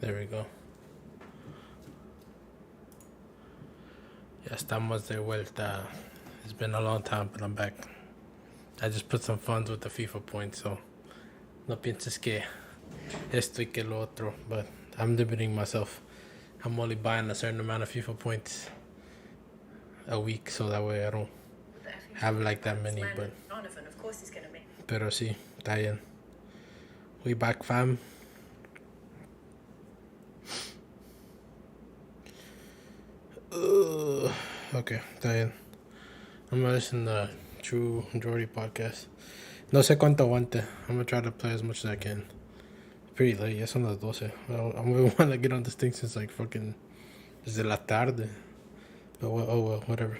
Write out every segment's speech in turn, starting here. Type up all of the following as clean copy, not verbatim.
There we go. Ya estamos de vuelta. It's been a long time, but I'm back. I just put some funds with the FIFA points, so no pienses que esto y que lo otro, but I'm limiting myself. I'm only buying a certain amount of FIFA points a week, so that way I don't have like that many, but Donovan, of course he's gonna be. pero sí, está bien. We back, fam. Okay, está bien. I'm gonna listen to the True Jordy podcast. No sé cuánto aguante. I'm gonna try to play as much as I can. Pretty late, ya son las 12. I'm gonna want to get on this thing since like fucking desde la tarde. But oh well, whatever.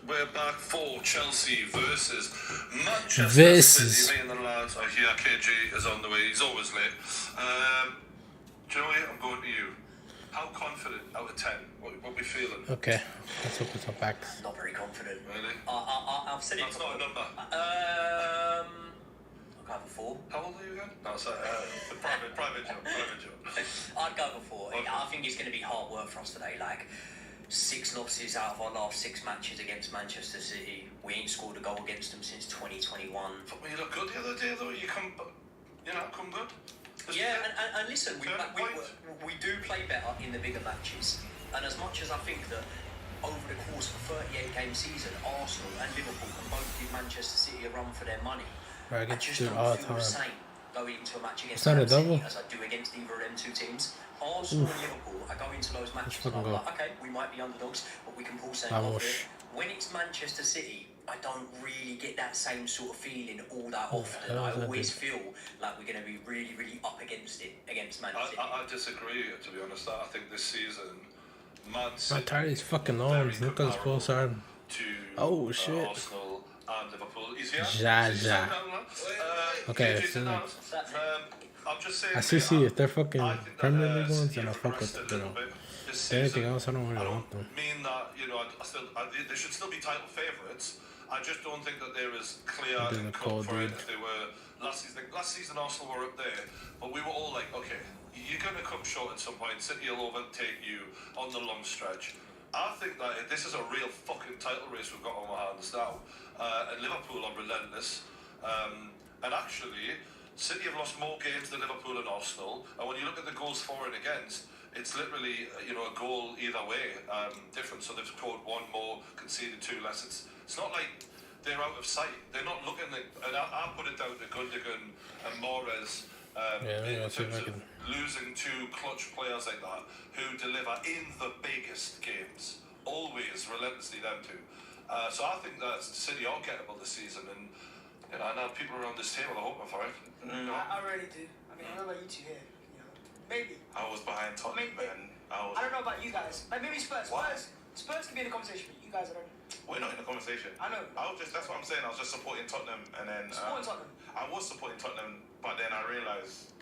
We're back for Chelsea versus Manchester City. Me and the lads are here. KG is on the way. He's always late. Joey, I'm going to you. How confident out of 10? What we feeling? Okay, let's hope it's a facts. Not very confident. Really? I've said it. That's not a number. I'll go for 4. How old are you again? No, sorry. Private job. I'd go for 4. Okay. I think it's going to be hard work for us today. Like 6 losses out of our last 6 matches against Manchester City. We ain't scored a goal against them since 2021. But you look good the other day, though. You come good. Yeah, and listen, we do play better in the bigger matches. And as much as I think that over the course of a 38-game season, Arsenal and Liverpool can both give Manchester City a run for their money, Right, I I get just to don't do it all feel the the time. same going into a match against It's not a Man City double? as I do against either of them 2 teams. Arsenal and Liverpool, I go into those matches and fucking I'm go. like, okay, we might be underdogs, but we can pull something Vamos. off it. When it's Manchester City, I don't really get that same sort of feeling all that often. hell I is that always feel like we're going to be really, really up against it against Man City. I disagree, to be honest. I think this season, Man I'm City tired of these fucking very arms. Look at his comparable close arm. to Oh, shit. Arsenal and Liverpool. He's here. Ja, Is he ja. sitting down now? Okay, KJ, sit so down. that's I'm just saying. I see if they're fucking I think that, Premier League ones, City then I have fuck with progressed them. a little bit this Anything season. else, I don't really I want them. don't mean that, they should still be title favourites. I just don't think that they're as clear I've been and a cut cold for it dude. as they were last season. Last season, Arsenal were up there, but we were all like, okay, you're going to come short at some point. City will overtake you on the long stretch. I think that this is a real fucking title race we've got on our hands now. And Liverpool are relentless. And actually, City have lost more games than Liverpool and Arsenal. And when you look at the goals for and against, it's literally a goal either way different. So they've scored 1 more, conceded 2 less. It's not like they're out of sight. They're not looking like, and I put it down to Gundogan and Mahrez in terms of losing 2 clutch players like that who deliver in the biggest games. Always relentlessly them 2. So I think that City are gettable this season, and I know people around this table are hoping for it. I really do. I mean, I don't know about you 2 here. Maybe. I was behind Tottenham, man. I don't know about you guys. Like maybe Spurs. Spurs can be in the conversation, but you guys are. We're not in the conversation. I know. That's what I'm saying. I was just supporting Tottenham, and then Supporting Tottenham. I was supporting Tottenham, but then I realised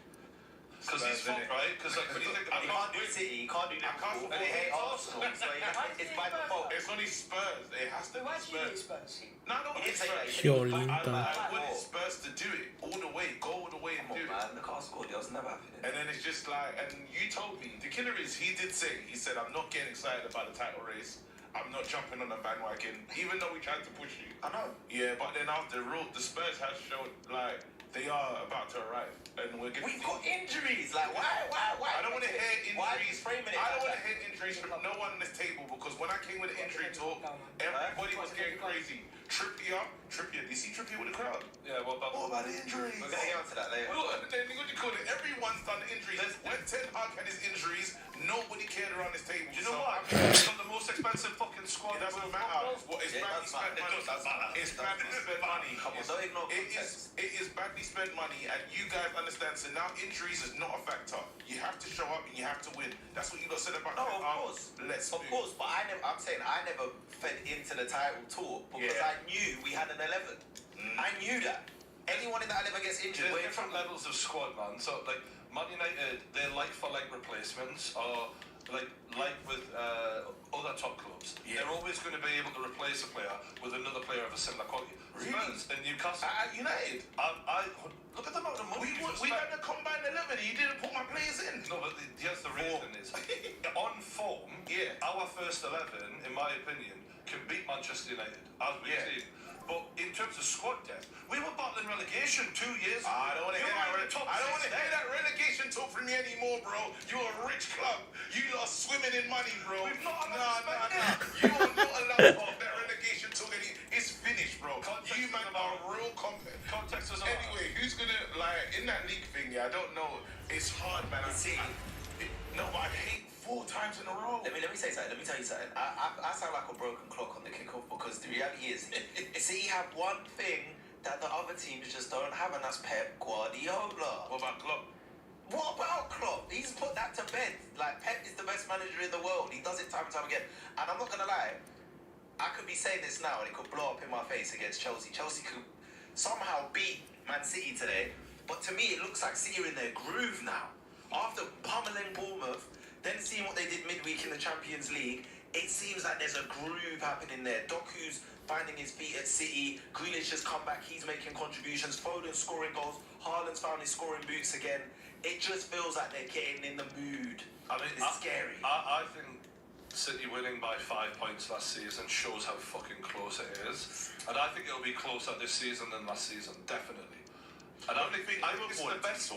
Because he's fucked, right? Because like, when you think I about can't do City, you can't do Liverpool, can't and they hate support Arsenal. So it's by default. It's only Spurs. It has to be Why do you hate Spurs. Spurs? No, no, it's Spurs. Fiolinta. I wanted Spurs to do it all the way, go all the way and do it. Man, the car scored, that was never happening. And then it's just like, and you told me, the killer is, he said, I'm not getting excited about the title race. I'm not jumping on the bandwagon, even though we tried to push you. I know. Yeah, but then after the Spurs has shown, like, they are about to arrive. And we're getting... We've got injuries. Like, why? I don't want to hear injuries. Why are you framing it? I don't want to hear injuries from no one on this table, because when I came with the injury talk, everybody was getting crazy. Trippier, do you see Trippier with the crowd? Yeah, what about the injuries? We're going to get onto that later. Well, then what you call it? Everyone's done the injuries. When Ten Hag had his injuries, nobody cared around this table. You know So, what? I mean, It's got the most expensive fucking squad. it doesn't matter. What it's Yeah, badly that's fine. spent money. It does matter. It's badly spent money. Come on, don't ignore It context. is badly spent money, and you guys understand. So now injuries is not a factor. You have to show up and you have to win. That's what you got said about. No, of course. Let's Of course, but I'm saying I never fed into the title talk because I knew we had an 11. I knew that. Anyone in that 11 gets injured. There's we're in different trouble. levels of squad, man. So, like, Man United, they're like-for-like replacements, or like with other top clubs, they're always going to be able to replace a player with another player of a similar quality. Really? Spurs and Newcastle. At United, I look at the amount of money we had a combined 11. You didn't put my players in. No, but here's the reason is on form. Our first 11, in my opinion, can beat Manchester United as we've seen. But in terms of squad depth, we were battling relegation 2 years ago. I don't want to hear that. I don't want to hear that. that relegation talk from you anymore, bro. You're a rich club. You lot are swimming in money, bro. We've not Nah. allowed You are not allowed to talk that relegation talk. It's finished, bro. Context You man doesn't are matter. real confident. Context doesn't matter. Anyway, who's gonna like in that league thing? Yeah, I don't know. It's hard, man. No, but I hate 4 times in a row. Let me say something. Let me tell you something. I sound like a broken clock on the kickoff because the reality is, City have one thing that the other teams just don't have, and that's Pep Guardiola. What about Klopp? What about Klopp? He's put that to bed. Like, Pep is the best manager in the world. He does it time and time again. And I'm not gonna lie, I could be saying this now and it could blow up in my face against Chelsea. Chelsea could somehow beat Man City today, but to me it looks like City are in their groove now. After pummeling Bournemouth, then seeing what they did midweek in the Champions League, it seems like there's a groove happening there. Doku's finding his feet at City. Grealish has come back. He's making contributions. Foden's scoring goals. Haaland's found his scoring boots again. It just feels like they're getting in the mood. I mean, It's scary. I think City winning by 5 points last season shows how fucking close it is. And I think it'll be closer this season than last season, definitely. And I think this is the best.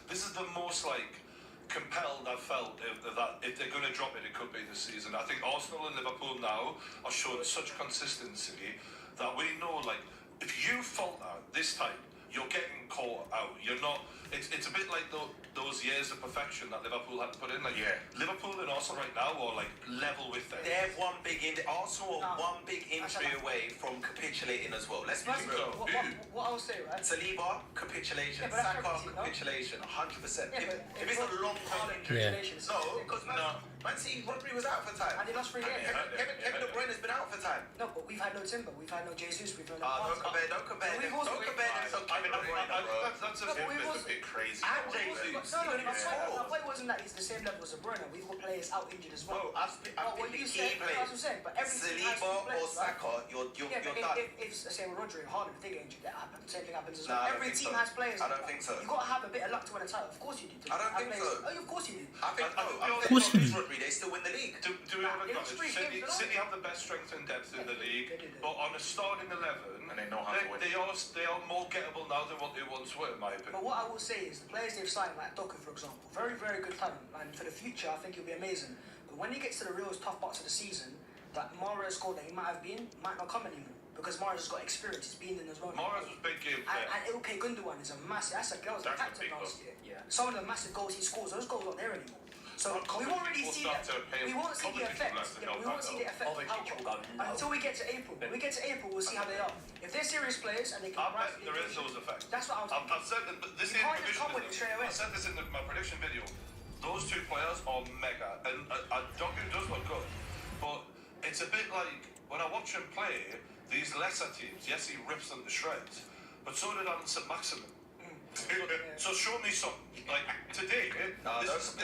This is the most like compelled I've felt that if they're going to drop it, it could be this season. I think Arsenal and Liverpool now are showing such consistency that we know, like, if you falter this time, you're getting caught out. You're not. It's a bit like those years of perfection that Liverpool had to put in. Like, Liverpool and Arsenal right now are like level with them. They're one big Arsenal are one big injury away from capitulating as well. Let's be real. What I'll say, right? Saliba, capitulation. Yeah, but that's Saka, every team, no? capitulation. 100%. Yeah, but If it's a long time congratulations. no, because Man City, Rodri was out for time. And they lost 3 games. Kevin De Bruyne has been out for time. No, but we've had no Timber, we've had no Jesus, we've had no. Don't compare We've them. also- Don't compare them to Kevin De Bruyne, bro. That's a No, but bit. we've It's also- a bit crazy. And bro. Jesus. No, He don't even score. my point wasn't that he's the same level as De Bruyne. We've got players out injured as well. Bro, I've But what been you the said, key that's what I'm players. saying. But every team has Saliba two or players, right? Saka, you're Yeah, but done. if say with Rodri and Haaland, if they get injured, that happens. The same thing happens as Nah, well. I don't Every think team so. has players. I don't think so. You got to have a bit of luck to win a title. Of course you do. I don't think so. Oh, of course you do. I think Of course you do. Rodri, they still win the league. Do we Nah, have they a lost 3 City, games, City have the best strength and depth in the league, They do. but on a starting 11, And they know how to win. they are more gettable now than what they once were, in my opinion. But what I will say is the players they've signed, like Doku, for example, very, very good talent, and for the future, I think he'll be amazing. But when he gets to the real tough parts of the season, that Mahrez score that he might have been might not come anymore because Mahrez has got experience. He's been in as well. Mahrez was big game And player. Ilkay Gundogan is a massive. That's a girl's That's a captain big last one. year. Some of the massive goals he scores, those goals aren't there anymore. So Well, we won't really people see start that. to pay- We won't see the competition effect. has to Yeah, help we won't that see though. the effect. Kovacic will go no. Until we get to April. When we get to April, we'll see how they are. If they're serious players and they can I rise bet to the there is occasion, those effects. that's what I'm I've said that this You in can't just prediction come with it straight away. I said this in my prediction video. Those two players are mega, and Doku does look good, but it's a bit like when I watch him play these lesser teams. Yes, he rips them to shreds, but so did Alan St. Maximin. So show me some. Like today, That's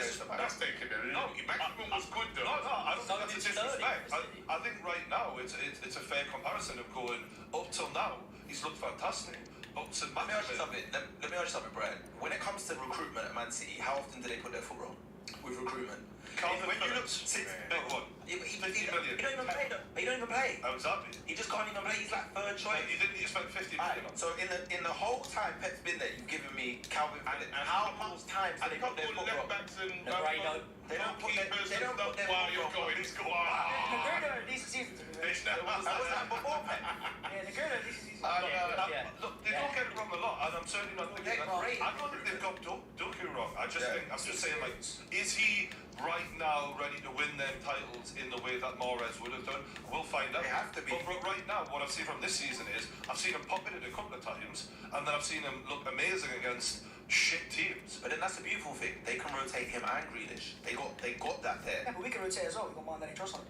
taking it. No, Maximum was good though. No, I don't So think that's a it's early, disrespect. isn't it? I think right now it's a fair comparison of going up till now. He's looked fantastic. But St. Let me ask you Maximin, something. Let me ask you something, Brian. When it comes to recruitment at Man City, how often do they put their foot wrong with recruitment? Calvin When you look, Phillips, since, big one. he 50 million. don't even play. He don't even play. I was happy. He just can't even play. He's like third choice. You didn't expect 50 Alright, million. so in the whole time Pep's been there, you've given me Calvin Phillips. and How much times do And they a put their couple foot left wrong? backs and Negredo. They don't put their goalkeepers they and don't put stuff their while foot you're wrong. going. It's good. Negredo had a decent season to be fair. Was that before Pep? Yeah, Negredo had a decent season. Look, they don't get it wrong a lot, and I'm certainly not thinking Yeah, that. great. I don't think they've got Doku wrong. I just Yeah. think, I'm just saying, like, is he right now ready to win them titles in the way that Mahrez would have done? We'll find out. They have to be. But right now, what I've seen from this season is, I've seen him pop in it a couple of times, and then I've seen him look amazing against shit teams. But then that's the beautiful thing. They can rotate him and Grealish. They got that there. Yeah, but we can rotate as well. We've got Martin Trossard.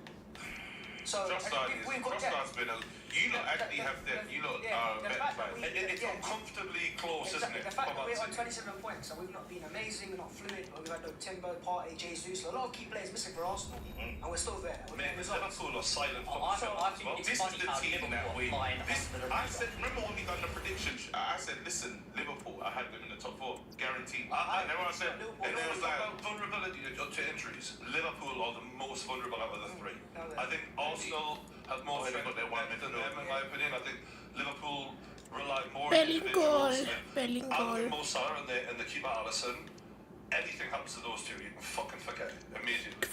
So Trossard's been a. You lot actually have them. You lot are better. It's uncomfortably close, isn't it? The fact that we're on 27 points and we've not been amazing, we're not fluid, but we've had no Timber, Partey, Jesus, a lot of key players missing for Arsenal, and we're still there. Man, Liverpool are silent. I think This is the team that we. I said, remember when we done the prediction? I said, listen, Liverpool. I had them in the top 4, guaranteed. And everyone said, and it was like vulnerability to injuries. Liverpool are the most vulnerable out of the 3. I think Arsenal have more strength than them, in my opinion. I think Liverpool rely more on individuals. Alvin Mo Salah and the keeper Alisson. Anything happens to those two, you can fucking forget it immediately.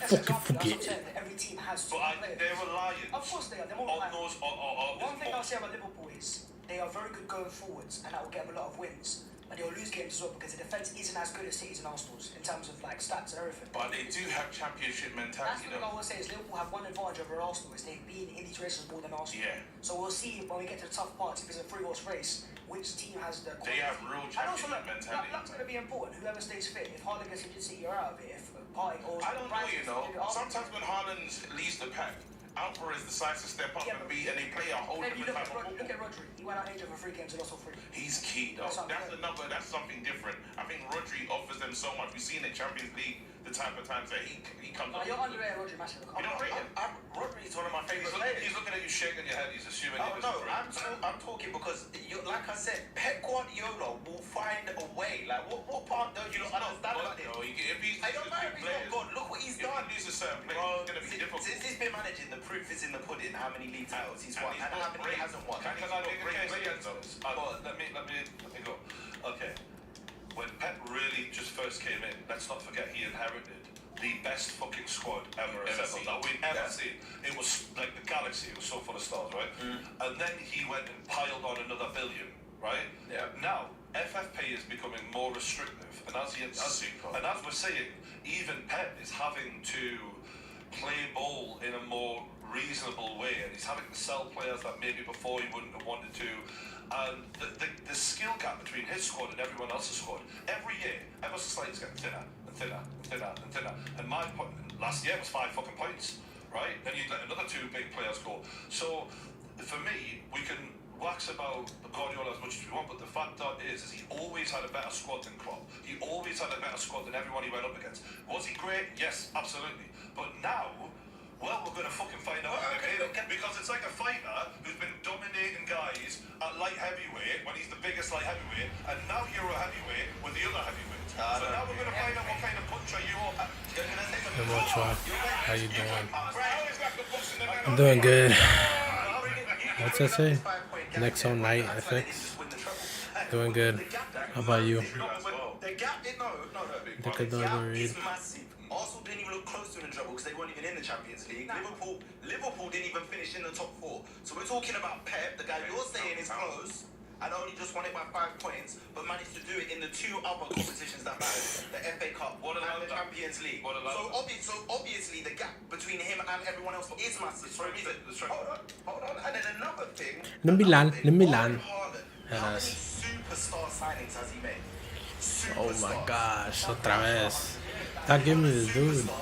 Every team has two But players. they're reliant. Of course they are. They're more On reliant. those, One thing I'll say about Liverpool is they are very good going forwards, and that will get them a lot of wins. But they'll lose games as well because the defense isn't as good as City's and Arsenal's in terms of like stats and everything. but they do have championship That's mentality, the thing I will say is Liverpool have one advantage over Arsenal is they've been in these races more than Arsenal. Yeah. So we'll see when we get to the tough parts if it's a 3-horse race, which team has the. They have real And also, championship mentality. luck's going to be important. Whoever stays fit. If Haaland gets injured, City, you're out of it. If Partey or I don't know, you know. Sometimes when Haaland leaves the pack, Alvarez decides to step up and they play a whole Then you different look type of at football. Rodri. He went out injured for 3 games and lost all 3. He's key though. That's something different. I think Rodri offers them so much. We've seen in Champions League the type of times that he comes up. You're underrated Rodri massively. You don't rate him. Rodri's one of my favourite players. He's looking at you shaking your head. He's assuming. Oh no, I'm talking because, like I said, Pep Guardiola will find a way. Like what part don't you not understand about him? I don't know if he's not good. Look what he's done. If he loses a certain player, it's going to be difficult. Since he's been managing, the proof is in the pudding. How many league titles he's won and how many he hasn't won. Can I make a case against those? Let me go. Okay. When Pep really just first came in, let's not forget he inherited the best fucking squad ever assembled that we'd ever seen. It was like the galaxy. It was so full of stars, right? And then he went and piled on another billion, right? Yeah. Now FFP is becoming more restrictive, and as we're saying, even Pep is having to play ball in a more reasonable way, and he's having to sell players that maybe before he wouldn't have wanted to. And the skill gap between his squad and everyone else's squad every year, ever so slightly, is getting thinner and thinner and thinner and thinner. And my point last year was 5 fucking points, right? Then you let another 2 big players go. So for me, we can wax about Guardiola as much as we want, but the fact that is he always had a better squad than Klopp. He always had a better squad than everyone he went up against. Was he great? Yes, absolutely. But now, well, we're going to fucking find out because it's like a fighter who's been dominating guys at light heavyweight when he's the biggest light heavyweight, and now you're a heavyweight with the other heavyweights. So now we're going to find out what kind of puncher you are. Hey, Mocho, how you doing? I'm doing good. What's that say? Next on night, I think. Doing good. How about you? The gap, is massive. Arsenal didn't even look close to the treble because they weren't even in the Champions League. Liverpool didn't even finish in the top 4. So we're talking about Pep, the guy you're saying is close, and only just won it by 5 points, but managed to do it in the 2 other competitions that matter, the FA Cup and the Champions League. So obviously the gap between him and everyone else is massive. Hold on. And then another thing. Milan. How many superstar signings has he made? Oh my gosh, otra vez. Stop giving me this dude. Hold on.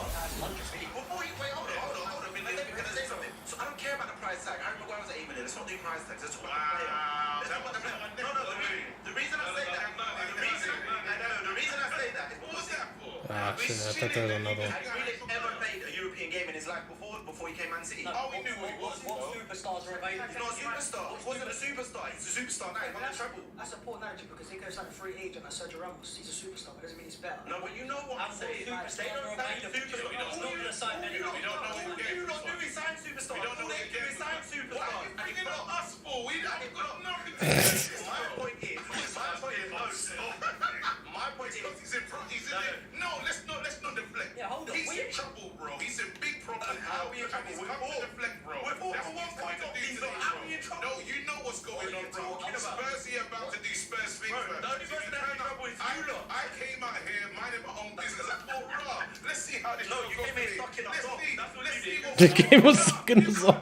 Because I say something. So I don't care about the price tag. Harry Maguire's aiming in. Let's not do price tags. Let's talk about the player. No. The reason I say that. The reason I say that is because I thought there was another one. had he really ever played a European game in his life before he came Man City? We knew what superstars are available. He's not a superstar. He wasn't a superstar. He's a superstar now. He won the treble. That's a poor narrative because they could have signed a free agent like Sergio Ramos. He's a superstar, but doesn't mean he's better. No, but you know what I'm saying. They don't sign superstars. You don't know who he signed superstars. We don't know who he signed superstars. What are you bringing up us for? We haven't got nothing to do. My point is, he's in front. No, let's not deflect. Yeah, hold on. He's in trouble, bro. He's in big problem. How are we in trouble? He's come to deflect, bro. We're all That's for what one he's point. trying to do today, How are bro. we in trouble? No, you know what's going on, bro. Spursy about to do Spurs things, bro. The only person that had trouble is you lot. I came out here minding my own business. I thought, raw. Let's see how this No, goes. you came here sucking us off. That's what Let's you see did. what The game was sucking us off.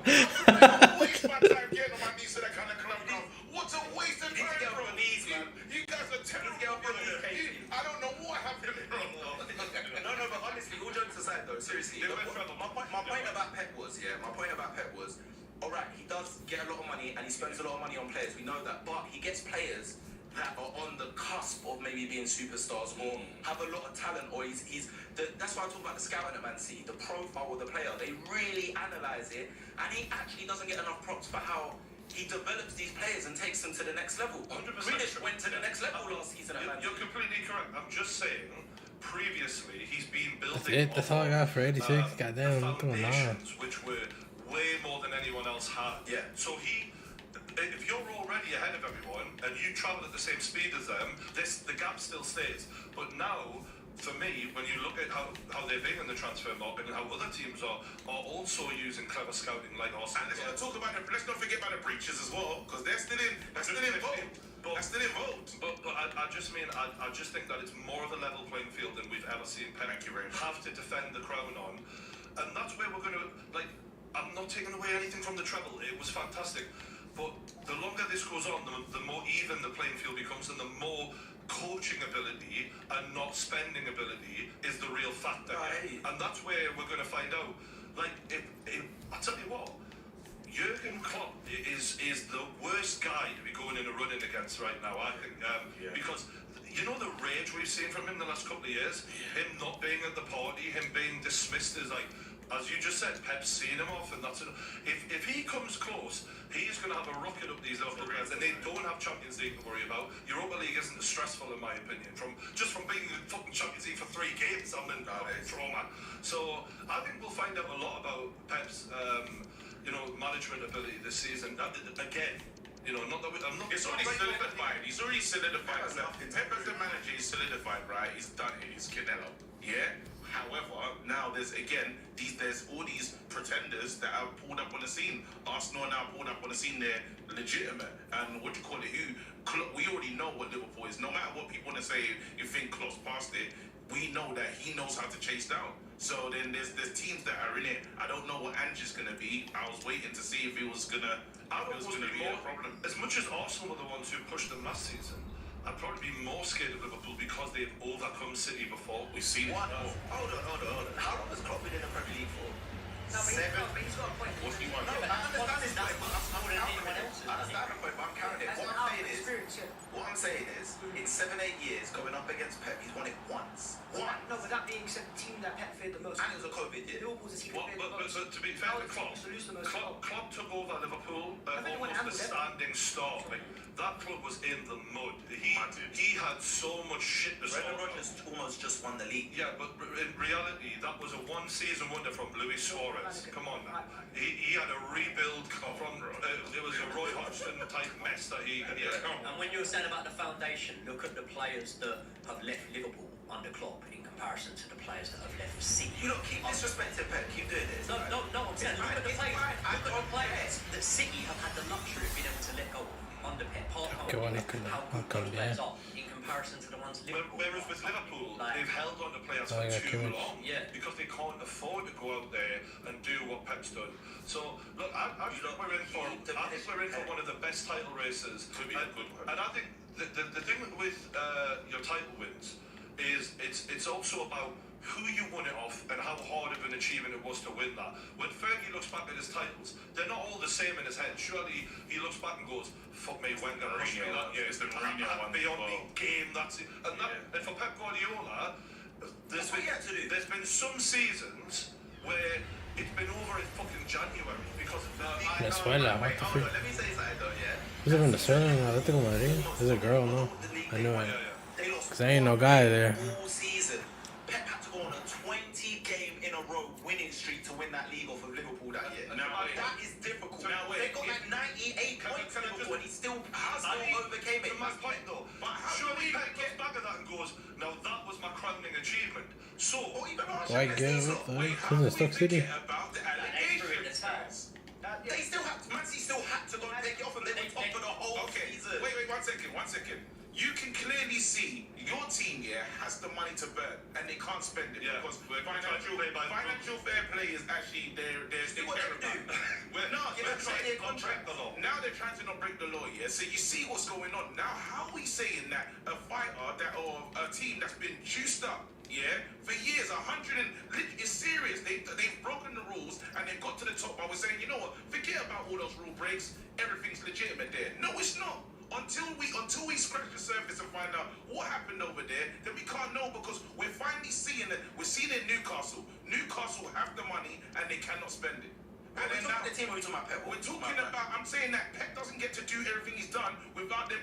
waste my time getting on my knees to that kind of club, bro. What a waste of You need to time, get on bro. your knees, man. You guys are terrible. get on your knees, bro. Casey. I don't know what happened, bro. No, but honestly, all jokes aside though, seriously, my point about Pep was, get a lot of money and he spends a lot of money on players. We know that, but he gets players that are on the cusp of maybe being superstars or have a lot of talent, or that's why I talk about the scouting at Man City, the profile of the player. They really analyse it, and he actually doesn't get enough props for how he develops these players and takes them to the next level. 100%. Grealish went to the next level last season at Man City. You're completely correct. I'm just saying, previously he's been building. That's all I got for 86. Goddamn, I'm doing foundations which were way more than anyone else had. Yeah. So if you're already ahead of everyone and you travel at the same speed as them, the gap still stays. But now, for me, when you look at how they've been in the transfer market and how other teams are also using clever scouting like Arsenal. And let's not forget about the breaches as well, because they're still involved. That's still involved. But I just mean, I just think that it's more of a level playing field than we've ever seen Pep have to defend the crown on. And that's where we're going to, like, I'm not taking away anything from the treble. It was fantastic. But the longer this goes on, the more even the playing field becomes, and the more coaching ability and not spending ability is the real factor. Right. And that's where we're going to find out. Like, I tell you what, Jurgen Klopp is the worst guy to be going in a running against right now, I think. Because you know the rage we've seen from him the last couple of years? Him not being at the party, him being dismissed as, like, as you just said, Pep's seen him off, and that's it. If he comes close, he's going to have a rocket up these other players, and they don't have Champions League to worry about. Europa League isn't as stressful, in my opinion, from being in fucking Champions League for 3 games. I'm in trauma. So I think we'll find out a lot about Pep's, management ability this season. Again. Not that I'm not. It's already solidified. He's already solidified. Pep as the manager is solidified, right? He's done it. He's Canelo. Yeah. However, now there's all these pretenders that are pulled up on the scene. Arsenal are now pulled up on the scene. They're legitimate. And what do you call it? We already know what Liverpool is. No matter what people want to say, you think Klopp's past it. We know that he knows how to chase down. So then there's teams that are in it. I don't know what Ange's gonna be. I was waiting to see if it was gonna be a problem. As much as Arsenal were the ones who pushed them last season, I'd probably be more scared of Liverpool because they've overcome City before. We've seen it. Hold on. How long has Klopp been in the Premier League for? No, but he's got a point. What's he want? No, I understand this point, but I'm more than anyone else. I understand the point, but I'm counting it. What I'm saying is, in 7-8 years, going up against Pep, he's won it once. No, but that being said, the team that Pep feared the most. And it was a COVID year. Liverpool's the team that feared the most. But to be fair to Klopp took over Liverpool almost a standing start. Like, that club was in the mud. He had so much shit to Brendan Rodgers almost just won the league. Yeah, but in reality, that was a one-season wonder from Luis Suarez. Come on now. He had a rebuild from... it was a Roy Hodgson-type mess that he had. And when you were saying about the foundation, look at the players that have left Liverpool under Klopp in comparison to the players that have left City. You don't keep disrespecting Pep. Keep doing this. No, I'm saying look at the players that City have had the luxury of being able to let go of under Pep. How good those players are in comparison to the ones Liverpool. Whereas with Liverpool, they've held on to players for too long because they can't afford to go out there and do what Pep's done. So look, I think we're in for one of the best title races. Could be a good one. And I think the thing with your title wins is it's also about who you won it off and how hard of an achievement it was to win that. When Fergie looks back at his titles, they're not all the same in his head. Surely he looks back and goes, "Fuck me, Wenger rushed me that year. It's the Mourinho one beyond the game. That's it." And for Pep Guardiola, there's been some seasons where it's been over in fucking January because Venezuela, what the fuck? Let me say something though, yeah? Is it Venezuela in Atlético Madrid? There's a girl, no? I knew it. Cause there ain't no guy there. All season, Pep had to go on a 20-game in a row winning streak to win that league off of Liverpool that year. Now, that is difficult. Now, They got like 98 points can I Liverpool, and he still overcame it. To my point though, surely Pep gets back at that and goes, "Now that was my crowning achievement." So, Why get it? Because it's Stoke City. about the allegations. They still had, Man City still had to go and take it off, and they were top of the whole season. Wait, 1 second. you can clearly see your team has the money to burn and they can't spend it because financial fair play is actually they're still care about. Now they're trying to not break the law. So you see what's going on now. How are we saying that a fighter or a team that's been juiced up for years, 100 and it's serious. They've broken the rules and they've got to the top. I was saying, you know what? Forget about all those rule breaks. Everything's legitimate there. No, it's not. Until we scratch the surface and find out what happened over there, then we can't know because we're finally seeing it. We're seeing it in Newcastle. Newcastle have the money and they cannot spend it. And then now, the team we're talking about Pep. We're talking about. I'm saying that Pep doesn't get to do everything he's done without them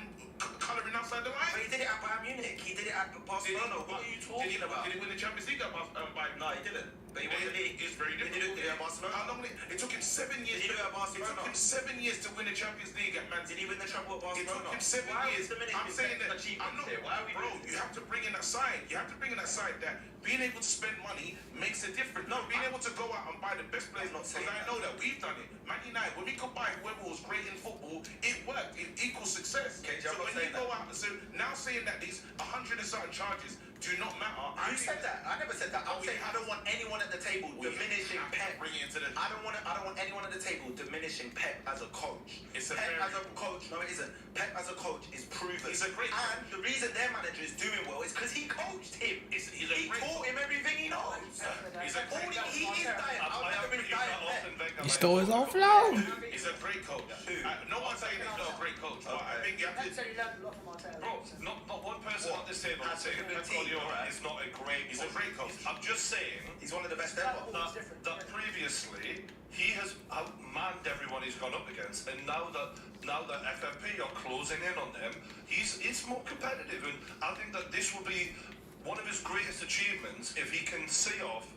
colouring outside the line. But he did it at Bayern Munich. He did it at Barcelona. What are you talking about? Did he win the Champions League at Bayern? No, he didn't. But he won the league. It's very difficult. He did it at Barcelona. How long? It took him 7 years. Did he do it at Barcelona? It took him 7 years to win the Champions League at Man City. Did he win the treble at Barcelona? It took him 7 years. I'm saying that. I'm not. Bro, you have to bring in that side. You have to bring in that side that being able to spend money makes a difference. No, being able to go out and buy the best players. Because I know that we've done it. Man United, when we could buy whoever was great in football, it worked. It equals success. So when you go out, so now saying that these 100 and something charges do not matter. You said that. I never said that. I'm saying I don't want anyone at the table diminishing Pep. Bring it into the. I don't want anyone at the table diminishing Pep as a coach. As a coach, no, it isn't. Pep as a coach is proven. He's a great. And the reason their manager is doing well is because he coached him. He taught him everything he knows. He's a great coach. He is dying. I've never been dying Pep. He stole his own flow. He's a great coach. No one's saying he's not a great coach, but I think you have to. Bro, not one person on this table is saying Pep Guardiola is not a great. He's a great coach. I'm just saying He's one of the best ever. That previously he has outmanned everyone he's gone up against, and now that FFP are closing in on them, he's more competitive, and I think that this will be one of his greatest achievements if he can see off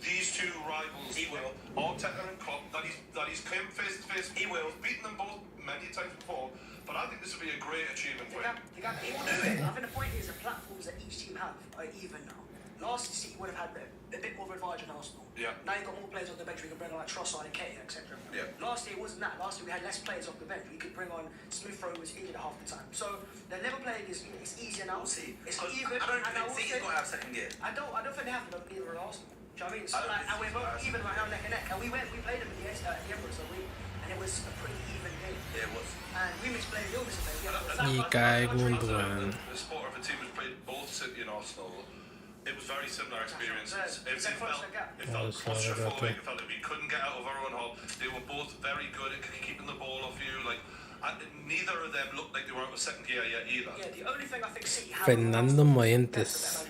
these two rivals. He will. Arteta and Klopp, that he's come face to face. He will. He's beaten them both many times before, but I think this will be a great achievement for him. I think the point is the platforms that each team have are even now. Last City would have had a bit more of an advantage than Arsenal. Yeah. Now you've got more players on the bench. We can bring on like Trossard and Keita, etc. Yeah. Last year it wasn't that. Last year we had less players off the bench. We could bring on smooth throwers injured at half the time. So the level playing is easier now. We'll see. It's I even. don't think City's got to have second gear. I don't think they have to. Neither are Arsenal. Do you know what I mean? So and we're both even right now neck and neck. And we played them in the Emirates, and it was a pretty even game. Yeah, it was. And we mixed players. They all mixed players. The sport of a team who's played both City and Arsenal. It was very similar experiences. It felt claustrophobic. It felt that we couldn't get out of our own hole. They were both very good at keeping the ball off you. Neither of them looked like they were out of second gear yet either. Yeah, the only thing I think City have. Fernando Moyentes.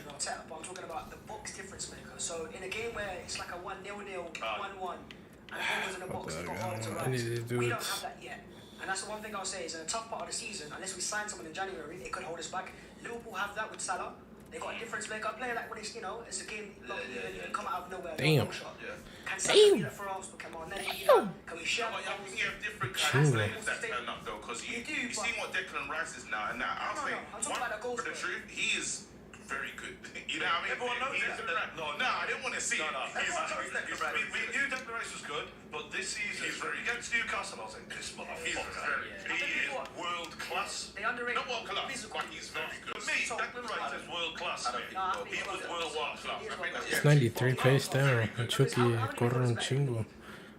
But I'm talking about the box difference maker. So in a game where it's like a 1-0, 1-1, and goals in the box, you've got harder to rise. We don't have that yet. And that's the one thing I'll say is in a tough part of the season, unless we sign someone in January, it could hold us back. Liverpool have that with Salah. They got a difference maker. Player like when it's it's a game you come out of nowhere. Damn. Can Salah be that for Arsenal? Come on, can we share? I think you have different kind of players that turn up though, because you see what Declan Rice is now, and now I'm talking about the goals. For the truth, he is very good. You know what I mean? Everyone knows that. No, I didn't want to see it. We knew Declan Rice was good, but this season he's very against Newcastle. I was like, this motherfucker. He is world class. They underrate. Not world class, but he's very good. For me, Declan Rice is world class. He was world class. Es 93 pace down. El Chucky corre un chingo.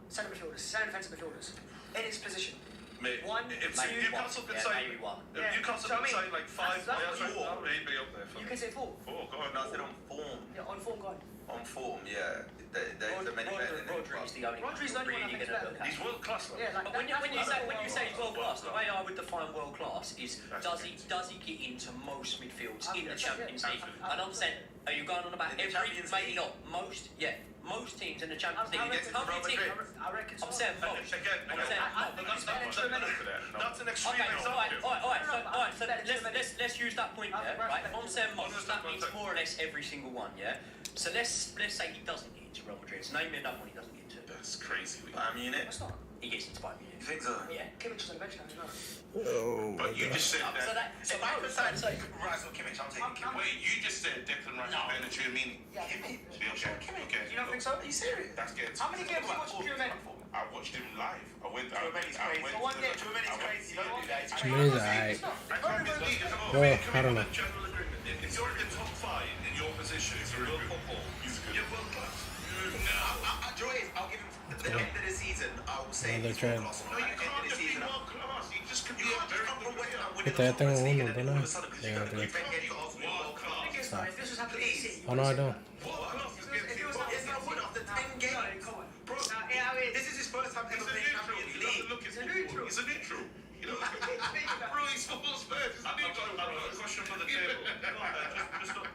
Centre defensive midfielders. In its position. Mate, One, if two, Newcastle could say, Yeah. Newcastle So, I could mean, say like 5 that's players, what he'd be up there. You can say 4. Go on. No, I said on form. Yeah, on form, go on. On form, yeah. There's a many better than Rodri's the only one Rodri's who's the only one I really think going to is look at. He's world class though. Yeah, like But when you say he's world class, the way I would define world class is does he get into most midfields in the Champions League? And I'm saying, are you going on about In the every? Champions Maybe League? not most. Yeah, most teams in the Champions League. I How many teams? reckon so. I'm saying most. That's an extreme Okay, example. alright. So let's use that point there, right? If I'm saying most, that means more or less every single one, yeah. So let's say he doesn't get into Real Madrid. So name me another one he doesn't get into. That's crazy. Bayern Munich. That's not. He gets into Bayern Munich. You think so? Yeah. Kimmich is on the bench now, you know. Oh my But you just said So that. that. So If I could sign so Rice or Kimmich, I'm taking Kimmich. Wait, you just said Declan Rice better than Tchouaméni. Yeah. Kimmich? Okay. You don't think so? Are you serious? That's getting. How many games have you watched Tchouaméni? I watched him live. I went. Chouameni's crazy. went For one to day, the- Chouameni's crazy. You don't do that. It's Chouameni's crazy. alright. I Champions League is about Oh, I don't know. a general agreement. If you're in the top 5 in your position, it's world football. You're world class. I'll give him the end of the season. I will say Another he's trend. world class. No, you At the end can't of the just be season, world class. You just can be you a can't just very come from good West Ham player. winning Puta, ya the tengo Conference League uno, and then ¿no? all of a sudden, because you Yeah, got to yeah. defend getting Arsenal world The class. thing is, right, if this was happening at City, Oh no, I don't. World class is If getting it was bought. Yes, I would after 10 games. come on. Bro, Now, yeah, I mean, this is his first time He's ever a playing neutral. Champions He doesn't League. look his He's a football. neutral. He's a neutral. You know, bro, he's football Spurs. He's a I've neutral. got a question for the table.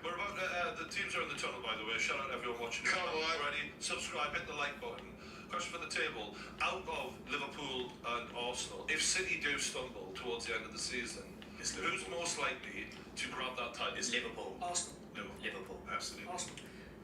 We're about the teams are in the tunnel, by the way. Shout out everyone watching. If you're not already, subscribe, hit the like button. Question for the table: out of Liverpool and Arsenal, if City do stumble towards the end of the season, who's most likely to grab that title? It's Liverpool. Arsenal. Liverpool. Absolutely. Arsenal.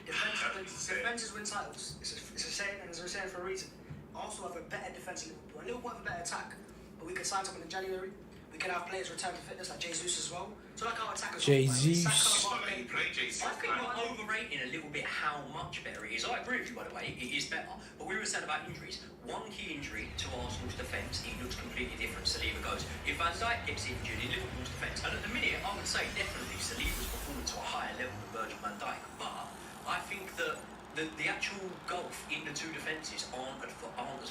Defenses win titles. It's a saying, and it's a saying for a reason. Arsenal have a better defense than Liverpool. And Liverpool have a better attack. But we could sign someone in January. We could have players return to fitness like Jesus as well. So like our attackers. Jesus. It's not like he played Jesus. I think we're overrating a little bit how much better it is. I agree with you, by the way, it is better. But we were saying about injuries. One key injury to Arsenal's defence, it looks completely different. Saliba goes. If Van Dijk gets injured in Liverpool's defence, and at the minute, I would say definitely Saliba's performing to a higher level than Virgil van Dijk. But I think that the actual gulf in the two defences aren't as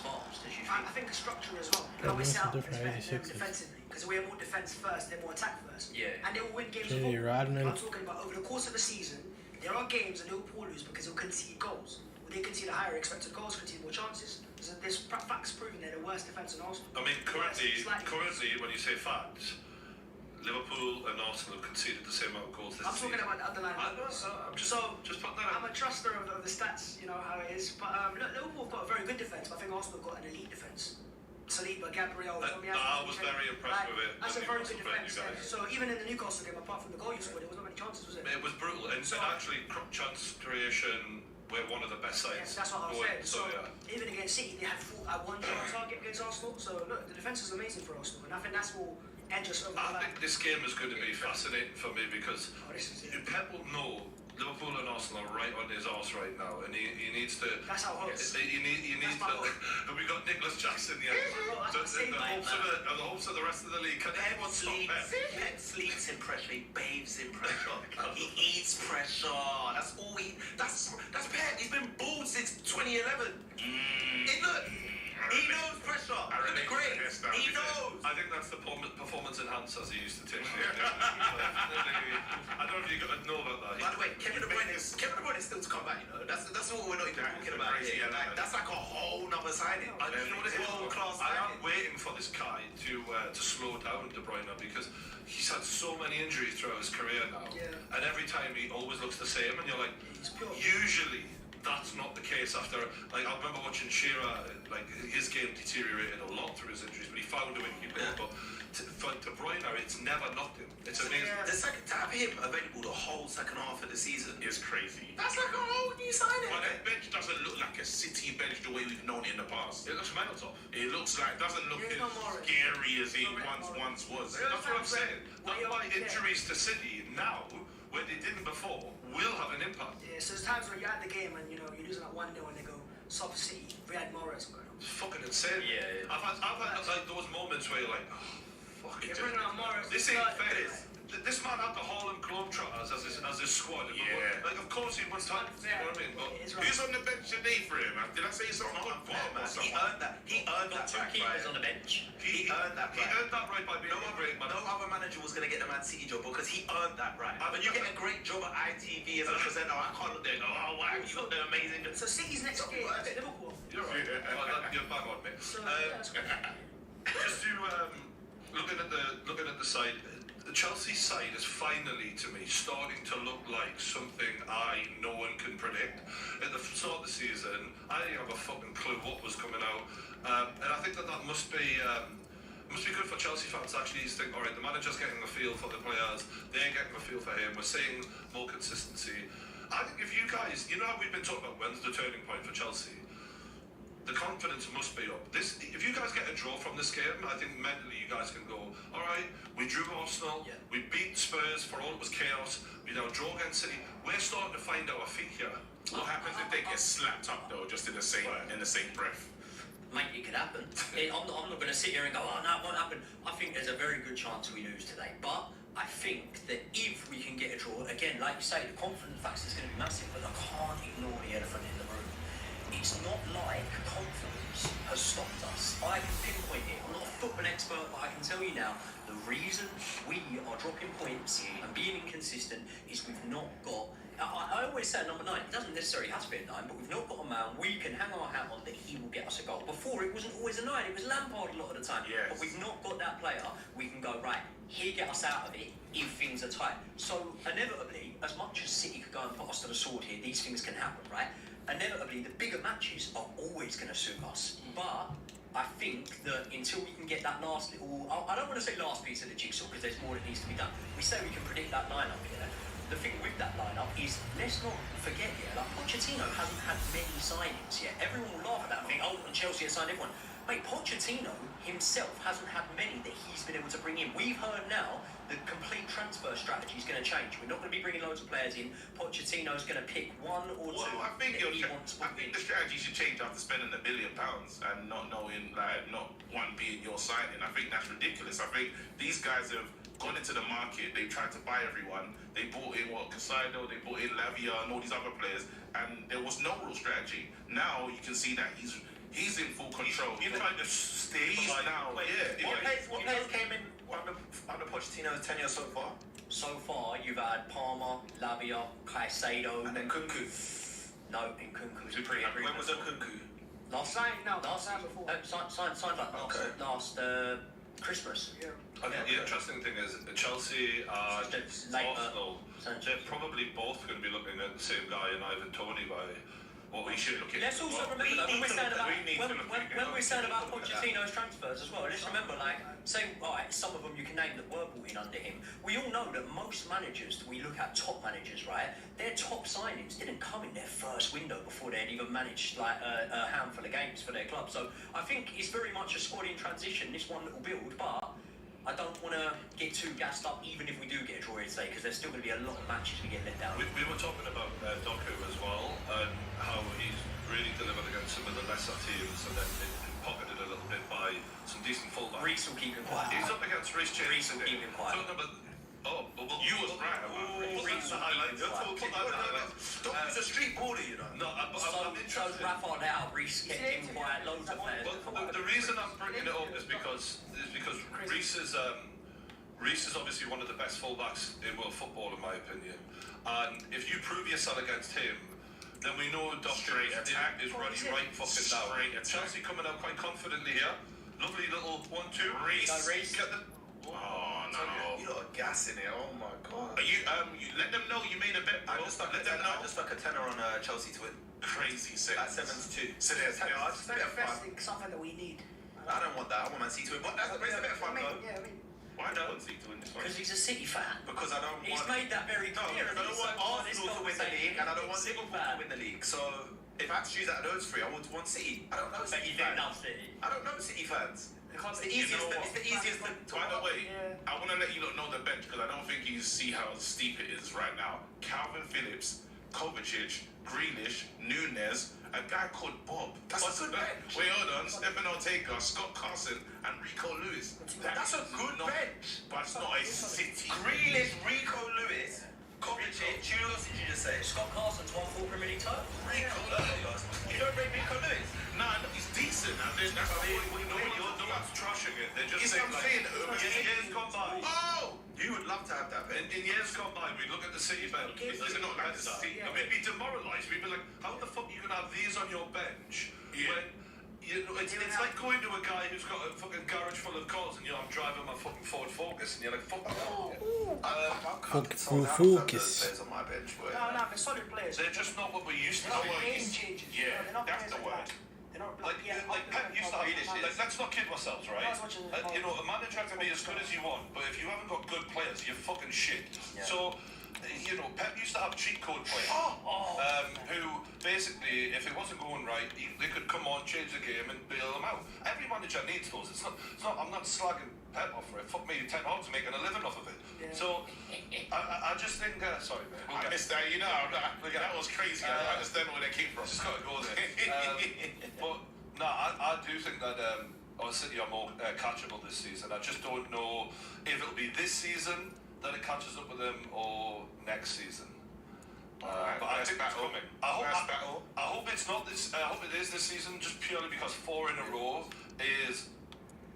vast as you think. I think the structure as well. Yeah, How we what's set the up is difference? better 86 is- defensively. Because we're more defence first, they're more attack first. Yeah. And they will win games Jimmy of Rodman. I'm talking about over the course of a season, there are games that Liverpool lose because they'll concede goals. They concede a higher expected goals, concede more chances. So there's facts proving they're the worst defence in Arsenal. I mean, currently, Slightly. when you say facts, Liverpool and Arsenal have conceded the same amount of goals this I'm season. talking about the underlying numbers. I'm just putting that I'm out. a truster of the stats, you know how it is. But look, Liverpool have got a very good defence, but I think Arsenal have got an elite defence. Saliba, Gabriel, I was very impressed with it. That's a when very Newcastle good played you defence. guys. So even in the Newcastle game, apart from the goal you scored, there was not many chances, was it? It was brutal, and actually, chance creation, we're one of the best sides. That's what I was going, saying. So yeah. even against City, they had one shot target against Arsenal. So look, the defence is amazing for Arsenal, and I think that's what will edge us over the I line. think this game is going to be fascinating for me because Pep will know Liverpool and Arsenal are right on his arse right now, and he needs to. That's how it is. He needs to. And we got Nicholas Jackson, yeah. That's In the hopes of the rest of the league. Can anyone stop Pep? Pep sleeps in pressure, he bathes in pressure, he eats pressure. That's all he. That's Pep. He's been bald since 2011. He knows pressure. Look at Gray. He knows. I think that's the performance enhancers he used to take. I don't know if you got to know about that. By the way, Kevin De Bruyne is still to come back. You know, that's what we're not even talking about here. Like, that's like a whole nother signing. I don't know what it is. World-class I am signing. waiting for this guy to slow down De Bruyne because he's had so many injuries throughout his career now, and every time he always looks the same, and you're like, usually that's not the case after. Like I remember watching Shearer, like his game deteriorated a lot through his injuries, but he found a way to keep going. But for De Bruyne, it's never knocked him. It's amazing. The second to have him available the whole second half of the season It's crazy. That's like a whole new signing. But that bench doesn't look like a City bench the way we've known it in the past. It looks mental tough. It looks like doesn't look There's as no more. scary as it No once was. That's what I'm saying. Well, That's why yeah. injuries to City now, where they didn't before, will have an impact. Yeah, so there's times where you're at the game and you know you're losing at 1-0 and they go South City, Riyad Mahrez going on. It's fucking insane. Yeah. I've had like those moments where you're like, oh, fuck it. You're bringing on Mahrez. This ain't fair. This man had the Harlem Globetrotters as his squad. Yeah. Like, of course he wants time. You know what I mean? But It is right. Who's on the bench today for him? Did I say something good for him or He something? earned that. He earned Got that two right. keepers on the bench. He earned that He right. earned that right by being a great man. No other manager was going to get the Man City job because he earned that right. When you get a great job at ITV as a presenter, I can't look there and go, oh, why have you got the amazing... So City's next game is Liverpool. You're right. You're bang on, mate. So that's good. Just to looking at the side, the Chelsea side is finally, to me, starting to look like something no one can predict. At the start of the season, I didn't have a fucking clue what was coming out, and I think that must be good for Chelsea fans to actually think, all right, the manager's getting a feel for the players, they're getting a feel for him. We're seeing more consistency. I think if you guys, you know how we've been talking about when's the turning point for Chelsea. The confidence must be up. If you guys get a draw from this game, I think mentally you guys can go, all right, we drew Arsenal, we beat Spurs for all it was chaos, we now draw against City. We're starting to find our feet here. What happens if they get slapped up though, just in the same breath? Mate, it could happen. I'm not going to sit here and go, oh no, it won't happen. I think there's a very good chance we lose today. But I think that if we can get a draw, again, like you say, the confidence factor is going to be massive, but I can't ignore the elephant in the room. It's not like confidence has stopped us. I can pinpoint it. I'm not a football expert, but I can tell you now, the reason we are dropping points and being inconsistent is we've not got... I always say number 9, it doesn't necessarily have to be a 9, but we've not got a man we can hang our hat on that he will get us a goal. Before, it wasn't always a 9, it was Lampard a lot of the time. Yes. But we've not got that player we can go, right, he'll get us out of it if things are tight. So, inevitably, as much as City could go and put us to the sword here, these things can happen, right? Inevitably, the bigger matches are always going to suit us. But I think that until we can get that last little... I don't want to say last piece of the jigsaw, because there's more that needs to be done. We say we can predict that lineup here. The thing with that lineup is, let's not forget here, like Pochettino hasn't had many signings yet. Everyone will laugh at that and think, oh, and Chelsea has signed everyone. Mate, Pochettino himself hasn't had many that he's been able to bring in. We've heard now the complete transfer strategy is going to change. We're not going to be bringing loads of players in. Pochettino's going to pick 1 or 2 I think that he wants to win. the strategy should change after spending £1 billion and not knowing, like, not one being your signing. I think that's ridiculous. I think these guys have gone into the market, they tried to buy everyone, they bought in Casado, they bought in Lavia and all these other players, and there was no real strategy. Now you can see that he's in full control. You're trying to stabilise now. What players came in under Pochettino's tenure so far? So far, you've had Palmer, Lavia, Caicedo, And then Kunku. No, in Kunku's Pretty happy. When was Kunku? last Signed now, last signed before. signed like last Christmas. Yeah. The interesting thing is Chelsea and Arsenal, they're probably both going to be looking at the same guy in Ivan Toney by what we should look at. Let's also remember that when we're saying about Pochettino's transfers as well, let's remember, like, say, alright, some of them you can name that were brought in under him. We all know that most managers, we look at top managers, right, their top signings didn't come in their first window before they'd even managed, like, a handful of games for their club. So I think it's very much a squad in transition, this one little build, but I don't want to get too gassed up, even if we do get a draw here today, because there's still going to be a lot of matches we get let down. We were talking about Doku as well, and how he's really delivered against some of the lesser teams, and then been pocketed a little bit by some decent fullbacks. Reece will keep him quiet. He's up against Reece James. Reece will keep him quiet. Talking about, You was right. Reece the highlight. Don't use a street baller, you know. No, I'm So interested. Rafa now, Reece kept him quiet, loads of players. Well, the reason I'm bringing it up is because Reece is obviously one of the best fullbacks in world football, in my opinion. And if you prove yourself against him, then we know Doctor is running right fucking now. Chelsea coming out quite confidently here. Lovely little 1-2. Reece. Get the... Oh no. You lot are gassing it. Oh my god. You let them know you made a bet, bro. I just stuck Let them know. a tenner on Chelsea to win. Crazy At six. 7-2. So there's I just a bit of fun. Manifesting something that we need. I don't want that. I want Man City to win. But that's a bit of fun though. Yeah, I mean, Why don't see to win this one? Because he's a City fan. Because I don't He's want. made that very No, clear. because I don't want Arsenal to win the league, and I don't want Liverpool to win the league. So if I had to choose out of those three, I would want City. I don't know But City you do fans. love City. I don't know City fans. It's the You easiest. know what? It's the easiest to. By the way, Yeah. I want to let you lot know the bench because I don't think you see how steep it is right now. Calvin Phillips, Kovacic, Grealish, Nunes, a guy called Bob. That's a good bench. Wait, hold on. Stefan Ortega, Scott Carson, and Rico Lewis. That's a good bench. But it's not a City. Grealish, Rico Lewis, Kovacic. Who else did you just say? Scott Carson's won 4 Premier League titles. Rico Lewis. You don't rate Rico Lewis? Nah, no, he's decent. And then that's what You're not trashing it. They're just It's saying, what I'm like, saying. in years gone by. Oh! You would love to have that bench. In years gone by, we look at the City bench. Is it not like the City? And we'd be demoralised. We'd be like, how the fuck are you going to have these on your bench? Yeah. When, you know, it's like going to a guy who's got a fucking garage full of cars and you're driving my fucking Ford Focus and you're like, fuck that. Focus. Players on my bench. But no, they're solid players. They're just not what we used to They're not see. game changers. Yeah, They're not that's players the like word. that. They're not Like Pep used to have, like, let's not kid ourselves, right? Not as much as- You know, a manager can be as good as you want, but if you haven't got good players, you're fucking shit. Yeah. So, you know, Pep used to have cheat code players who basically, if it wasn't going right, they could come on, change the game, and bail them out. Every manager needs those. It's not. I'm not slagging Pep off for it. Fuck me, Ten Hag's making a living off of it. Yeah. So, I just think. Sorry, man. I missed that, you know. That was crazy. I understand where they came from. Just gotta go there. But No, I do think that City are more catchable this season. I just don't know if it'll be this season that it catches up with them or next season. But I think it's coming. I hope it's not this. I hope it is this season, just purely because 4 in a row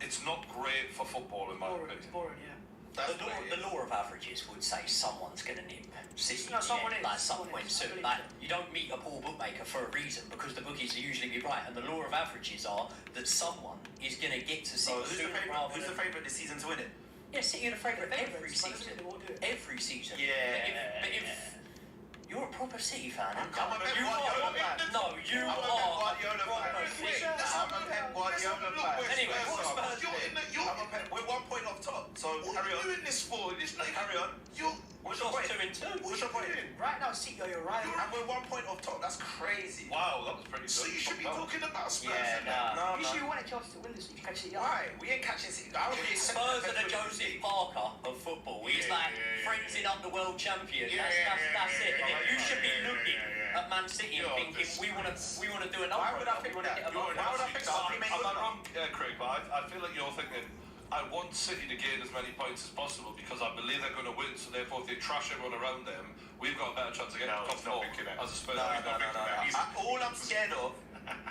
it's not great for football in my opinion. It's boring, yeah. The law of averages would say someone's going to nip City No, someone is. like some Someone point is. soon. Someone Like, is. you don't meet a poor bookmaker for a reason, because the bookies will usually be right, and the law of averages are that someone is going to get to City sooner rather Who's the than... favourite this season to win it? Yeah, City are the favourite every Favourites, but season. they won't do it. Every season. Yeah. But if you're a proper City fan, and I'm a Pep you Guardiola are... fan. No, you I'm a Pep are Guardiola a proper fan. City. I'm a Pep Guardiola fan. Anyway, what's Spurs doing? We're 1 point off top, so What carry are on. you doing this for? It's like, Carry on. What's your lost point? 2 and 2? What's your point? Right now, City, you're right. And we're 1 point off top. That's crazy. Wow, that was pretty good. so you should be talking about Spurs. Yeah, and that. nah. No, You should man. want Chelsea to win this week. Catch City up. Why? We ain't catching City. I would be Spurs are the Joseph Parker of football. He's Yeah, like yeah, frenzied up the world champion. Yeah, That's it. yeah, You yeah, should be yeah, looking yeah. at Man City and You're thinking this- we want to do another. Why would I think that? We want to get Why would I think that? I'm not wrong, Craig, but I feel like you're thinking I want City to gain as many points as possible because I believe they're going to win. So therefore, if they trash everyone around them, we've got a better chance of getting No, top he's not 4 thinking that. as a Spurs. No. All I'm scared of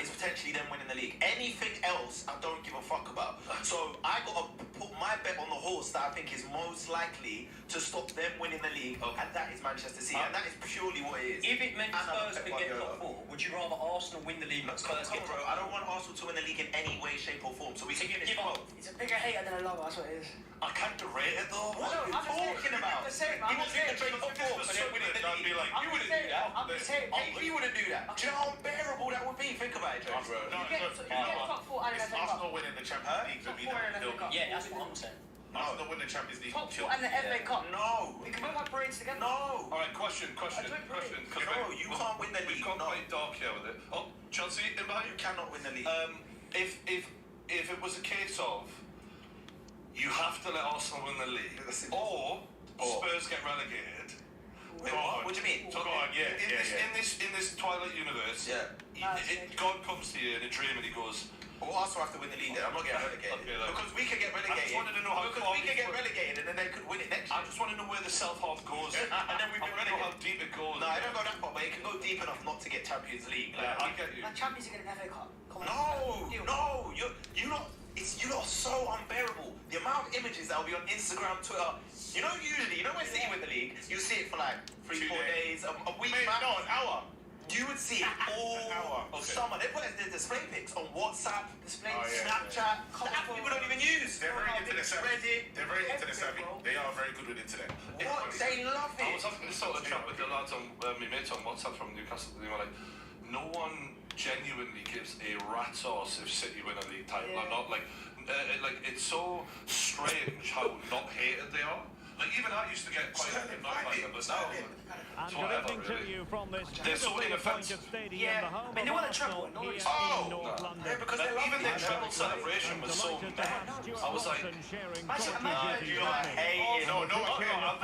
is potentially them winning the league. Anything else, I don't give a fuck about. So I gotta put my bet on the horse that I think is most likely to stop them winning the league, and that is Manchester City, and that is purely what it is. If it meant And I'm Spurs Pep could get Guardiola. top 4, would you rather Arsenal win the league than Come Spurs on, get bro. top 4? I don't want Arsenal to win the league in any way, shape, or form. So we can finish give up. 12th. It's a bigger hater than a lover, that's what it is. I can't rate it though. What are you I'm just saying, talking about? I'm the same, He I'm wants the you to same. trade top 4 and then winning the I'd be league. like, I'm you the wouldn't same, do that. I'm the same. He wouldn't do that. Do you know how unbearable that would be? Think about it, James. You get top 4 and It's FA Cup. Arsenal winning the Champions League. Top to be 4 and that. FA Cup. Yeah, that's what I'm saying. Arsenal win the Champions League. Top 4 chill. and the FA Cup. No. We can both have brains together. No. All right, question. I don't believe it. Because No, you can't win the We've league, gone no. quite dark here with it. Oh, Chelsea in behind You you. cannot win the league. If it was a case of you have to let Arsenal win the league, or Spurs get relegated. Wait, what? What do you mean? So Go on, yeah, in this Twilight universe, Yeah. God comes to you in a dream and he goes, Well, Arsenal have to win the league then. I'm not getting relegated. Okay, like- because we could get relegated. I just wanted to know how because far we could we get could- relegated and then they could win it next I year. just want to know where the self-harm goes, and then we want to know how deep it goes. No, I don't go that far, but it can go deep enough not to get Champions League. Yeah, I get you. And Champions League and FA Cup. Come on. Deal. No, you lot. You lot are so unbearable. The amount of images that will be on Instagram, Twitter. You know, usually, when City win the league, you see it for like 3-4 days, a week, Mate, max. no, an hour. You would see it all Okay. summer. They put the display pics on WhatsApp, Display, Oh, yeah. Snapchat. The app people don't even use. They're very internet savvy. Reddit. They're very internet Everything, savvy. bro. They are very good with internet. What? They love I was it. having this sort of chat with the lads on my mates on WhatsApp from Newcastle. They were like, no one genuinely gives a rat's arse if City win a league title or Yeah. not. Like it's so strange how not hated they are. Like even I used to get quite annoyed by them, but now And it's good whatever, evening to really. you from this They're so beautifully inoffensive. appointed stadium, Yeah, the home I mean, they of want a Arsenal treble, no here excuse. in Oh, North no. London. Yeah, because they Like, love even it. their treble celebration was so Delighted to mad. have Stuart I was like, Watson sharing Imagine- commentary imagine- duties You are with me. hating. No, no, Okay, okay. I'm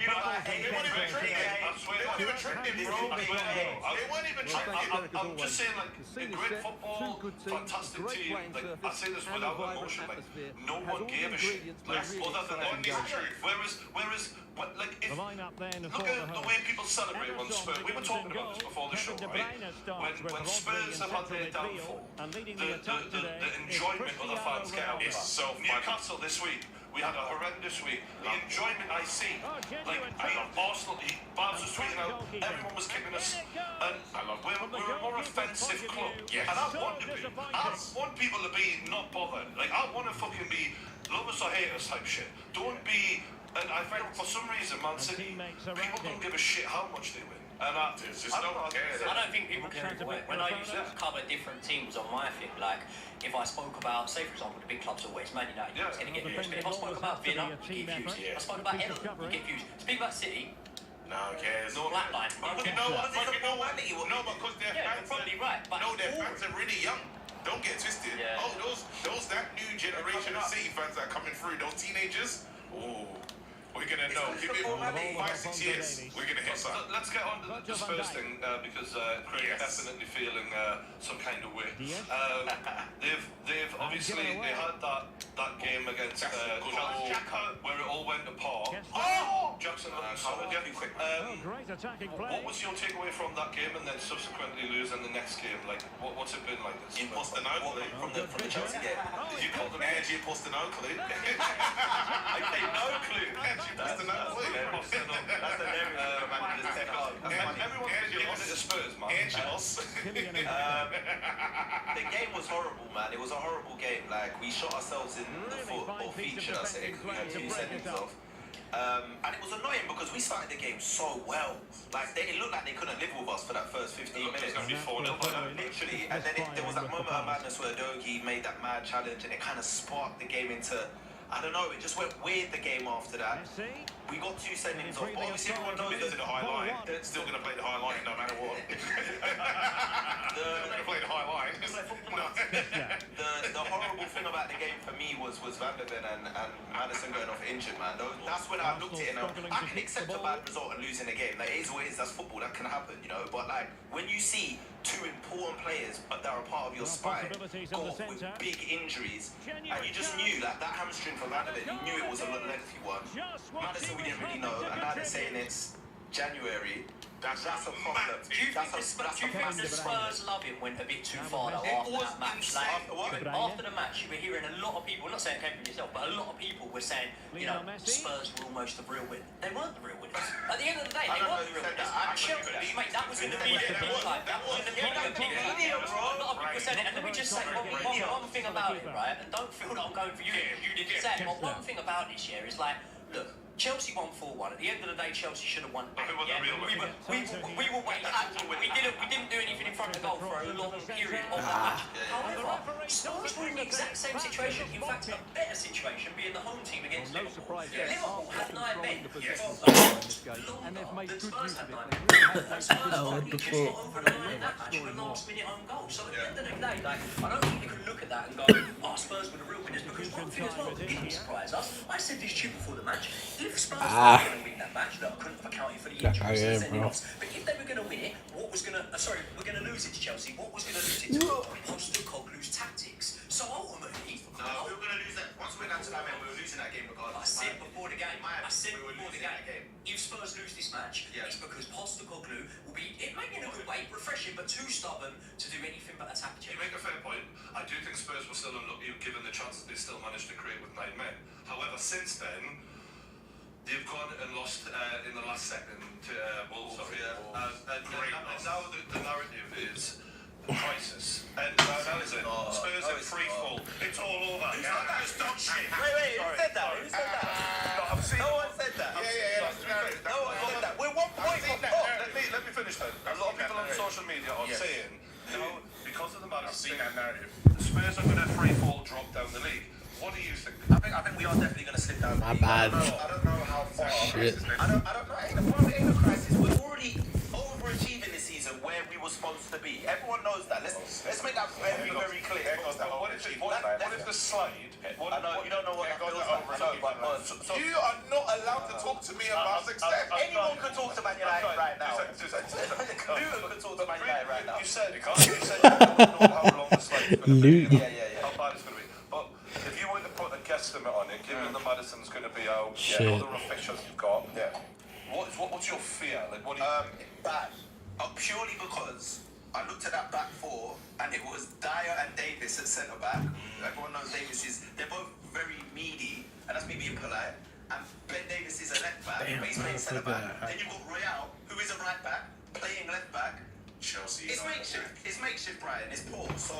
You know what? They weren't even trending. I swear They weren't even trending, This bro. is big game. They weren't even trending. I'm just saying, like, a great football, fantastic team. Like, I say this without emotion. Like, no one gave a shit. Like, other than them. Whereas, like, if The line-up then look for at the the home. way people celebrate when Spurs. We were talking about this before the show, right? When Spurs have had their downfall, the enjoyment other fans get out of It's that. so Newcastle this week, we had a horrendous week. The enjoyment I see, like Arsenal, Babs was tweeting out, everyone was kicking us, and we're a more offensive club. Yes. And I want to be. I want people to be not bothered. Like I want to fucking be love us or hate us type shit. Don't be. And I feel for some reason, Man City, people don't give a shit how much they win. And It's just no one cares. I don't think people care either way. When I used to cover different teams on my thing, like if I spoke about, say for example, the big clubs always, Man United, Yeah. it's going to get views. But if I spoke about Villa, you get views. If I spoke about Everton, you get views. Speak about City, No one cares. no blackline. You know what? No, because their Yeah, fans you're probably right, but no, their all- fans are really young. Don't get twisted. Yeah. Oh, those that new generation of City fans that are coming through, those teenagers. Oh, We're gonna know. Give it 5-6 years. We're gonna hit So that. let's get on to the Spurs thing because Craig is definitely feeling some kind of way. They've obviously they had that game against Chelsea where it all went apart. Jackson, what was your takeaway from that game and then subsequently losing the next game? Like, what's it been like? In Postenocoli from the Chelsea game. Did you call them Energy Postenocoli. I pay no clue. Energy Postenocoli. That's the name of the manager's tech hub. Everyone's been giving it to Spurs, man. Angelos. The game was horrible, man. It was a horrible game. Like, we shot ourselves in the foot, or feet, should I say. We had 2 seconds off. And it was annoying because we started the game so well. Like, it looked like they couldn't live with us for that first 15 minutes. It was going to be 4-0 by then. Literally. And then there was that moment of madness where Dogi made that mad challenge and it kind of sparked the game into, I don't know, it just went weird the game after that. We got 2 sendings off. But obviously everyone knows Committed to the high line. Still going to play the high line no matter what. They're going to play the high line. The horrible thing about the game for me was Van der Ven and Maddison going off injured, man. That's when I looked at it and I can accept a bad result and losing a game. Like, it is what it is. That's football. That can happen, you know. But like when you see 2 important players that are a part of your spine go off with big injuries, and you just knew that hamstring for Van der Ven, you knew it was a lengthy one. Maddison, we didn't really know, and now they're saying it's January. That's a problem. Do you think the Spurs love him went a bit too far though, after that match? Like, after the match, you were hearing a lot of people, not saying it came from yourself, but a lot of people were saying, you know, Spurs were almost the real winners. They weren't the real winners. At the end of the day, they weren't the real winners. Mate, that was in the media big time. That was in the media big time. A lot of people said it, and let me just say one thing about it, right? And don't feel that I'm going for you, you didn't say it, but one thing about this year is like, look, Chelsea won 4-1. At the end of the day, Chelsea should have won. Who won the real we were waiting. We didn't do anything in front of goal for a long period of that match. However, Spurs were in the exact same situation. In fact, a better situation being the home team against Liverpool. Liverpool had 9 men. Longer than Spurs had 9 men. And Spurs only just got over the line in that match with a last-minute own goal. So at the end of the day, like, I don't think you can look at that and go, "Oh, Spurs were the real winners." Because one thing as well, it didn't surprise us. I said this to you before the match. If Spurs were going to win that match, look, I couldn't have accounted for the injuries and sending-offs. But if they were going to win it, what was going to... we're going to lose it to Chelsea. What was going to lose it to? Postecoglou's tactics. So ultimately... No, we were going to lose that. Once we went out to that man, we were losing that game regardless. I said before the game. If Spurs lose this match, it's because Postecoglou will be... It may be in a good way, refreshing, but too stubborn to do anything but attack Chelsea. You make a fair point. I do think Spurs were still unlucky given the chances they still managed to create with 9 men. However, since then... They've gone and lost in the last second to Wolves. And now the narrative is crisis. And now is it? Spurs in free fall. It's all over. Just don't shit. Wait, who said that? Who said that? No one said that. Yeah. No one said that. We're 1 point from top. Let me finish then. A lot of people on social media are saying, because of the Madison thing, Spurs are going to free fall, drop down the league. What do you think? I think we are definitely going to slip down. My bad. I don't know how far. Shit. I don't know. It ain't a crisis. We're already overachieving this season where we were supposed to be. Everyone knows that. Let's make that very, very clear. What if the slide? I know you don't know what that feels like. You are not allowed to talk to me about success. Anyone could talk to Man United right now. Luton could talk to Man United right now. You said you don't know how long the slide is going to be. How bad it's going to be. But if you were to put a guesstimate on it, given the Madison's going to be out, other officials you've got, what's your fear? Like, what do you bad? Purely because I looked at that back 4 and it was Dyer and Davis at centre back. Everyone knows they're both very meaty, and that's me being polite. And Ben Davis is a left back, but he's playing centre back. Then you've got Royale, who is a right back, playing left back. Chelsea. It's makeshift, Brian. It's poor. So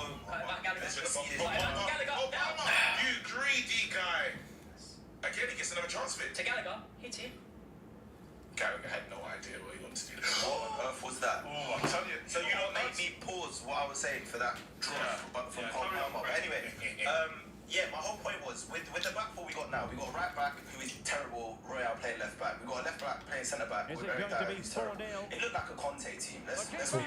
you greedy guy. Again, he gets another chance for it. To Gallagher, hit him. Gallagher had no idea what he wanted to do. What on earth was that? Oh, I'm telling you. So you don't make me pause what I was saying for that drop from Cole Palmer. But anyway, my whole point was with the back 4 we got now, we got a right back who is terrible, Royale playing left back. We got a left back playing centre back with Eric Dyer, who's terrible. It looked like a Conte team. Let's be real. So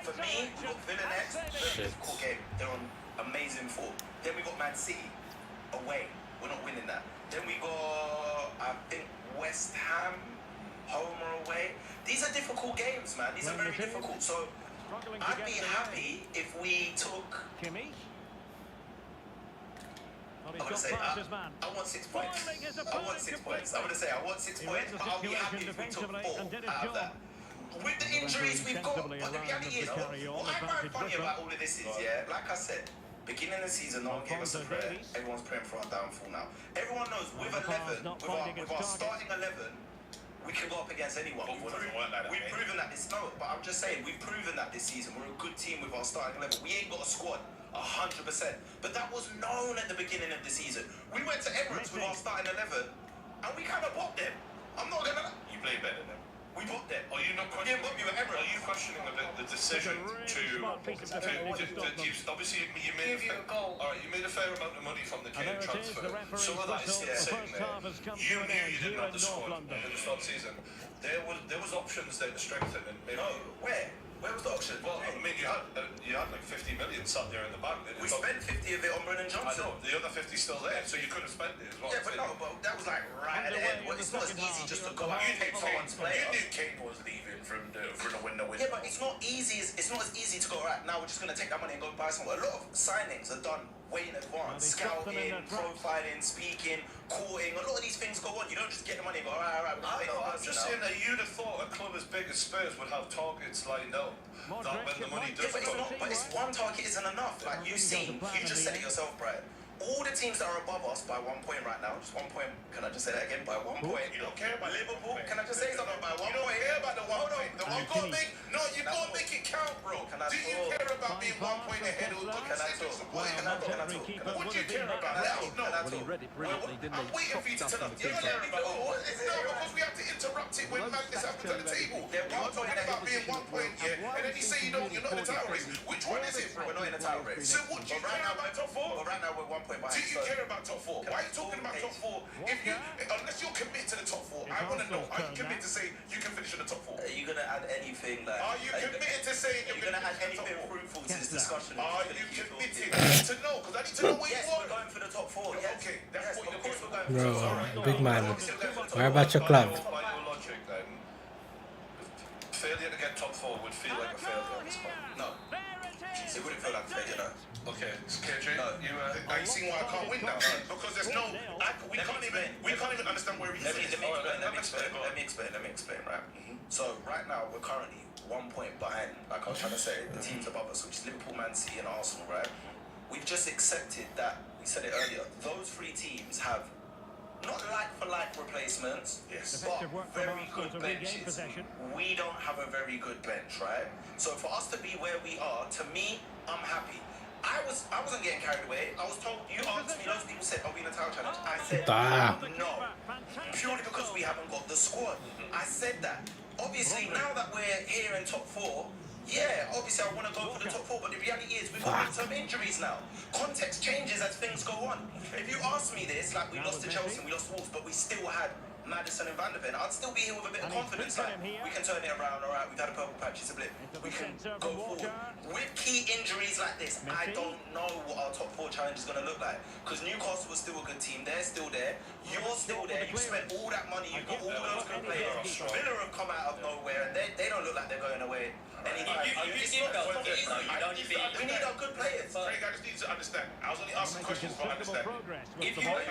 for me, we got Villa next, very difficult game. They're on amazing form. Then we got Man City away. We're not winning that. Then we got, I think, difficult games, man. These are very difficult. So I'd be happy if we took. I'm going to say I want 6 points. I want 6 points. I'm going to say I want 6 points, but I'll be happy if we took 4 out of that. With the injuries we've got, but the reality is, what I find funny about all of this is, yeah, like I said, beginning of the season, no one gave us a prayer. Everyone's praying for our downfall now. Everyone knows with 11, with our starting 11, we can go up against anyone. We've proven that this. No, but I'm just saying, we've proven that this season. We're a good team with our starting 11. We ain't got a squad. 100%. But that was known at the beginning of the season. We went to Emirates with our starting 11 and we kind of bopped them. I'm not gonna. You play better than them. We bopped them. Are you not questioning? Are you questioning the decision to obviously you made you made a fair amount of money from the Kane transfer. Some of that is still sitting there. You knew you didn't have the squad in the start season. There was options there to strengthen and maybe. No, where? Where was the option? Well, I mean, you had like 50 million sat there in the bank. We spent 50 of it on Brennan Johnson. I know, the other 50's still there, so you could have spent it as well. Yeah, but no, but that was like right at the end. Well, it's not as easy just to go out and take someone's player. You knew Kane was leaving from the window. Yeah, but it's not easy. It's not as easy to go, right, now we're just going to take that money and go buy someone. A lot of signings are done way in advance. Scouting, profiling, speaking, courting. A lot of these things go on. You don't just get the money and go, all right, I'm just saying that you'd have thought a club as big as Spurs would have targets lined up. That when the money does come. But it's one target isn't enough. Like you've seen, you just said it yourself, Brian. All the teams that are above us by 1 point right now, just 1 point. Can I just say that again? By 1 point. You don't care about Liverpool. Can I just say something by 1 point? You don't care about the 1 point. The one gotta make. No, you gotta make it count, bro. Do you care about being 1 point ahead of the Can I talk? What do you care about? No. He read it brilliantly, didn't I'm he? waiting for you to tell us. You don't care about it. No, because we have to interrupt it when madness happens at the table. We're talking about being 1 point, yeah, and then you say you're not in the title race. Which one is it, bro? We're not in the title race. So what do you care about top 4? But right now we're 1 point behind. Do you care about top 4? Why are you talking about top 4? Unless you're committed to the top 4, I want to know. Are you committed to say you can finish in the top 4? Are you gonna add anything like? Are you committed to say Are you gonna add anything fruitful to this discussion? Are you committed? I need to know because I need to know where Yes, you we're are. going for the top 4. Yes. Okay, that's what of you're course doing. we're going for the top 4. Bro, big man. Where about your club? By your logic, then, failure to get top 4 would feel like a failure at this point. No. It wouldn't feel like a failure, no. Okay, KJ, No. Are you seeing why I can't win now? Because there's no, we can't even understand where he's Let me at. explain, right? So right now we're currently 1 point behind, like I was trying to say, the teams above us, which is Liverpool, Man City and Arsenal, right? We've just accepted that, we said it earlier, those 3 teams have not like-for-like replacements, Yes. but very good benches. We don't have a very good bench, right? So for us to be where we are, to me, I'm happy. I wasn't getting carried away. I was told, you asked me, loads of people said, are we in a title challenge? I said, no. Purely because we haven't got the squad. I said that. Obviously, now that we're here in top 4, yeah, obviously I want to go for the top 4, but the reality is we've got some injuries now. Context changes as things go on. If you ask me this, like we lost to Chelsea and we lost to Wolves, but we still had Maddison and Van de Ven, I'd still be here with a bit of confidence. Like, we can turn it around, all right, we've had a purple patch, it's a blip. We can go forward. With key injuries like this, I don't know what our top 4 challenge is going to look like. Because Newcastle was still a good team, they're still there, you're still there, you spent all that money, you've got all those good players. Villa have come out of nowhere, and they don't look like they're going away. You give Bell confidence, though. You don't need We need our good players. Craig, I just need to understand. I was only asking questions, but I understand. If you did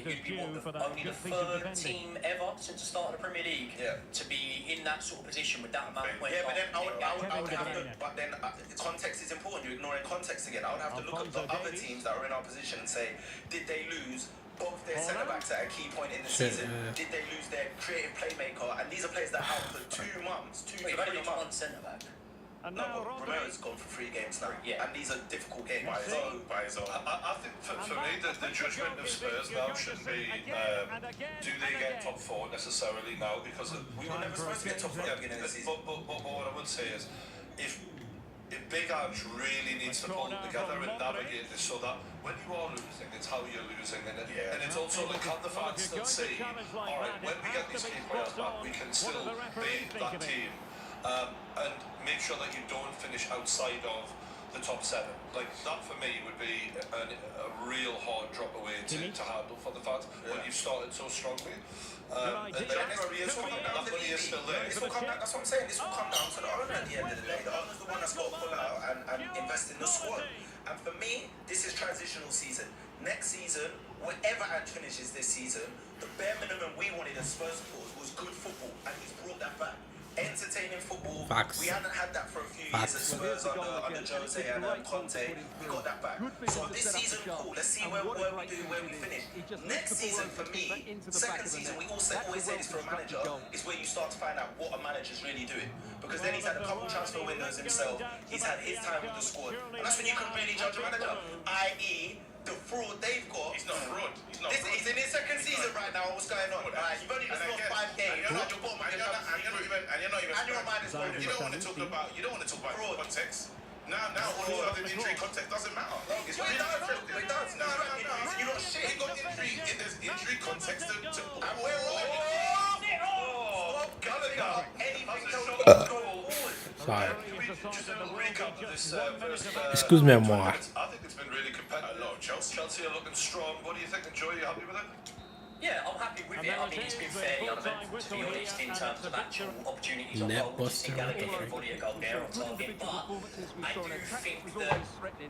you'd be only the 3rd team ever since the start of the Premier League to be in that sort of position with that amount of points. Yeah, but then I would have to. But then context is important. You're ignoring context again. I would have to look at the other teams that are in our position and say, did they lose both their centre backs at a key point in the season? Did they lose their creative playmaker? And these are players that are out for 2 months, 2 to 3 months. One centre back. No, but Romero's gone for 3 games now. Yeah. And these are difficult games. By his own. I think for me, the judgment of Spurs now should be, do they get top 4 necessarily now? Because We were never supposed to get top 4 at the beginning of the season. But what I would say is, if Big Ange really needs to pull together and navigate this so that when you are losing, it's how you're losing, and it's also like can the fans still see, all right, when we get these key players back, we can still be that team, and make sure that you don't finish outside of the top 7. Like, that for me would be a real hard drop away to handle for the fans when you've started so strongly. And January is coming down. That money is still there. This will come down, that's what I'm saying. This will come down to the owner at the end of the day. The owner's the one that's got to pull out and invest in the squad. And for me, this is transitional season. Next season, whatever Ange finishes this season, the bare minimum we wanted as Spurs supporters was good football, and he's brought that back. Entertaining football. Facts. We hadn't had that for a few years at Spurs under Jose and Conte. We got that back. So this season, cool. Let's see where we do, where we finish. Next season, for me, second season, we always say this for a manager, is where you start to find out what a manager's really doing. Because then he's had a couple transfer windows himself. He's had his time with the squad, and that's when you can really judge a manager. I.e., the fraud they've got. He's not fraud. He's in his second season right now. What's going on? You've only just lost 5 games. You're not your bottom. And you're not even. And you're a minus one. You don't want to talk about. You don't want to talk about Fraud. context. Now, all of a sudden, injury context doesn't matter. It does. No. You're not shit. We got injury. There's injury context to. And we're right. Gallagher. Anything Sorry. Just a little recap of this first. Excuse-moi. I think it's been really competitive. I love Chelsea. Chelsea are looking strong. What do you think, Joe? You happy with it? Yeah, I'm happy with it. I mean, it's been fairly uneventful, to be honest, in terms of actual opportunities on goal. We've seen Gallagher get a volley a goal there on target, but I do think that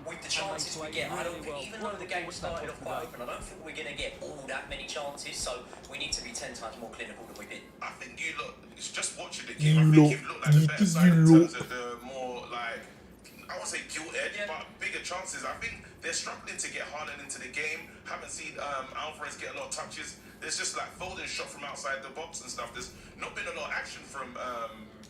with the chances we get, I don't think, even though the game started off quite open, I don't think we're going to get all that many chances, so we need to be 10 times more clinical than we've been. I think you look. It's just watching the game. I think you've looked like the better side in terms of the more like. I won't say gilt edge, but bigger chances. I think they're struggling to get Haaland into the game. Haven't seen Alvarez get a lot of touches. There's just like Foden shot from outside the box and stuff. There's not been a lot of action from.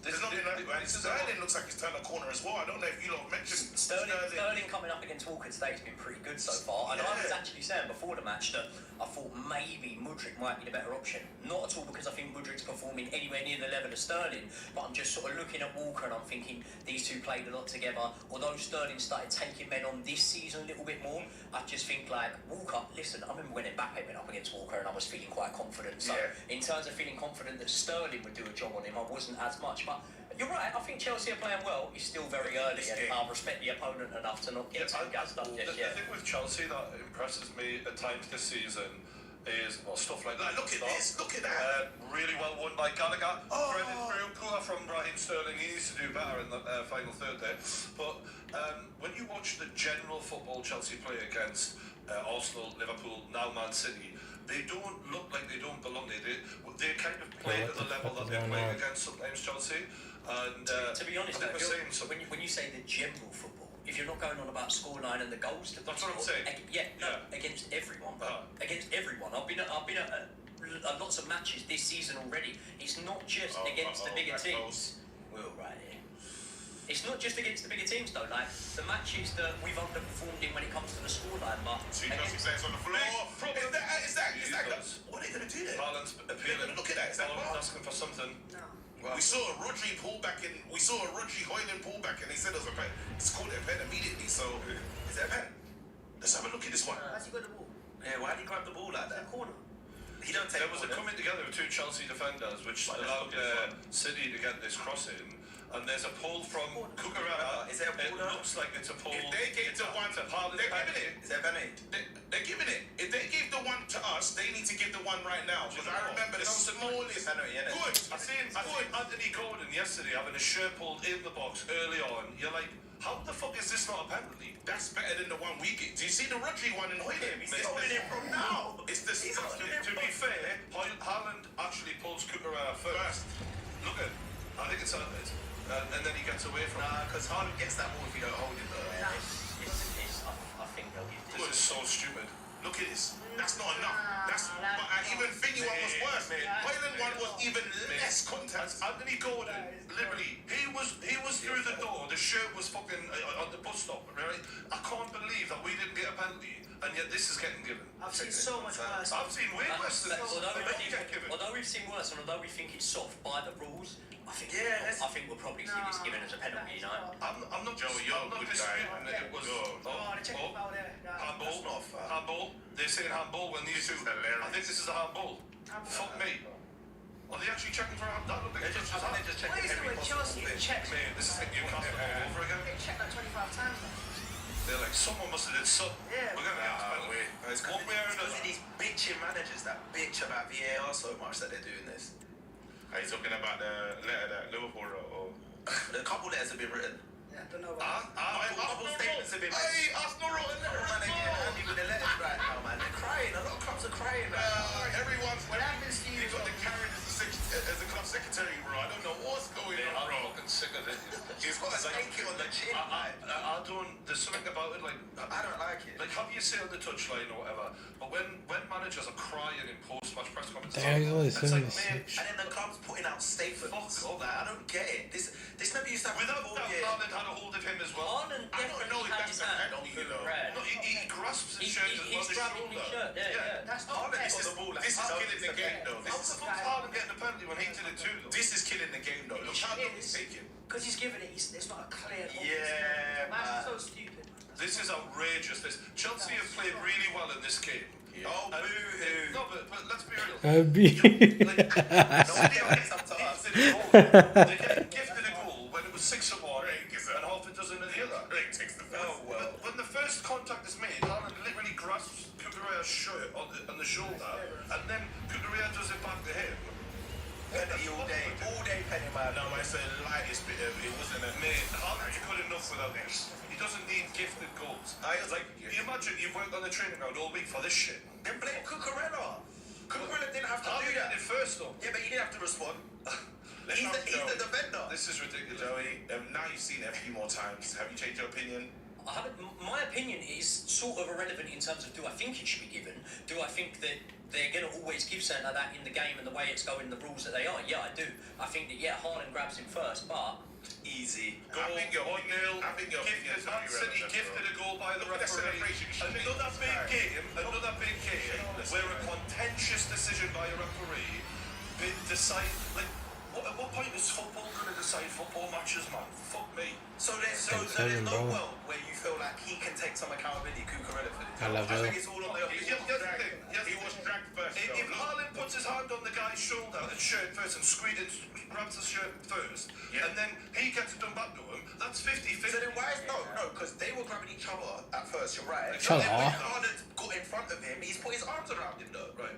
There's not been. Sterling looks like he's turned a corner as well. I don't know if you lot mentioned Sterling coming up against Walker today has been pretty good so far. And I was actually saying before the match that I thought maybe Mudryk might be the better option. Not at all because I think Mudryk's performing anywhere near the level of Sterling, but I'm just sort of looking at Walker and I'm thinking these two played a lot together. Although Sterling started taking men on this season a little bit more, I just think like Walker, listen, I remember when Mbappe went up against Walker and I was feeling quite confident. So in terms of feeling confident that Sterling would do a job on him, I wasn't as much. But you're right, I think Chelsea are playing well. It's still very early and I respect the opponent enough to not get too gassed up just yet. The thing with Chelsea that impresses me at times this season is stuff like that. Look at this, look at that. Really well won by Gallagher. Threaded through, poor from Raheem Sterling. He needs to do better in the final third there. But when you watch the general football Chelsea play against Arsenal, Liverpool, now Man City, they don't look like they don't belong there. They kind of play at the level that they're playing against sometimes Chelsea. And to be honest, when you say the general football, if you're not going on about scoreline and the goals, that's what I'm saying. Against everyone, against everyone. I've been at lots of matches this season already. It's not just against the bigger teams. Well, right here. It's not just against the bigger teams though. Like the matches that we've underperformed in when it comes to the scoreline, but so you players on the floor. Is that what are they going to do there? Haaland's appealing. Look at that. Is that asking for something? No. We saw a Rodri pull back and we saw a Rodri Hoyland pull back and they said it was a pen. It's called a pen immediately. So is that a pen? Let's have a look at this one. How's he got the ball? Yeah, why did he grab the ball like that? Corner. He don't take There was a coming together of two Chelsea defenders which allowed City to get this cross in. And there's a pull from Cucurella. Is there a pull? It looks like it's a pull. If they gave the one to Haaland, they're giving it. Is there Benny? They're giving it. If they gave the one to us, they need to give the one right now. Because I remember the smallest. Good. I seen Anthony Gordon yesterday having a shirt pulled in the box early on. You're like, how the fuck is this not a penalty? That's better than the one we get. Do you see the Rodri one in Hoyland? He's holding it from now. It's the to be fair, Haaland actually pulls Cucurella first. Look at, I think it's and then he gets away from it. Because Haaland gets that ball if you don't hold it though. I think they'll give This is so stupid. Look at this. That's not enough. But even Thingy one was worse. Hoyland one was even less contact. Anthony Gordon, literally, he was through the door. The shirt was fucking on the bus stop. Right? I can't believe that we didn't get a penalty, and yet this is getting given. I've seen so much worse. I've seen way worse than this. Although we've seen worse, and although we think it's soft by the rules, I think we'll probably see this given as a penalty. You know, I'm not Joey, I'm not disputing that it was handball. They're saying handball when these two. I think this is a handball. Fuck me. Are they actually checking for that? That looked like They're just checking What is it every with possible Chelsea thing. checks? Man, this is like Newcastle all over again. They checked like 25 times now. They're like, someone must have did something. Yeah. We're gonna have to Nah, wait. It's one way or because another. of these bitching managers that bitch about VAR so much that they're doing this. Are you talking about the letter that Liverpool wrote? Or? A couple letters have been written. Yeah, I don't know about A couple statements have been made. Hey, Arsenal wrote a letter. Man, they're getting handy with the letters right now, man. They're crying. A lot of clubs are crying right now. Everyone's What happens to you? You got the Karen as a club secretary, bro. I don't know what's going Man, on, I'm bro. fucking sick of it. He's got a stanky on the chin, man. I don't. There's something about it, like I don't like it. like have you say on the touchline or whatever. But when managers are crying in post-match press conferences, There you go, it's like, man, 76. And then the club's putting out statements. Fuck. Like, I don't get it. This never used to happen without before. that, Yeah. Haaland had a hold of him as well. Haaland I don't know definitely if had that's his the hand penalty, on you know. Brad. No, he grasps his shirt on He's his grabbing shoulder. his shirt. Yeah. That's not Haaland fair. is on the ball. Like, This is Haaland killing the game, though. How the fuck's Haaland getting the penalty when he did it too, though? This is killing the game, though. Look how long it's taking. Because he's given it, it's not a clear. Yeah, Man, man. so stupid. This is outrageous. Chelsea have played really well in this game. Yeah. Oh, And- boo-hoo. No, but let's be real. Nobody else up to us. They get gifted a goal when it was 6-1 and half a dozen of the other. Right, takes the Oh, well. When the first contact is made, Haaland literally grasps Kukureya's shirt on the shoulder, and then Kukureya does it back to him. Penny all day penny, man. No, it's the lightest bit of it. Wasn't a Mate, Haaland's good enough without this. He doesn't need gifted goals. Like, you imagine you've worked on the training ground all week for this shit. Then blame Cucurella. Cucurella didn't have to do Haaland that. did it first, though. Yeah, but he didn't have to respond. Let's He's not the defender. This is ridiculous. Joey, now you've seen it a few more times. Have you changed your opinion? My opinion is sort of irrelevant in terms of do I think it should be given? Do I think that they're going to always give something like that in the game and the way it's going, the rules that they are? Yeah, I do. I think that, Haaland grabs him first, but Easy. Goal, 1-0. I think your opinion is Man very City relevant, gifted a goal by the Look at the referee. celebration. He should be Another big inspired. game where a contentious decision by a referee been decide. Like, at what point is football going to decide football matches, man? Fuck me. So there's no world where you feel like he can take some accountability, Cucurella, for this. I love I it. think it's all on the Here's the thing. He was dragged first. If Haaland puts his hand on the guy's shoulder and shirt first and grabs his shirt first, and then he gets it done back to him, that's 50-50. So then why is no, because they were grabbing each other at first, you're right. Shut Then when up. Haaland got in front of him, he's put his arms around him though. Right.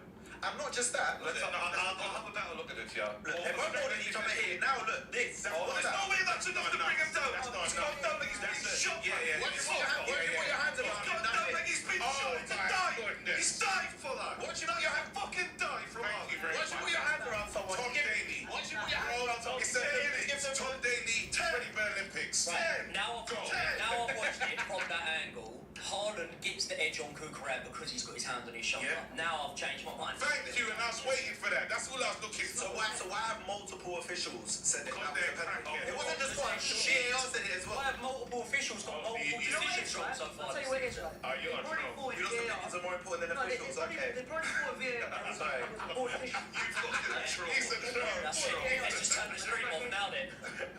And not just that. I'll have a better look at it, yeah. Look, they're both holding each other here. Now look, this. There's no way that's enough to bring him down. He's gone down like he's been shot. What you put your hands around him? Gone down like he's been shot. He's died. He's died for that. What you put your hands? Fucking died from that. Once you put your hands around someone, Tom Daly. once you put your hands around someone, It's Tom Daly 20 Olympics. now I've watched it from that angle. Haaland gets the edge on Cucurella because he's got his hand on his shoulder. Yeah. Now I've changed my mind. Thank you, and I was waiting for that. That's all I was looking for. So why have multiple officials said it? Because they're penalty. It wasn't just one. VAR said it as well. Why have multiple officials got multiple You know what it decisions is, wrong right? so I'll far? tell you what it is, right? Are you on Probably trial? thought You know VAR something is more important than No, officials, okay? they probably thought VAR. Sorry. He's a That's it. Let's just turn the stream off now then.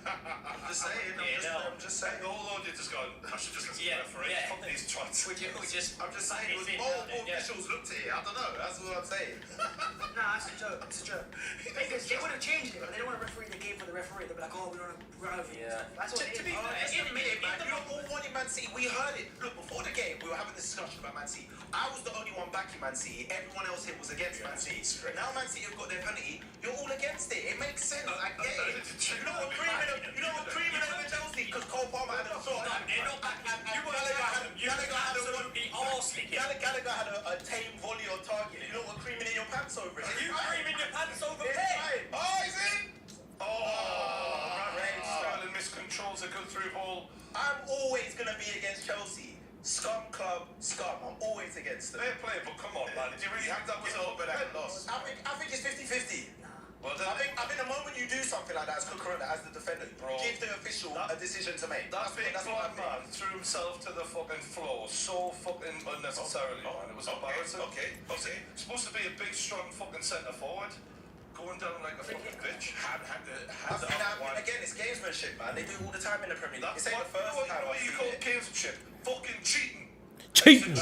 I'm just saying. I'm just saying. The whole audience has gone, I should just listen to the referee. Fuck these twats. I'm just saying. It was It's in multiple now then, yeah. officials looked at it. I don't know. That's what I'm saying. Nah, it's a joke. It's a joke. Because they would have changed it, but they don't want to referee the game for the referee. They'll be like, oh, we don't want to run over you. Yeah. That's what it To is. be fair, Just admit it, man. You lot all wanted Man City. We heard it. Look, before the game, we were having this discussion about Man City. I was the only one backing Man City. Everyone else here was against Man City. Now Man City have got their penalty. You're all against it. It makes sense. I get it. You know what creaming over Chelsea? Because Cole Palmer had a shot. They're not back. You were absolutely arse-licking. Gallagher had a tame volley on target. You know what creaming in your pants over it? You creaming your pants over It's Pep. fine. Oh, is it? Sterling miscontrols a good through ball. I'm always going to be against Chelsea. Scum club, scum. I'm always against them. Fair play, but come on, man. Did you really have that was over that loss? I think it's 50-50. Well, then, I think the moment you do something like that as Cucurella, as the defender, Bro. give the official a decision to make. that big what I black think. man threw himself to the fucking floor so fucking unnecessarily, man. It was embarrassing. Okay. Supposed to be a big, strong fucking centre forward, going down like a fucking bitch. Had I the mean, again, it's gamesmanship, man. They do it all the time in the Premier League. This ain't the first time what I've you seen call it. gamesmanship? Fucking cheating. Cheating.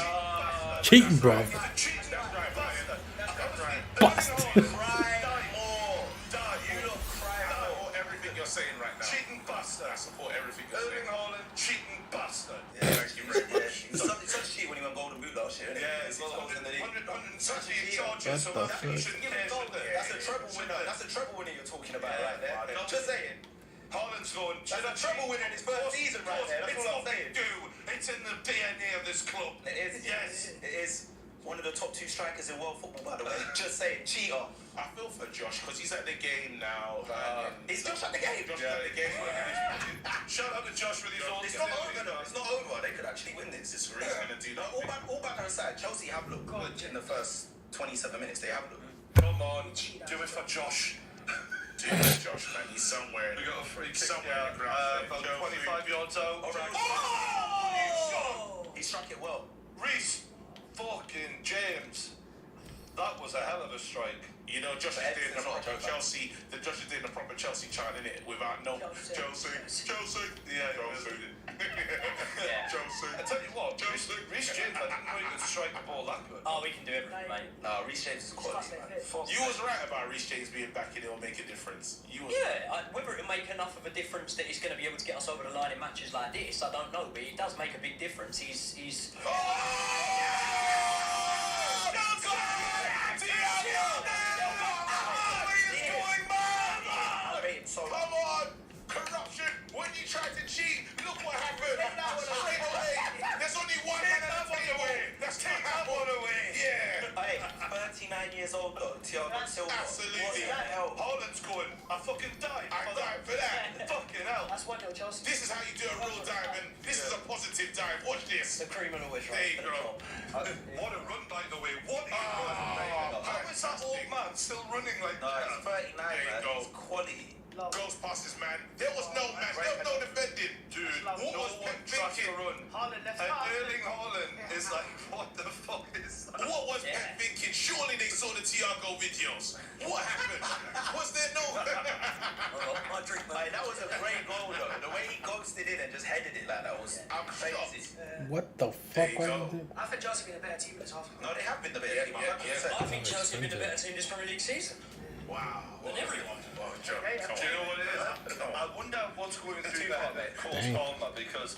Cheating, bro. Cheating. That's right, Brian. That's right. Bastard. Cry more. last year, isn't it? Yeah, it's 170 in charge. What So the that fuck? you shouldn't care, should they? That's a treble winner. That's a treble winner you're talking about right there. Just saying. Haaland's going. That's a treble winner in his first season right there. That's It's all I'm what they saying. do. It's in the DNA of this club. It is. Yes. It is. One of the top 2 strikers in world football, by the way. Just saying, cheater. I feel for Josh because he's at the game now. Is Josh at the game? Josh at the game. Shout out to Josh with his old. It's not over though. It's not over. They could actually win this. This is really going to do that. All banter aside, Chelsea have looked good in the first 27 minutes. They have looked. Come on, do it for Josh. Do it, Josh, man. He's somewhere. We got a free kick Somewhere in the about ground. 25 yards out. All right. Oh! He struck it well. Reece fucking James. That was a hell of a strike. You know, Josh is doing the proper Chelsea. Josh is doing the proper Chelsea chant in it without no Chelsea. Yeah, Chelsea. Chelsea. I tell you what, Reece James, I didn't know he could strike the ball that good. Oh, we can do everything, mate. No, Reece James is quality, man. You was right about Reece James being back and it'll make a difference. You was Yeah, whether it'll make enough of a difference that he's going to be able to get us over the line in matches like this, I don't know, but it does make a big difference. He's Come on! Corruption! When you tried to cheat, look what happened! Straight away! There's only one man at the table! That's take that one away! Yeah! Hey, 39 years old though, Thiago Silva. Absolutely. What the hell? Haaland's going, I fucking died. I died for that! Fucking hell. That's 1-0 Chelsea. This is how you do a real dive, and this is a positive dive. Watch this! the cream of the wish, There right? you go. What a run, by the way. What a run. How is that old man still running like No, that? it's 39, There you man. go. It's quality. Goes past this man. There was no match. There was no defending. Dude, What no was one Pep tried to thinking? run. Haaland left And half. Erling Haaland is like, what the fuck is that? What was Pep thinking? Surely they saw the Thiago videos. What happened? Was there no... My drink, Hey, mate. that was a great goal though. The way he ghosted in and just headed it like that was crazy. What the fuck was it? I think Chelsea been a better team this half. No, they have been the better team. 100%. I think Chelsea have been the better team this Premier League season. Wow. Than everyone. Oh, Joe, Okay, come Do you know on. what it is? I wonder what's going through the head of Cole's Palmer, because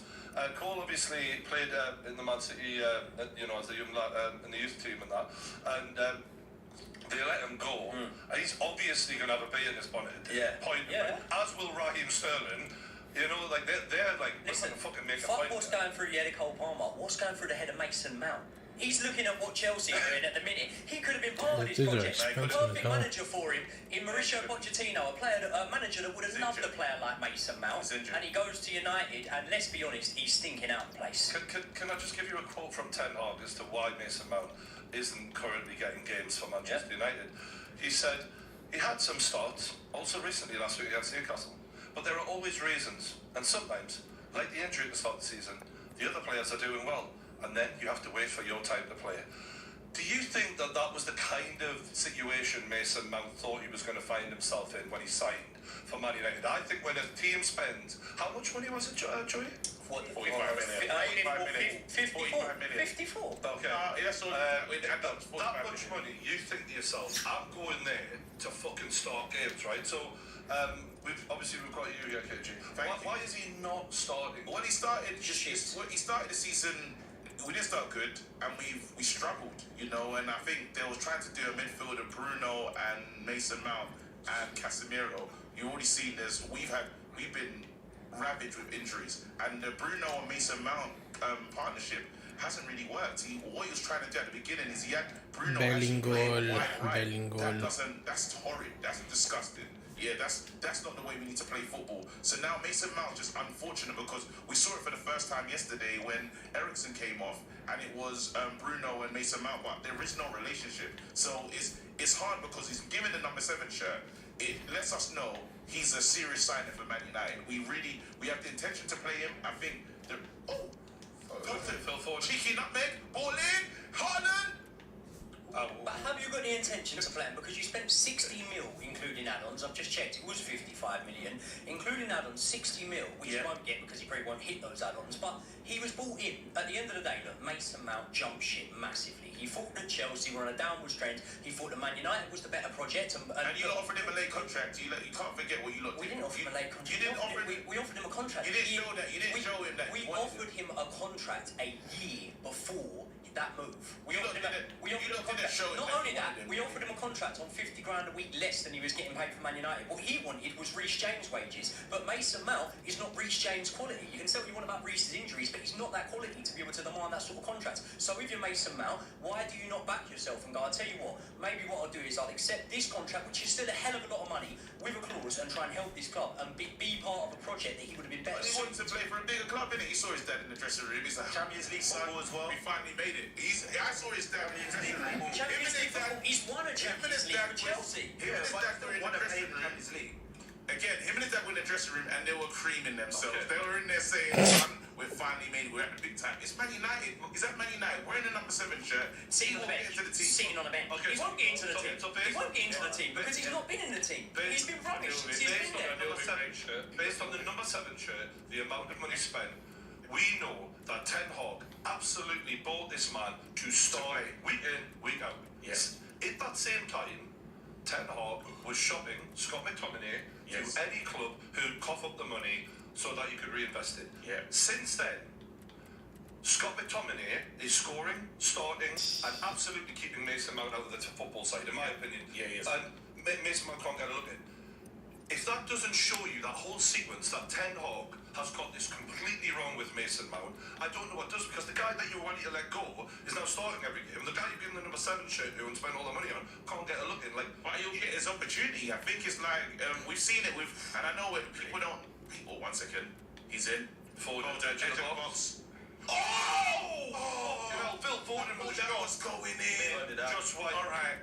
Cole obviously played in the Man City, as a young lad in the youth team and that, and they let him go. And he's obviously going to have a bee in his bonnet. Point. Yeah. As will Raheem Sterling. You know, like they're like, we're Listen, going to fucking make a fuck point. what's going through the head of Cole Palmer. What's going through the head of Mason Mount? He's looking at what Chelsea are doing at the minute. He could have been part of this These are project. expensive Perfect as well. manager for him in Mauricio Pochettino, a manager that would have loved a player like Mason Mount. He's injured. And he goes to United, and let's be honest, he's stinking out of place. Can I just give you a quote from Ten Hag as to why Mason Mount isn't currently getting games for Manchester United? He said he had some starts, also recently last week against Newcastle, but there are always reasons, and sometimes, like the injury at the start of the season, the other players are doing well, and then you have to wait for your time to play. Do you think that that was the kind of situation Mason Mount thought he was going to find himself in when he signed for Man United? I think when a team spends... How much money was it, Joey? What, 45 minutes. 54. 45 minutes. 54. Okay. Yes, so that that was 45 much minutes. money, you think to yourself, I'm going there to fucking start games, right? So, we've got you here, KG. Why is he not starting? When he started, when he started the season, we didn't start good, and we struggled, and I think they was trying to do a midfielder, Bruno and Mason Mount and Casemiro. You already seen this. We've been ravaged with injuries, and the Bruno and Mason Mount partnership hasn't really worked. What he was trying to do at the beginning is he had Bruno actually playing wide right. That's horrid. That's disgusting. Yeah, that's not the way we need to play football. So now Mason Mount just unfortunate because we saw it for the first time yesterday when Eriksen came off, and it was Bruno and Mason Mount, but there is no relationship. So it's hard because he's given the number 7 shirt. It lets us know he's a serious signing for Man United. We have the intention to play him. I think Phil Ford. cheeky nutmeg, ball in, Haaland. But have you got the intention to play him? Because you spent 60 mil, including add-ons. I've just checked, it was 55 million, including add-ons, 60 mil, which you won't get because he probably won't hit those add-ons. But he was brought in. At the end of the day, look, Mason Mount jumped ship massively. He thought that Chelsea were on a downwards trend. He thought that Man United was the better project. And And you lot offered him a late contract. You can't forget what you lot did. we didn't offer him a late contract. You didn't offer him. We offered him a contract. You didn't show that. You didn't show him that. We offered him a contract a year before that move. We You offered him lot we offered him a didn't contract. show it Not that only you that, wanted him. we offered him a contract on 50 grand a week less than he was getting paid for Man United. What he wanted was Reece James wages, but Mason Mount is not Reece James quality. You can say what you want about Reece's injuries, but he's not that quality to be able to demand that sort of contract. So if you're Mason Mount, why do you not back yourself and go, I'll tell you what, maybe what I'll do is I'll accept this contract, which is still a hell of a lot of money, with a clause, and try and help this club and be part of a project that he would have been better But he wanted to play for a bigger club, innit? He saw his dad in the dressing room. He's like, Champions League football as well. We finally made it. I saw his dad in the dressing room. Champions League football, he's won a Champions League for Chelsea. Him and his dad were in the dressing room. Champions League. Again, him and his dad were in the dressing room and they were creaming themselves. Okay. They were in there saying, son, we're finally made it. We're at the big time. It's Man United. Is that Man United? Wearing the number 7 shirt. Sitting on the bench. Into the team. Sitting on the bench. Okay, he won't get into the so- team. so He won't get into the team because he's not been in the team. He's been rubbish since he's been there. Based on the number 7 shirt, the amount of money spent, we know that Ten Hag absolutely bought this man to start week in, week out. Yes. At that same time, Ten Hag was shopping Scott McTominay Yes. to any club who'd cough up the money so that you could reinvest it. Yeah. Since then, Scott McTominay is scoring, starting, and absolutely keeping Mason Mount out of the football side, in my opinion. Yeah, yes. And Mason Mount can't get a look at. If that doesn't show you that whole sequence that Ten Hag has got this completely wrong with Mason Mount, I don't know what does, because the guy that you wanted to let go is now starting every game. The guy you've given the number 7 shirt to and spent all the money on can't get a look in. Like, But he'll get his opportunity. I think it's like, we've seen it with, and I know it, people don't. Oh, 1 second. He's in. Foden, Foden, in the in the box. box. Oh! You know, Phil Foden was That was going in. just wide. All right.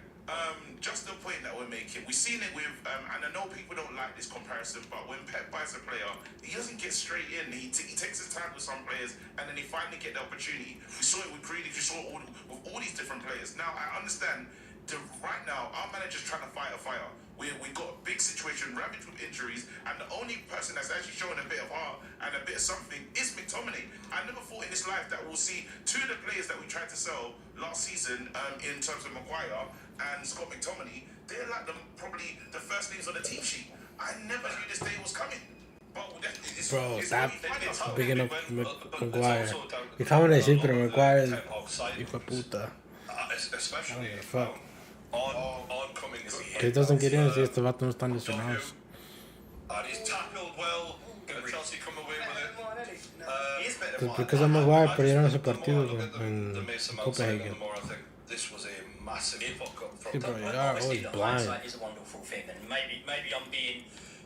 Just the point that we're making. We've seen it with, and I know people don't like this comparison, but when Pep buys a player, he doesn't get straight in. He takes his time with some players, and then he finally get the opportunity. We saw it with Grealish. We saw it with all these different players. Now I understand. Right now, our manager's trying to fight a fire. We've got a big situation, ravaged with injuries, and the only person that's actually showing a bit of heart and a bit of something is McTominay. I never thought in this life that we'll see 2 of the players that we tried to sell last season in terms of Maguire and Scott McTominay. They're like probably the first names on the team sheet. I never knew this day was coming. But Bro, stop It's bigging up but Maguire. it's also down to Y acabo de decir, pero the Maguire es Ten Hag side. hijo de puta. Especially I don't give a fuck. oncoming. Que doesn't get in si estos vatos no están lesionados. And he's tackled well. And Chelsea come away with it. He is better Pues than porque ese Maguire perdieron ese The more I partido look at the en Mason Mount side, Copenhagen. the more I think this was a massive fuck up from Sí, pero Ten Hag. ya, Obviously, oh, the blind. hindsight is a wonderful thing, and maybe I'm being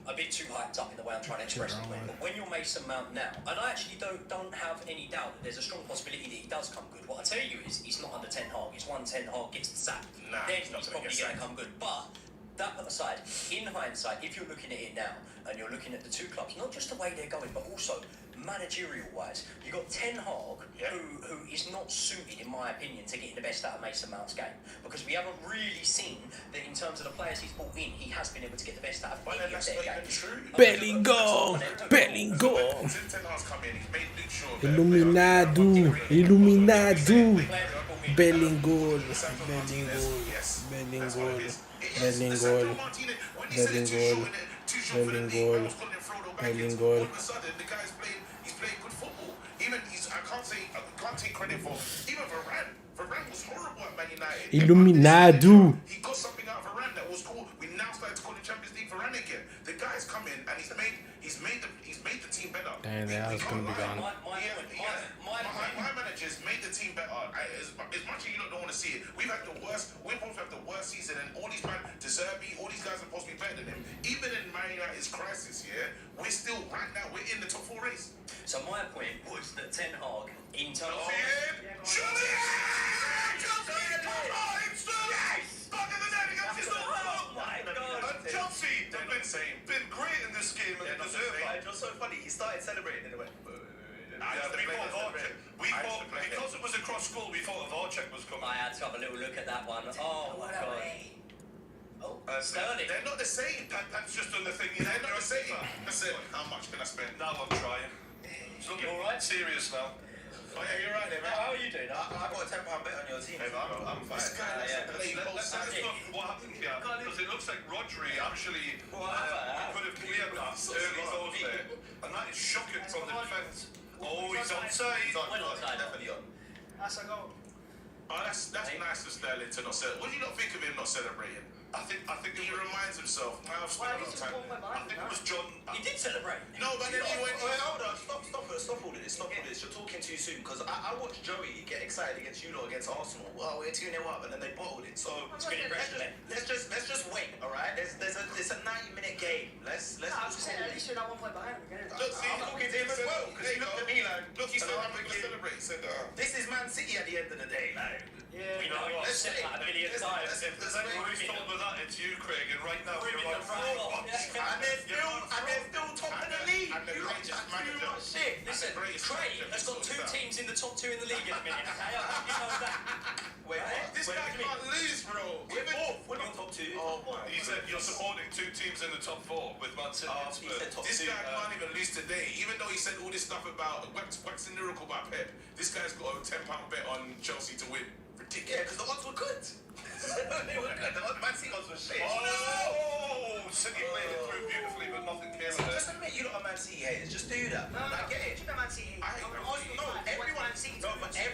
a bit too hyped up in the way I'm trying to express it. But when you're Mason Mount now, and I actually don't have any doubt that there's a strong possibility that he does come good. What I tell you is he's not under Ten Hag. It's one Ten Hag gets sacked, Nah, then he's not he's gonna probably get going to sacked. come good. But that put aside, in hindsight, if you're looking at it now and you're looking at the 2 clubs, not just the way they're going, but also managerial-wise, you've got Ten Hag, Yeah. who is not suited, in my opinion, to getting the best out of Mason Mount's game, because we haven't really seen that in terms of the players he's brought in, he has been able to get the best out of But any of that's their not even games. true. Bellingham! Bellingham! Since Ten Hag's come in, he's made Luke Shaw better. Iluminado! Iluminado! Bellingham! Yes. Bellingham! Yes, Bellingham! Sandro Martinez, when he said it's too short for the league, I was calling him Frodo Baggins. All of a sudden, the guy's playing good football. Even I can't take credit for even Varane. Varane was horrible at Man United. Iluminado! He got something out of Varane that was cool. We now started to call the Champions League Varane again. The guy's come in and he's made the team better. Damn, that was gonna be gone. My managers made the team better. As much as you don't want to see it, we've both had the worst season, and all these men, De Zerbi, all these guys are supposed to be better than him. Even in Man United's crisis, we're still right now. We're in the top 4 race. So my point was that Ten Hag, in terms of... Chelsea have been great in this game and they deserve it. It was so funny. He started celebrating and it went. Because it was a cross goal, we thought Voracek was coming. I had to have a little look at that one. Oh my god. Sterling. They're not the same. That's just done the thing. They're not the same. That's it. How much can I spend? Now I'm trying. It's looking You alright? serious now. Oh yeah, you're right there, man. How are you doing? I got a £10 bet on your team. I'm fine. This guy doesn't play both Let's sides. look what happened here. Because it looks like Rodri actually could have cleared that early goals there. And that is shocking from the defence. Oh, he's onside. Went onside. Definitely on. That's a goal. Oh, that's nice of Sterling to not celebrate. What do you not think of him not celebrating? I think He reminds himself. I've Well, spent a lot he's of just time. 1 point behind. I think it was John. He did celebrate. No, but then he went. Wait, hold on, stop all of this. You're talking too soon because I watched Joey get excited against you lot against Arsenal. Well, we're 2-0 up, and then they bottled it. So It's good impression, eh? let's just wait, all right? It's a 90-minute game. Let's I'm just saying, at least you're not 1 point behind. We get it. Look, see, I'm talking to him as well because he looked at me like, Look, he said "Hello, I'm going to again." celebrate. He said, This is Man City at the end of the day, like. Yeah. We know what Let's said say that a million times. If there's anyone who's told me that, it's you, Craig. And right now Ruined you're on the front four. off, yeah. And they're still top of the league. and the You lot greatest chat too manager. much shit. Listen, greatest Craig manager has got to 2 sort that. teams in the top 2 in the league at the minute. Okay, I hope you know that. Wait, what? This guy can't lose, bro. We're fourth. We're not top 2. Oh my He said you're supporting 2 teams in the top 4 with Man City and He Spurs. said top This 2. guy can't even lose today, even though he said all this stuff about waxing lyrical about Pep. This guy's got a £10 bet on Chelsea to win. Yeah, Ridiculous. because the odds were good. They were good. The Man City odds were shit. Oh, City played it through beautifully, but nothing came of it. Just admit you lot are Man City haters. Just do that. No, I get it. You know Man City.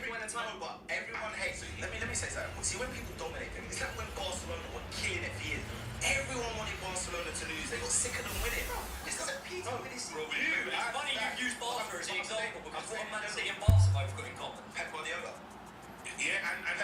Everyone hates it. Let me say something. See, when people dominate them, it's like when Barcelona were killing it for years. Everyone wanted Barcelona to lose. They got sick of them winning. This doesn't peak with this. Bro, It's funny you use Barca as an example because what Man City and Barca both got in common. Pep Guardiola. Yeah, and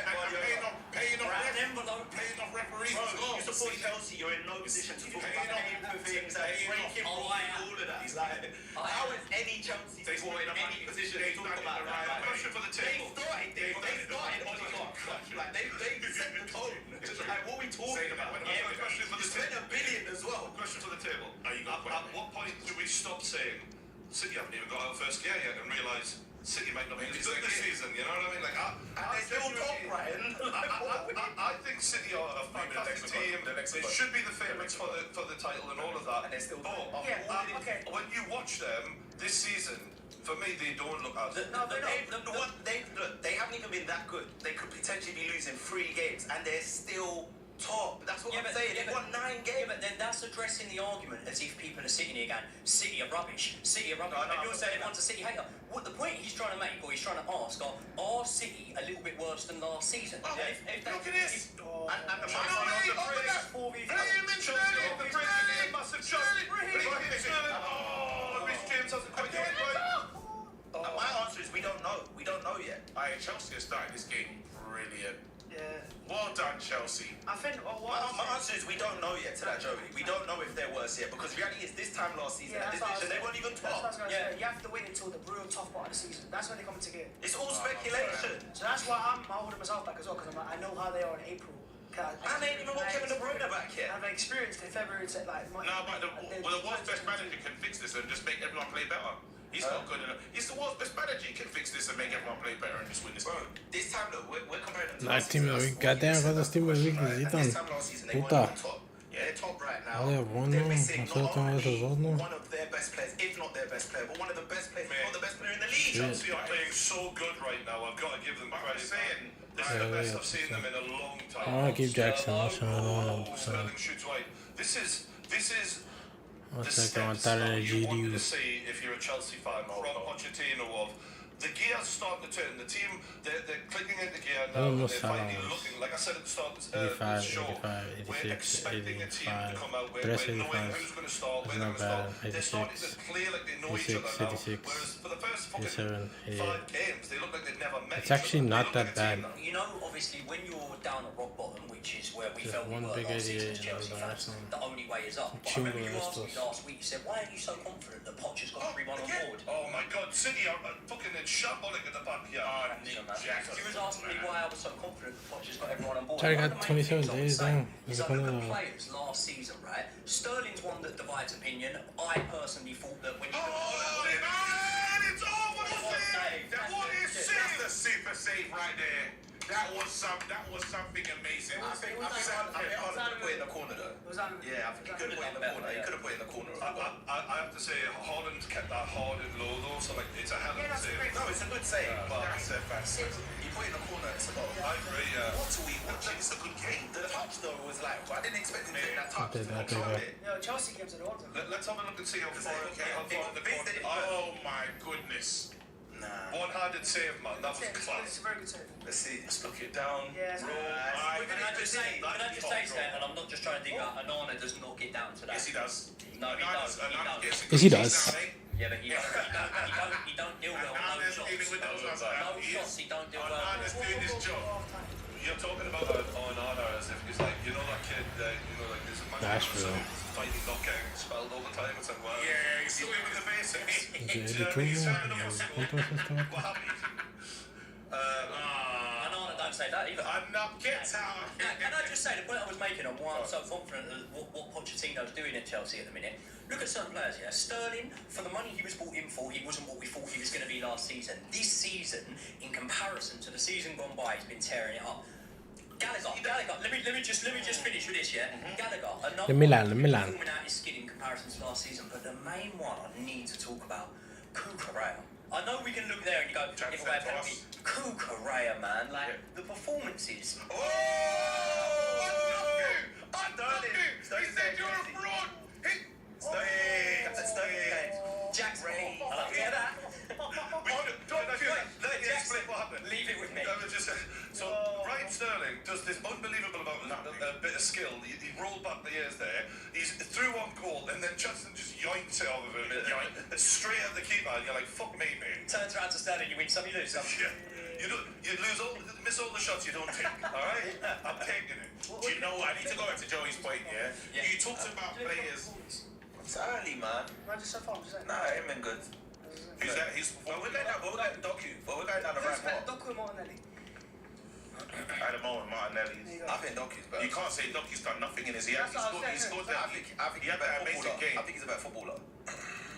paying off referees Bro, as well. you support Chelsea, you're in no position to talk about paying for things and Paying breaking off. rules and all of that. It's like, how is any Chelsea supporter in any position to talk about that? Question for the They table. started oligarch. Like, they set the tone. Like, what are we talking about? Question for You the spent table. $1 billion as well. Question for the table. You got At what point do we stop saying City haven't even got out first gear yet and realise City might not be as good this season? You know what I mean? Like, And they're still top, Brian. I think City are a fantastic team. They should be the favourites for the title and all of that. And they're still But top. Yeah, okay. when you watch them this season, for me, they don't look as. They haven't even been that good. They could potentially be losing 3 games, and they're still top. That's what I'm saying. They've won 9 Yeah, games. but then that's addressing the argument as if people are sitting here going, City are rubbish, City are rubbish. No, and I'm you're not saying saying one's a City hater. What the point he's trying to make, or he's trying to ask, are City a little bit worse than last season? Oh, If they- look at this. And the Oh, Manchester wait, United look at that. 4v4. Hey, you mentioned earlier, the Sterling. Massive shot. Sterling. Oh, Rhys James hasn't quite got it right. And my answer is we don't know. We don't know yet. Chelsea has started this game brilliant. Yeah. Well done, Chelsea. I think what My answer is we don't know yet to that, Joey. We don't know if they're worse yet because reality is this time last season, Yeah, this that's what I was division, they weren't even That's what I was top. gonna say. You have to wait until the real tough part of the season. That's when they come into game. It's all speculation. So that's why I'm holding myself back as well, because I know how they are in April. And they ain't even got Kevin De Bruyne back yet. I've experienced in February, it's like... No, but the world's best manager can fix this and just make everyone play better. He's not good enough. He's the world's best manager. He can fix this and make everyone play better and just win this Bro, game. this time, look, we're comparing them to Last last team season. of the That's week. 4 Goddamn, years for the ago. team of the week, Right? And necesitan. this time last season, they Puta. weren't even top. Yeah, they're top right now. Vale, bueno, They're missing not nosotros only esos dos, ¿no? one of their best players, if not their best player, but one of the best players, if not the best player in the league. Chelsea are playing so good right now. I've got to give them credit. saying, This is the best I've seen them in a long time. I want to keep Jackson. So I don't want to. Sterling shoots right. This is Vamos the a tener que steps aguantar that el you wanted GD. to see if you're a Chelsea fan from Pochettino of the gears starting to turn. The team they're clicking into gear now. And Almost they're finally sounds looking, like I said at the start of 85, the show, 85, we're 86, expecting a team to 85, come out with 3, knowing 85. who's going to start, where It's they're not going to start. They're starting to 86, play like they know each 86, other now. 86, Whereas for the first fucking 87, 5 games, they look like they've never met It's each actually other. not They look that like a team bad. now. You know, obviously, when you're down at rock bottom, which is where we Just felt we one were big last season idea as in Chelsea the fans, Arsenal. the only way is up. But I Chingo remember you asked me estos. last week, you said, why are you so confident that Poch has got everyone on Again? board? Oh my God, City are fucking shambolic at the back here. You was asking me why I was so confident that Poch has got everyone on board. Charlie One got of the main 27 things I would days say down. is I There's look at a- players last season, right? Sterling's one that divides opinion. I personally thought that when you Oh, man, it's over the save. What is That's save? That's the super save right there. That was something amazing. I think Haaland put it in the corner though. Was that... Yeah, I think he could have put it in the corner. He could have put it in the corner. I have to say, Holland kept that hard and low though, so like it's a hell of a that's a save. great- No, it's a good save, but That's a fast. you put it in the corner. It's about. I agree, yeah. What are we watching? It's a good game. The touch though was like, I didn't expect him to take that touch. Okay, to okay, control okay. it. You know, Chelsea games are the order. Let's have a look and see how far the Okay, corner. based it- Oh my goodness. One-handed save, man. That was It's class. a very good save. Let's see. Let's look it down. Yeah, Roll. Can I just say, and I'm not just trying to dig out, Anana does not get down to that. Yes, he does. No, he does. Yes, he does. Yeah, but he don't deal well with no shots. No shots, he don't deal well Onana's with. doing his job. You're talking about Onana as if he's like, you know that kid that, you know, like there's a man Nashville. fighting knockout spelled all the time. It's like, wow. Yeah, he's still with the basics. What happened? Anana don't say that either. I'm not get out. Can I just say the point I was making on why I'm so confident of what Pochettino's doing at Chelsea at the minute? Look at certain players here. Sterling, for the money he was brought in for, he wasn't what we thought he was going to be last season. This season, in comparison to the season gone by, he's been tearing it up. Gallagher. Let me just finish with this, yeah. Gallagher, another Milan. forming out his skin in comparison to last season, but the main one I need to talk about, Cucurella. I know we can look there and you go, give away a penalty. Cucurella, man, like the performances. Oh! He said you're a fraud. Jack's Ray. Hear that? Leave it with me. So Ryan Sterling does this unbelievable amount of bit of skill. He rolled back the ears there. He's through on goal, and then Justin just yoinks it out of him. Straight at the keeper, and you're like, fuck me, mate. Turns around to Sterling, you win some, you lose some. Yeah. You miss all the shots you don't take. All right, I'm taking it. Do you know what? I need to go back to Joey's point, yeah? You talked about players. It's early, man. Man, just so far, I'm just saying. Nah, it ain't been good. Who's that? He's But we're going down the right path. Doku and Martinelli. At the moment, Martinelli. I think Doku's better. You can't say Doki's done nothing in his. He That's what I was scored saying. that. I think He had that amazing game. I think he's a better footballer.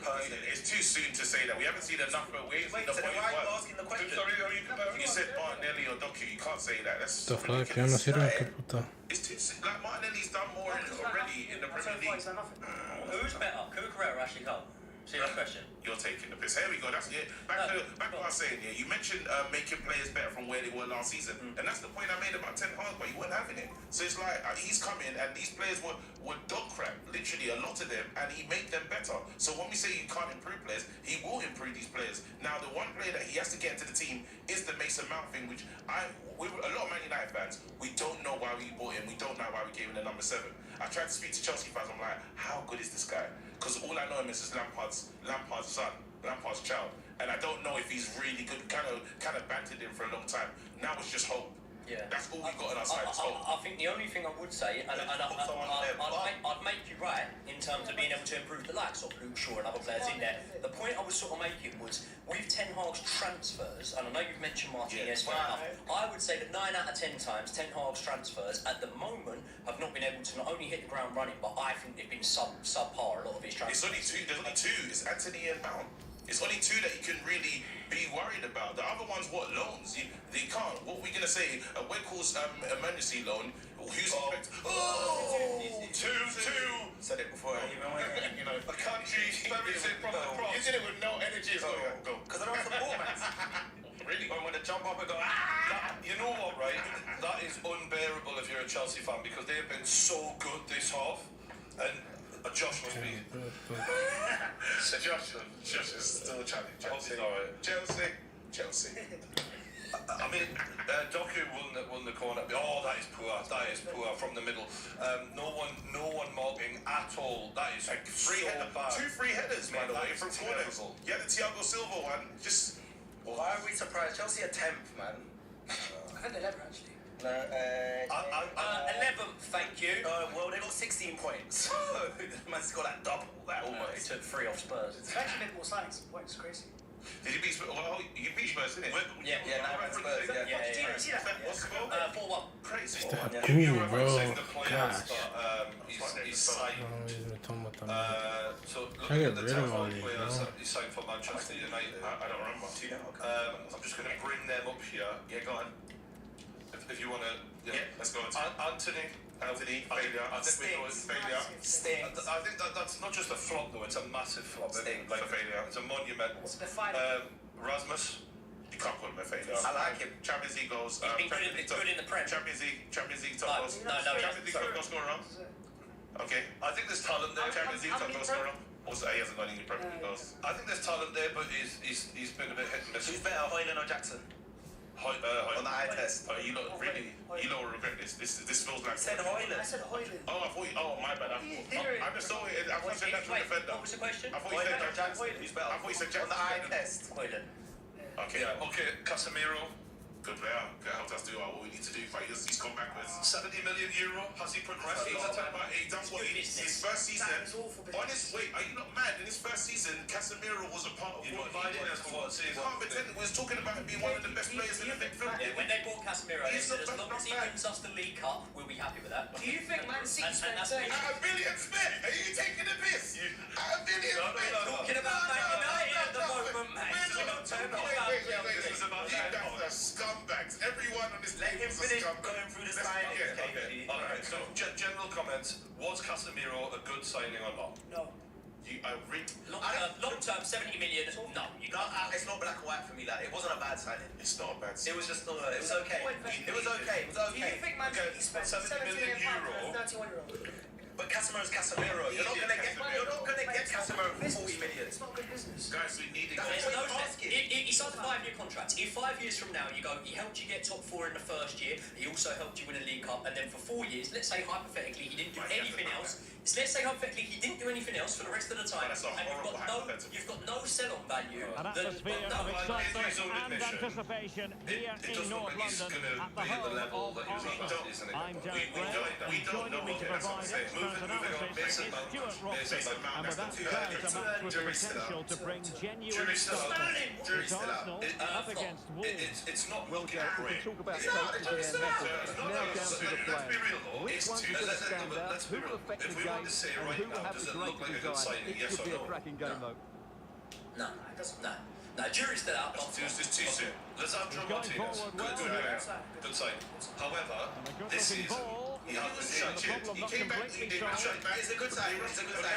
Personally. It's too soon to say that. We haven't seen enough, but we ain't seen Wait, the so point. why are you asking the question? Sorry, are you comparing? You said Martinelli or Doku. You can't say that. That's The fuck, yo no sirve, qué puta. It's too soon. Like Martinelli's done more already in the Premier League. Who's better, Cucurella or Ashley Cole? Serious question. You're taking the piss. Here we go. That's it. Back to what I was saying. Yeah, you mentioned making players better from where they were last season, and that's the point I made about Ten Hag, but he wasn't having it. So it's like he's coming, and these players were dog crap, literally a lot of them, and he made them better. So when we say you can't improve players, he will improve these players. Now the one player that he has to get into the team is the Mason Mount thing, which a lot of Man United fans, we don't know why we bought him. We don't know why we gave him the number 7. I tried to speak to Chelsea fans. I'm like, how good is this guy? Because all I know him is Lampard's son, Lampard's child, and I don't know if he's really good. Kind of bantered him for a long time. Now it's just hope. Yeah. That's all we've got on our side. Is hope. I think the only thing I would say, and I'd make you right in terms of being able to improve the likes of Luke Shaw and other players in there. The point I was sort of making was with Ten Hag's transfers, and I know you've mentioned Martinez, fair enough. I would say that 9 out of 10 times Ten Hag's transfers at the moment have not been able to not only hit the ground running, but I think they've been subpar a lot of his transfers. It's only two. There's only two. It's Anthony and Mount. It's only two that you can really be worried about. The other ones, what loans? They can't. What are we gonna say? Weghorst's emergency loan. Who's two. Said it before. You know, A country buries it from the cross. you did it with no energy. Go. Because I don't have the ball, man. Really? I'm going to jump up and go, You know what, right? That is unbearable if you're a Chelsea fan because they've been so good this half. And Josh must be. So Josh is still a challenge. I hope he's alright. Chelsea. I mean, Doku won the corner. Oh, that is poor. That is poor from the middle. No one marking at all. That is like bad. 2 free headers, by the way, from corners. terrible. Yeah, the Thiago Silva one. Just. why are we surprised? Chelsea are 10th, man. I think they're 11 actually. 11th, thank you. Well, they got 16 points. Man's got that double, that He almost. took 3 off Spurs. They've actually made more signings. Points, crazy. Did he beat Spurs? Well, you beat Spurs, didn't it? Yeah, now we're at Spurs, yeah. Did you see that? What's the goal? 4-1. Crazy. Ooh, bro. Gosh. He's signed. So I looking get at the rid of all top these, players bro. that he signed for Manchester United. I don't remember. I'm just going to bring them up here. Yeah, go on. If you want to. Yeah, let's go. Anthony, failure. I think we go with failure. Stinks. I think that's not just a flop though, it's a massive flop. Stinks. Like A failure. It's a monumental. So they're 5. Rasmus. You can't call him a failure. I like him. Champions League goals. He's been good in the Prem. Champions League top goals. No, Champions League top goal scorer. Okay. I think there's talent there. Champions League top goal scorer. Also, he hasn't got any Premier League goals. I think there's talent there, but he's been a bit hit and miss. Who's better, Hoyland or Jackson? On the eye test. You lot will regret this. This feels like. I said Hoyland. I said Hoyland. Oh, I thought. Oh, my bad. I'm just so. I thought you said natural defender. What was the question? I thought you said Jackson. Who's better? I thought you said Jackson. On the eye test. Hoyland. Okay. Yeah, okay, Casemiro, Good player. That helps us do what we need to do. But he's come backwards. 70 million euro. Has he progressed? He's done what his first season. That is awful business. Honest, wait, are you not mad? In his first season, Casemiro was a part of You're not what he buying was. it for what season? Can't pretend we was talking about him being one of the best players in the midfield. Yeah, when they bought Casemiro, they He's said not as long as he bad. wins us the League Cup, we'll be happy with that. Do you think Man City And spent that's 30? At $1 billion spent? Are you taking the piss? At $1 billion spent? Talking about Man United at the moment, mate. We're not talking about This is Chelsea. about you guys are scumbags. Everyone on this Let table him is a finish scumbag. going through the Let's- signings, yeah, KG. Alright, so general comments. Was Casemiro a good signing or not? No. Long term, 70 million. No, you No, can't. it's not black and white for me. Like, it wasn't a bad signing. It's not a bad It was just not. It was okay. It was okay. It was Do you okay. think Man City spent 70 million £70 million for a 31-year-old? But Casemiro's Casemiro. You're not gonna get. You're not gonna get Casemiro for 40 million. It's not good business. Guys, we need That's There's what no he's sense. asking. He signed a 5-year contract. If 5 years from now you go, he helped you get top 4 in the first year, he also helped you win a League Cup, and then for 4 years, let's say hypothetically he didn't do anything else. Let's say hypothetically he didn't do anything else for the rest of the time, That's a and horrible hypothetical. you've got no sell-on value. An then- atmosphere no, of his excitement own and admission, anticipation here it in doesn't look North like he's London gonna at the be at the home level of that he was at last Arsenal. season, isn't I'm it? Derek we Gray, don't and know joining me what to that's provide saying. expert Moving on, analysis Mason is Mount. Stuart Robson, Mason Mount, and with that that's guys the a match with the jury's still potential out. to bring genuine Jury's still out. excitement. Jury's It's still out. Arsenal Flop. up against Wolves. It's not Well, looking Jack, we great. can talk about It's coaches not- and it's their not- methods. it's It's not- now let's- down to the let's be players. real though. Which It's ones too- are going to let's- stand out? let's be Who will real. affect If the we game? want to say And right who will now, have does the it look like a greatest good design? signing? It Yes could or be a no? cracking game, though. No, no, jury's still out. It's too soon. Let's have Joe Going Martinez. forward Good well. sign. Good sign. However, And a good this looking season, ball. he has been And shut the problem He not came back, he completely came back, solved. shut back. It's a good sign. It's a good sign.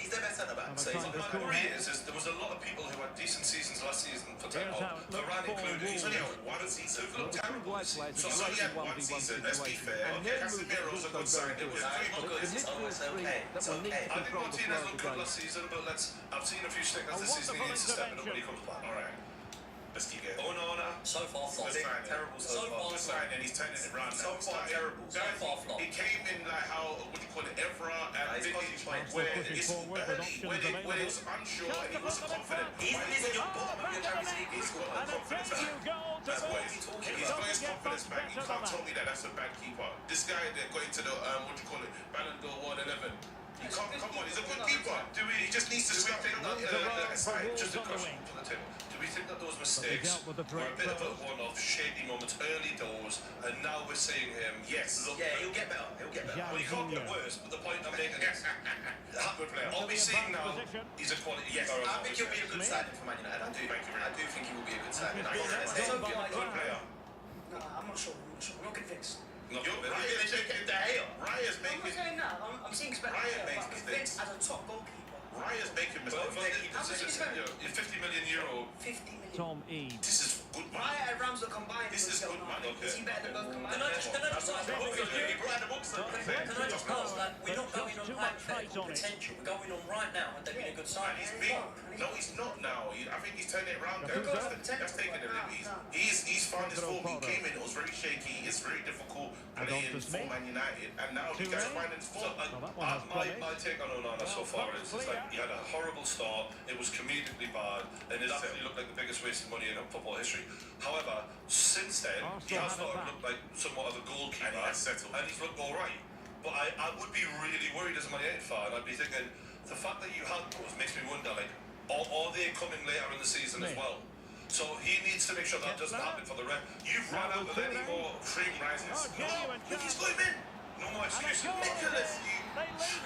He's the best centre back. And a So kind he's of My cool worry head. is there was a lot of people who had decent seasons last season for Here's Tottenham. how it looked Varane for included. He's Wolves. only had one season. It looked Two terrible. great players So are he had in one 1v1 season, let's be situation. fair. And Okay, their movement Casemiro's a also good sign. very It was good. very not good. good. The It's midfield okay. three that It's will need okay. to I think control the Martinez flow of looked the good game. last season, but I've seen a few stickers A this season. He wonderful needs to step it up when he intervention. comes back. All right. Let's keep going. Onana. So far, flop. Good signing. Terrible So so far. far. Good sign, and he's turning it around now. So He's far, starting- terrible. So Guys, far, flop. He came in like how, what do you call it, Evra and He's Vinny, concentrating. where Pushing it's forward with early, options when it available. was unsure and he wasn't confident. He's at your bottom of your Champions League. He's got And a confidence. debut goal to That's what Wolves. he's talking It about. He's got his doesn't get confidence much back. You better can't than tell me that that's a bad keeper. This guy that going to the, what do you call it, Ballon d'Or 111. You can't, come on, he's a good keeper. He just needs to Do we sweep think it that, aside. just a on the question wing. for the table. Do we think that those mistakes dealt with the were a bit of a throws. one-off, shady moments, early doors, and now we're seeing him? Yes. Look, Yeah, he'll get better. He'll get better. Yeah. well, he can't get worse, but the point I'm making is, Good player. all we're seeing now Position. is a quality Yes, keeper. I think he'll be a good signing for Man United. I do. Thank you very I do think he will be a good signing. And I think it's that's done it. by Good player. No, I'm not sure. I'm not convinced. Not You're convinced. Raya's making the hair. Raya's I'm not making, saying that. I'm seeing expected. Ryan I'm makes convinced as a top goalkeeper. Raya's making But, mistakes. but How much is that? you're 50 million euro. 50 million. Tom Eads. This is good money. Raya and Ramsdale combined. This is good money. Is he better than both combined? Can I just That's ask what that? he brought out the books. Can I just ask that? We're not going on Too much height hypothetical on it. potential. We're going on right now, and they've been a good And sign. he's big. No, he's not now. I think he's turning it around. Yeah, That's taking the lead. He's found his form. He came in. It was very shaky. It's very difficult And playing on to for Smith. Man United. And now the guy's finding his So, form. Well, that one has promise. my take on Onana so far is like he had a horrible start. It was comedically bad, and it actually looked like the biggest waste of money in football history. However, since then he Arsenal has have it started to back. look like somewhat of a goalkeeper, And he has settled. and he's looked all right. But I would be really worried as a Man United fan. I'd be thinking the fact that you had those makes me wonder like, are they coming later in the season as Smith. well? So he needs to make sure that doesn't happen for the rest. You've run out of any more Cream rises. Oh, genuine Look, he's chance. got him in. no more And a excuses. goal. Nicholas, They lead by two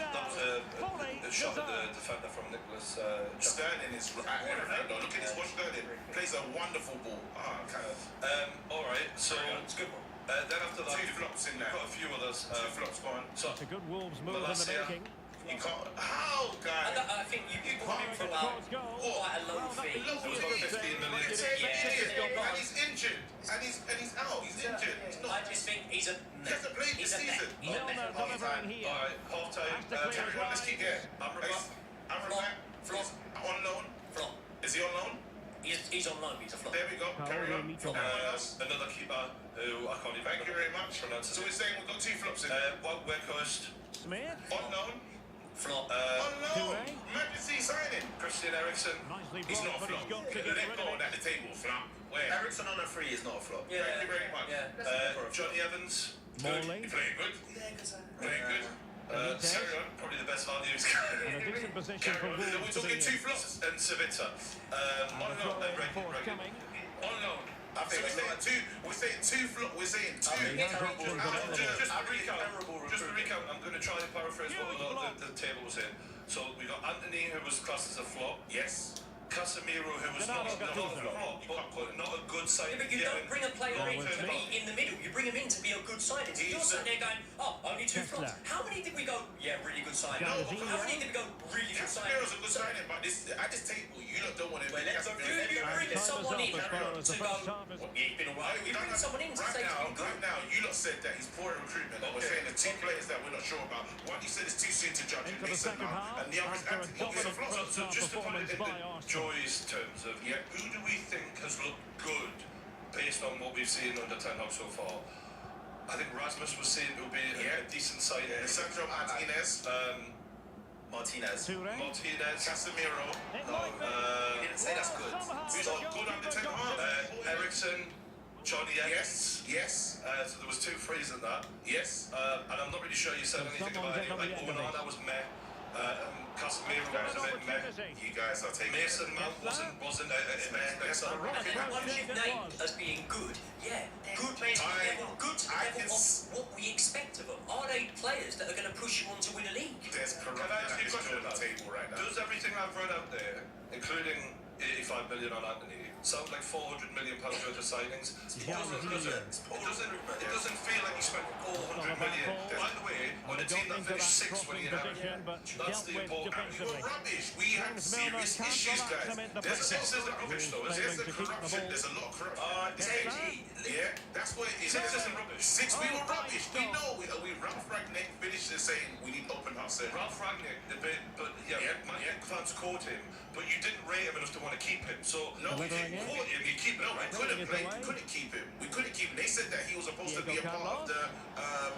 now. That was a shot at the Fully defender from Nicholas. Sterling is at everything. Look at this. Watch Sterling. Plays a wonderful ball. Kind of. All right, so It's a good one. then after that, Two you've flops in there. got a few others. Two flops gone. So It's a good Wolves move in the Malacia making. You can't. How, guys? I think you come in for about quite a low fee. It was like 15 million. And he's injured. And he's out. He's injured. He's I not. just think he's a. He hasn't played this season. He's a method. Alright, half time. Let's keep going. Amrabat Flop. on loan. Flop. Is he on loan? He's on loan. He's a flop. There we go. Carry on. From else. Another keeper who I can't even Thank you very much. pronounce So his we're saying we've got 2 flops in. Weghorst, Smith. On loan. Flop. On loan. Toure. Emergency signing. Christian Eriksen. Nicely He's not a blocked, but flop. he's got to get Let rid go of at it. the table. Flop. Where? Ericsson on a 3 is not a flop. Yeah. Thank you very much. Yeah. Johnny Evans. Morley. He played good. Yeah, because Played good. Carry on. Probably the best value he's In a decent position for Carry on. Wolves We're to be talking 2 in. flops. and Savita. On loan, Forthcoming. On loan. I think we're saying 2 flop. We're saying 2. He has options available. Just to Terrible recount, I'm going to try and paraphrase what the table was in. So we got Anthony, who was classed as a flop. Yes. Casemiro, who was not a flop, but not a good Yeah, signing. but you don't bring a player That in was to me. be in the middle. You bring him in to be a good signing. So you're sitting there going, oh, only 2 Kessler. flops. How many did we go? Yeah, really good signing. No, How many did we go? Really good signing. Casemiro's a good signing, but at this table, you don't want to. Well, let's go. You bring And someone time in is up as far as the to go. first half is. Well, yeah, he's been alright. You bring someone in to say he's been good. Right now, you lot said that he's poor in recruitment. We're saying the 2 players that we're not sure about. One you said it's too soon to judge Into him, the Mason second Mount, half, and the other is after a Anthony. He's a dominant flop. first So half just to put it performance in by the Arsenal. Joy's terms of, who do we think has looked good based on what we've seen under Ten Hag so far? I think Rasmus was seen to be a decent signing. Sandro Martinez, Martinez. Toure. Martinez, Casemiro. It might be. He didn't say that's good. Who's not good under 10 half? Ericsson, Johnny Evans. Yes. So there was 2 frees in that. Yes. And I'm not really sure you said anything about any, like Onana was meh. Casemiro was a bit meh. You guys are taking Mason Mount wasn't meh. So And the ones you've named as being good, yeah, good players to the level, good to the level of what we expect of them. Are they players that are going to push you on to win a league? There's Can corrupt I ask you a question on the about table right now. Does everything I've read out there, including 85 million on Anthony, sound like 400 million pounds worth of signings? It doesn't feel like you spent 400 million. By the way, on a team that finished 6th when he had that's the important. We were rubbish. We had serious issues, guys. There's a rubbish though. There's a corruption. There's a lot of corruption. Yeah, that's what it is. 6 isn't rubbish. 6, we were rubbish. We know. We Ralph Ragnick finished it saying we need open heart surgery. Ralph Ragnick, but fans caught him, but you didn't rate him enough to want to keep him. So No, we didn't quote him. You keep him. No, we couldn't play. away. We couldn't keep him. We couldn't keep him. They said that he was supposed to be a part of the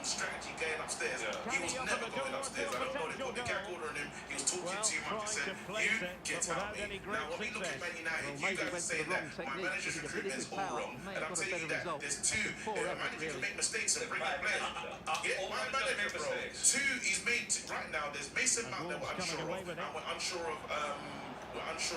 strategy going upstairs. He was never going upstairs. I don't know. They put the gag order on him. He was talking too much. They said, "You get out of here." Now, when we look at Man United, you guys are saying that my manager's recruitment is all wrong, and I'm telling you that there's 2. A manager can make mistakes and bring in players. Yeah, my manager, bro. 2, he's made right now. There's Mason Mount that we're unsure of, and we're unsure of. So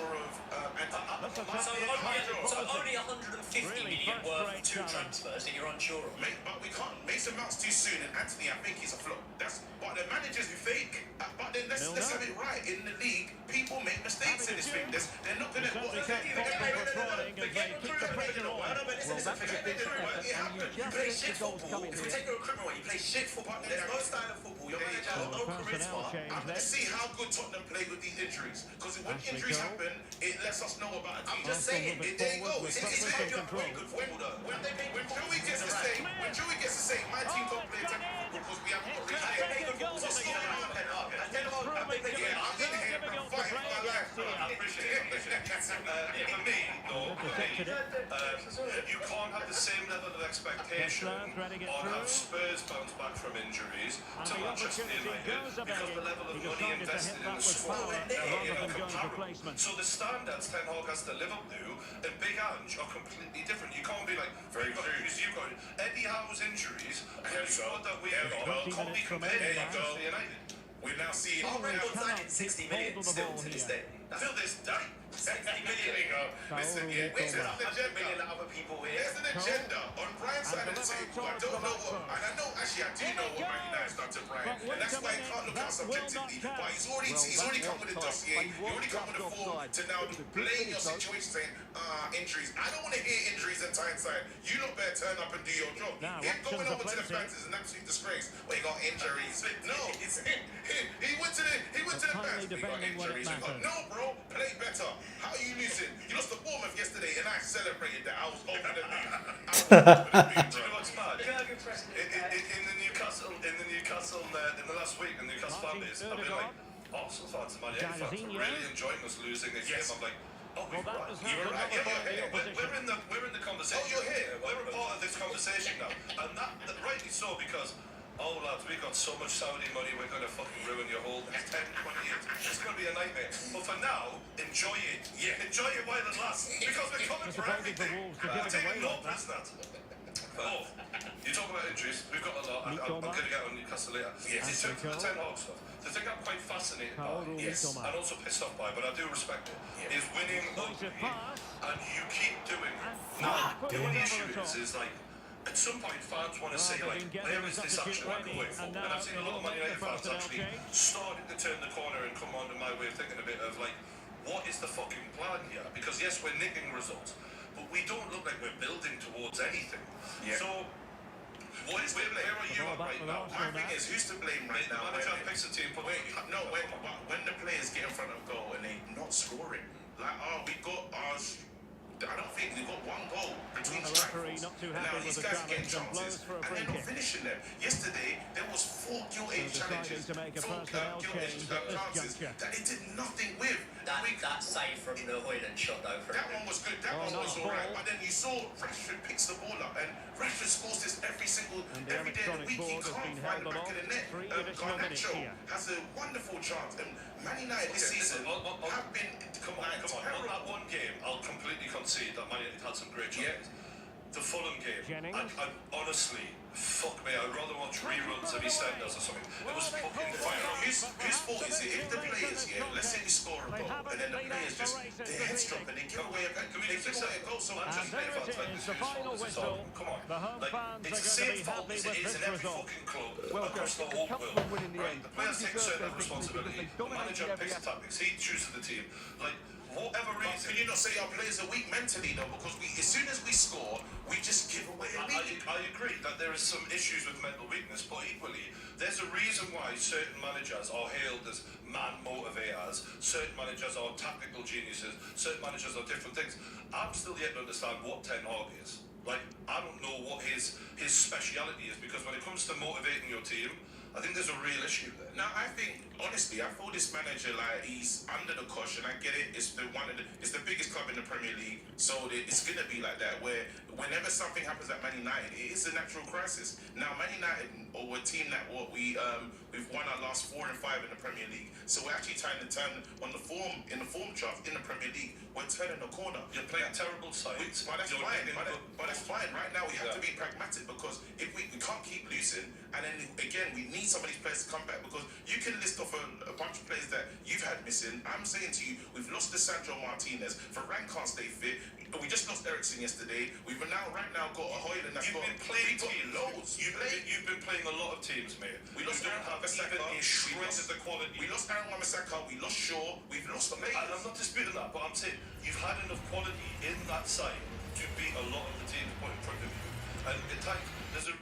only 150 million worth of 2 transfers that you're unsure of. But we can't. Mason Mount's too soon, and Anthony, I think he's a flop. But the managers who fake. But then let's have it right. In the league, people make mistakes in this thing. They're not gonna. You play shit football. If we take your recruitment away, you play shit football. There's no style of football. Your manager has no charisma. I'm gonna see how good Tottenham play with these injuries. Because when injuries happen, it lets us know about it. I'm just saying. There you go. It's very good football though. when Joey gets to say, my team don't play technical football because we haven't got you can't have the same level of expectation or have Spurs bounce back from injuries to Manchester United because the level of money invested in the squad are comparable. So the standards Ten Hag has to live up to and Big Ange are completely different. You can't be like, very true, because you've got Eddie Howe's injuries and the squad that we've got can't be compared to Manchester United. We're now seeing. Our record signing 60 million still to this day. Till this day. 60 million. There you go. Listen, yeah, there's an agenda. That other people here. There's an agenda on Brian's side of the table. I don't know what, and I know actually I do know what Man United's done to Brian, and that's why he can't look at us objectively. But he's already come with a dossier. He already come with a form to now blame your situation, saying injuries. I don't want to hear injuries at Tyneside. You lot better turn up and do your job. Him going over to the fans is an absolute disgrace. Well, he got injuries. No, he went to the fans. We got injuries. No, bro, play better. How are you losing? You lost to Bournemouth yesterday, and I celebrated that. I was over the moon. Do you know what's mad? In the Newcastle, in the last week, in the Newcastle fan base, I've been like, Arsenal fans and Man United fans are really enjoying us losing this game. I'm like, oh, we're right. You're right. We're in the conversation. Oh, you're here. We're a part of this conversation now, and that rightly so, because oh lads, we got so much Saudi money, we're going to fucking ruin your whole 10, 20 years. It's going to be a nightmare. But for now, enjoy it. Yeah, enjoy it while it lasts. Because we're coming for everything. We're taking no prisoners. Oh, you talk about injuries. We've got a lot. I'm going to get on Newcastle later. Yes. In terms of the Ten Hag stuff, the thing I'm quite fascinated by, and also pissed off by, but I do respect it, is winning ugly, and you keep doing it. Now, the only issue is like, at some point, fans want to say, like, there is this action I can wait for. And I've seen a lot of Man United fans actually starting to turn the corner and come onto my way of thinking a bit of, like, what is the fucking plan here? Because, yes, we're nicking results, but we don't look like we're building towards anything. Yeah. So, where are you at right now? My thing is, who's to blame right now? The manager picks a team, when the players get in front of goal and they not scoring. Like, we got ours. I don't think we've got one goal between strikers. Now these guys are getting chances and they're not finishing them. Yesterday there was 4 gilt-edged challenges, 4 gilt-edged chances that they did nothing with. That save from the Hoyland shot though. That one was good. That one was alright. But then you saw Rashford picks the ball up, and Rashford scores this every day of the week. He can't find the back of the net. Garnacho has a wonderful chance, and Man United this season have been. Come on. On that one game, I'll completely concede that Man United had some great chances. The Fulham game, I honestly, fuck me, I'd rather watch reruns of EastEnders or something. It was fucking fire. Whose fault is it? If the players, let's say we score a goal, and then the players just, their heads drop and they give away a goal, so Manchester United fans like this fault. Come on. Like, it's the same fault as it is in every fucking club across the whole world. Right? The players take certain responsibility. The manager picks the tactics. He chooses the team. Like, whatever reason. Can you not say our players are weak mentally though? Because as soon as we score, we just give away a lead. I agree that there is some issues with mental weakness, but equally, there's a reason why certain managers are hailed as man motivators, certain managers are tactical geniuses, certain managers are different things. I'm still yet to understand what Ten Hag is. Like, I don't know what his speciality is, because when it comes to motivating your team, I think there's a real issue there. Now, I think, honestly, I feel this manager, like, he's under the cushion. I get it. It's the biggest club in the Premier League, so it's going to be like that, where whenever something happens at Man United, it is a natural crisis. Now, Man United, or a team that we've won our last 4 and 5 in the Premier League, so we're actually trying to turn on the form chart in the Premier League. We're turning the corner. You're playing terrible sides. But that's fine. But that's fine. Right now, we have to be pragmatic, because if we can't keep losing, and then again, we need some of these players to come back, because you can list off a bunch of players that you've had missing. I'm saying to you, we've lost Sandro Martinez. Varane can't stay fit. We just lost Eriksen yesterday. We've right now got a Hoyland that's got loads. You've been playing a lot of teams, mate. We lost Aaron Wan-Bissaka. We lost Aaron Wan-Bissaka. We lost Shaw. We've lost players. And I'm not disputing that, but I'm saying you've had enough quality in that side to beat a lot of the teams put in front of you. And at times,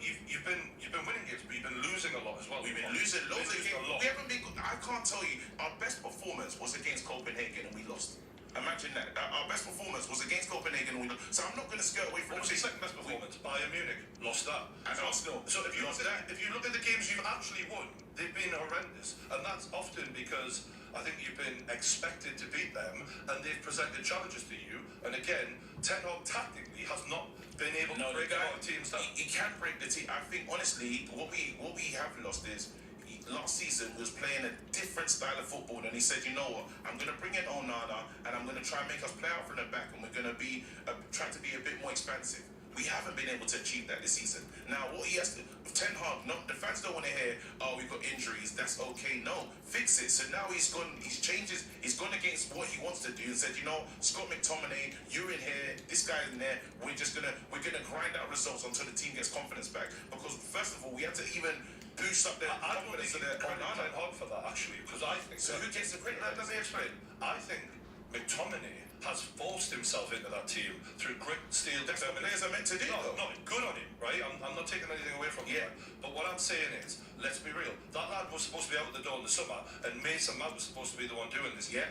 you've been winning games, but you've been losing a lot as well. We've been losing loads of games. We haven't been. I can't tell you. Our best performance was against Copenhagen, and we lost. Imagine that. Our best performance was against Copenhagen, and we lost. So I'm not going to skirt away from. What was the second best performance? Bayern Munich lost that. And Arsenal. So if you look at the games you've actually won, they've been horrendous, and that's often because I think you've been expected to beat them, and they've presented challenges to you. And again, Ten Hag tactically has not been able to break a lot of teams down. He can't break the team. I think honestly, what we have lost is. Last season was playing a different style of football, and he said, you know what, I'm going to bring in Onana, and I'm going to try and make us play out from the back, and we're going to be try to be a bit more expansive. We haven't been able to achieve that this season. Now, what he has to, Ten Hag, the fans fans don't want to hear, oh, we've got injuries, that's okay. No, fix it. So now he's gone against what he wants to do and said, you know, Scott McTominay, you're in here, this guy in there, we're gonna grind out results until the team gets confidence back. Because first of all, we have to even boost up their confidence of their Ten Hag for that actually, because I think. So who gets the credit? Let me explain. I think McTominay has forced himself into that team through grit, steel, That's what players are meant to do. No, good on him, right? I'm not taking anything away from him. But what I'm saying is, let's be real. That lad was supposed to be out the door in the summer, and Mason Mount was supposed to be the one doing this. Yeah.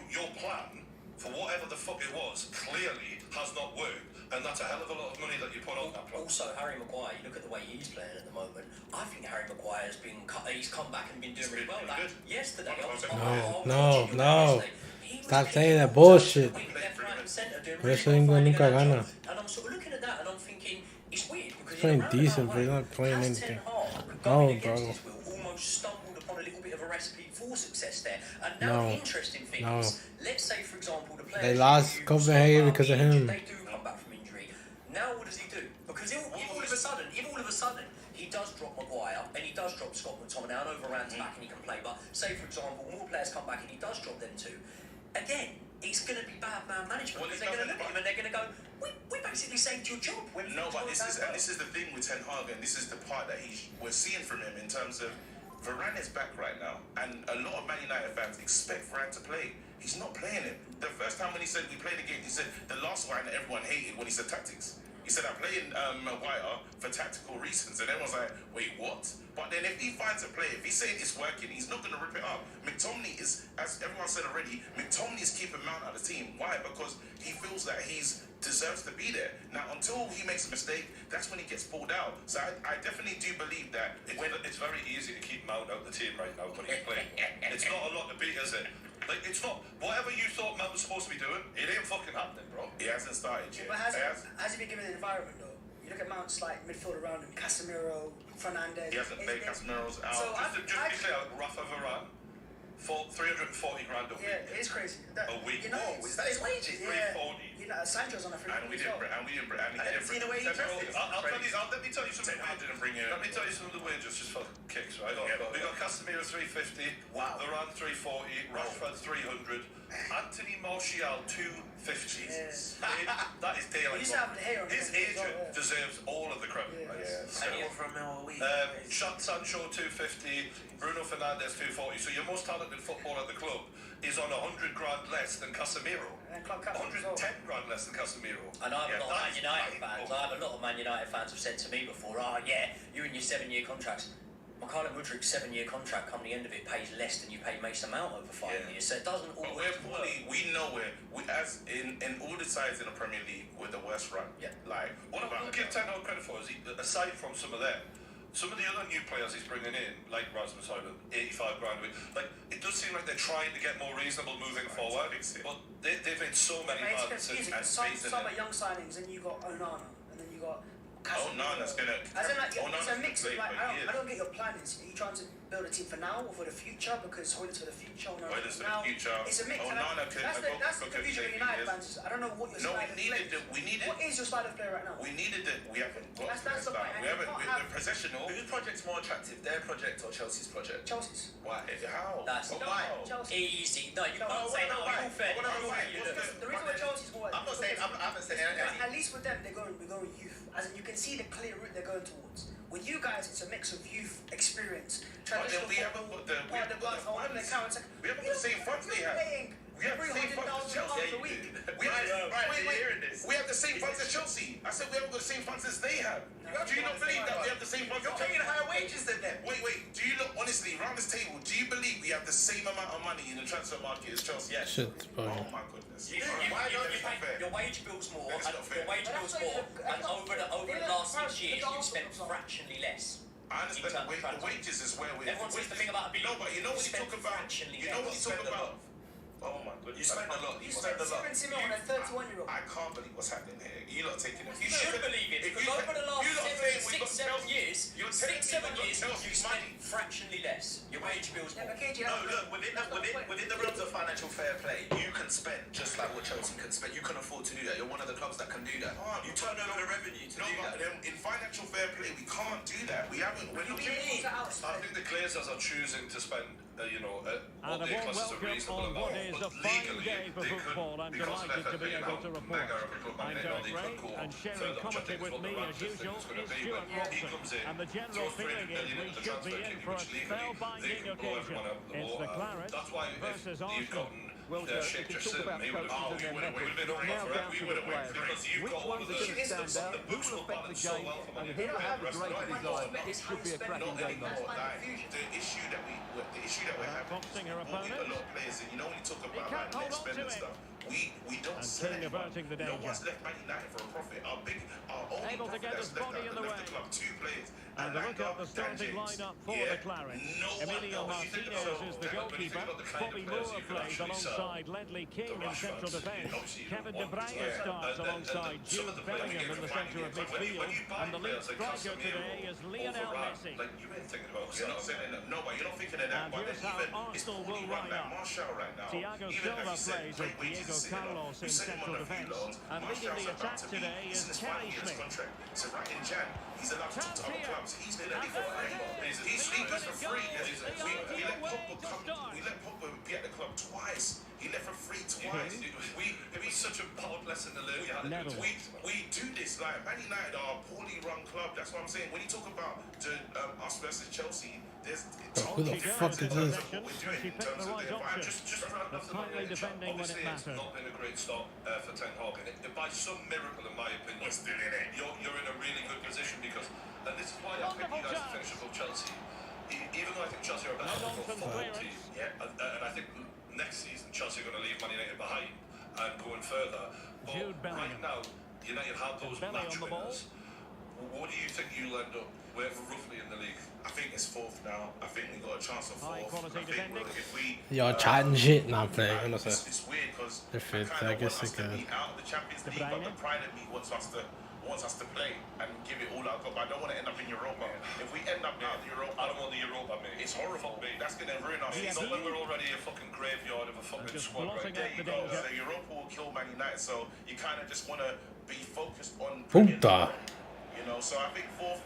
Your plan, for whatever the fuck it was, clearly has not worked, and that's a hell of a lot of money that you put on that plan. Also, Harry Maguire, you look at the way he's playing at the moment. I think Harry Maguire has been he's come back and been doing really well. Like yesterday, I was No. Stop saying that bullshit. Por eso England nunca gana. And I'm sort of looking at that and I'm thinking, it's weird because He's playing decent, but he's not playing anything. No, bro. Almost stumbled upon a little bit of a recipe for success there. And now the interesting thing is, let's say for example the players They lost Copenhagen because of him. They do come back from injury. Now what does he do? Because if all of a sudden he does drop Maguire and he does drop Scott McTominay, I know Varane's back and he can play, but say for example more players come back and he does drop them too. Again, it's going to be bad man management because they're going to look at him and they're going to go, we basically saved your job. This is the thing with Ten Hag, and this is the part that we're seeing from him in terms of Varane is back right now, and a lot of Man United fans expect Varane to play. He's not playing it. The first time when he said we played the game, he said the last one that everyone hated when he said tactics. He said, I'm playing Maguire for tactical reasons. And everyone's like, wait, what? But then if he finds a play, if he's saying it's working, he's not going to rip it up. McTominay is, as everyone said already, McTominay is keeping Mount out of the team. Why? Because he feels that he deserves to be there. Now, until he makes a mistake, that's when he gets pulled out. So I definitely do believe that. It's very easy to keep Mount out of the team right now when he's playing. It's not a lot to beat, is it? Like, it's not. Whatever you thought Mount was supposed to be doing, it ain't fucking happening, bro. He hasn't started yet. But has he been given an environment though? You look at Mount's like midfield around him, Casemiro, Fernandes. He hasn't played. Casemiro's out. So Just to be clear, Rafa Varane, for 340 grand a week. Yeah, it is crazy. A week. You know, Is that his wages? 340. You know, Sancho's on a free. And we didn't bring. See the way he dresses. Let me tell you some of the wages. Didn't bring it. Let me tell you some of the wages just for kicks, right? We got Casemiro 350. Wow. Varane 340. Rashford 300. Anthony Martial 250. Yes. That is daylight. He's having the hair on His him as well, agent deserves all of the credit. Yeah. Right? Yeah. Anyone for a mil a week. Sancho 250, Bruno Fernandes 240. So your most talented footballer at the club is on 100 grand less than Casemiro. And club captain as 110 well. grand less than Casemiro. And I have a lot of Man that is United fans. unbelievable. I have a lot of Man United fans have said to me before, oh yeah, you and your 7-year contracts. Mikhailo Mudrik's 7-year contract, come the end of it, pays less than you paid Mason Mount over 5 years. So it doesn't But always work. we know as in all the sides in the Premier League, we're the worst run. Yeah. Like, What I will give Ten Hag credit for is, aside from some of them, some of the other new players he's bringing in, like Rasmus Højlund, 85 grand a week, like, it does seem like they're trying to get more reasonable moving forward, but they've made so many It's bad confusing. decisions. Some are young signings, and you got Onana, and then you got. Nana's gonna. As in, like, Onana's it's a mix of gonna like, play for I don't get your plan. Are you trying to build a team for now or for the future? Because Højlund's for the future. Højlund's for the now, future. It's a mix. Onana That's the confusion with United fans. I don't know what your style of play. What is your style of play right now? We haven't got That's the point. We haven't. We're possessional. Whose project's more attractive, their project or Chelsea's project? Chelsea's. Why? How? That's Why? Chelsea. easy. No, you can't say that. why? All fair. The reason why Chelsea's more. I'm not saying. I haven't said anything. At least with them, we're going youth. As in, you can see the clear route they're going towards. With you guys, it's a mix of youth, experience, traditional we haven't got the funds. We haven't got the same funds they have. We have the same funds as Chelsea. We have the same funds as Chelsea. I said we haven't got the same funds as they have. Do you not believe that we have the same funds? You're paying higher wages than them. Wait. Do you look honestly around this table? Do you believe we have the same amount of money in the transfer market as Chelsea? Yes. Shit, Oh my goodness. Your wage bills more, and your wage bills more, and over the last 6 years, you've spent fractionally less. I understand the wages is where we're. Everyone says the thing about a No, but you know when you talk about. You know when you talk about. Oh my goodness. You spend a lot. You spent 70 mil on a 31-year-old. I can't believe what's happening here. You lot taking it. You should believe it, because over the last 6-7 years, you're 6-7 years, Chelsea you spent fractionally less. Your wage bill's Yeah, more. but KG, No, look, within the realms of financial fair play, you can spend just like what Chelsea can spend. You can afford to do that. You're one of the clubs that can do that. You turn over the revenue to do but that. in financial fair play, we can't do that. We haven't. We're not doing it. I think the Glazers are choosing to spend, what And a they warm class as a welcome reasonable on what amount. is But a fine legally, day for they football. could, I'm because of delighted to be FFP able to now, report. mega of a club, I'm they Derek could Ray, go and sharing further, which I commentary think is with what the me as Ramsey thing usual is going is to be. Stuart But he Watson. comes in, And the general throws 300 feeling is million we into the should be transfer in kit, for a which legally spellbinding they can blow occasion. everyone out of the It's the water. Clarets That's why versus if you've Arsenal. gotten Sheikh Jassim, he would have been over now for down it. We to would the have went players. because you've Which got all ones of are the going to stand out? the Who books will will affect the balance so game? well for And Man who United. will have the Rest of greater the night, design? not- It should be a cracking not game. anymore. Mate. The issue that we're having Boxing her is bringing a opponent. lot of players in. You know when you talk He about can't like hold net on spend to and it. stuff, we don't And sell King anyone. averting the No danger. one's left Man United for a profit. Our only Able to profit get that's his left body out in that the left way. the club, 2 players. And a look at the Dan starting James. lineup for Yeah, the Clarets. no one Emilio knows. You think Martinez about- is the when you think goalkeeper. about the kind of Bobby players Moore you can plays actually sell. alongside Ledley King in Rashfords, central defence. obviously you Kevin don't De want Bruyne to- starts and alongside some of Jude the players Bellingham you in the get centre of from Man United, midfield. when you buy And the lead players like striker Casemiro today is Lionel over Varane, Messi. like you ain't thinking about you're not saying that. No, but you're not thinking of that. And But here's then how even it's Arsenal poorly will run line like up. Martial right now. Thiago Even Silva as you said, plays great with wages Diego to sit on. Carlos You in set him central on a few defence. loans. And leading Martial's the about attack to be- today he's is in his Kenny 5 years Smith. contract. So right in Jan, he's allowed to talk to other clubs. He's ready And for there free. it is. He's The sleepers for opening free. goal. The We ideal let way Pogba to come. start. We let Pogba be at the club twice. He left for free twice. It was such a hard lesson to learn. Never. We do this like Man United are a poorly run club. That's what I'm saying. When you talk about us versus Chelsea, there's Who the fuck is this? what we're doing She in picked terms the of right the option. just round But off the finally Monday, defending when it obviously it's mattered. not been a great start for Ten Hag, and by some miracle, in my opinion, We're still in it. you're in a really good position because, and this is why I think you guys finish above Chelsea. Even though I think Chelsea are a better football team, and I think next season Chelsea are going to leave Man United behind and going further. But Jude Bellingham. right now, United have those Belly match on the ball. winners. What do you think you'll end up with roughly in the league? I think it's 4th now. I think we got a chance of 4th. High quality I think defending. if we You're chatting shit. Nah, I'm playing. I'm not saying. it's weird because If it- I guess it could. be out of the Champions De League, but the Bruyne. pride of me wants us to play and give it all I've got. But I don't want to end up in Europa. If we end up out of Europa, I don't want the Europa, mate. it's horrible. That's gonna ruin us. Yeah, It's Not but- when we're already a fucking graveyard of a fucking Just squad blotting right out there. the You go. danger. So Europa will kill Man United. So you kind of just want to be focused on. Puta. You know, so I think fourth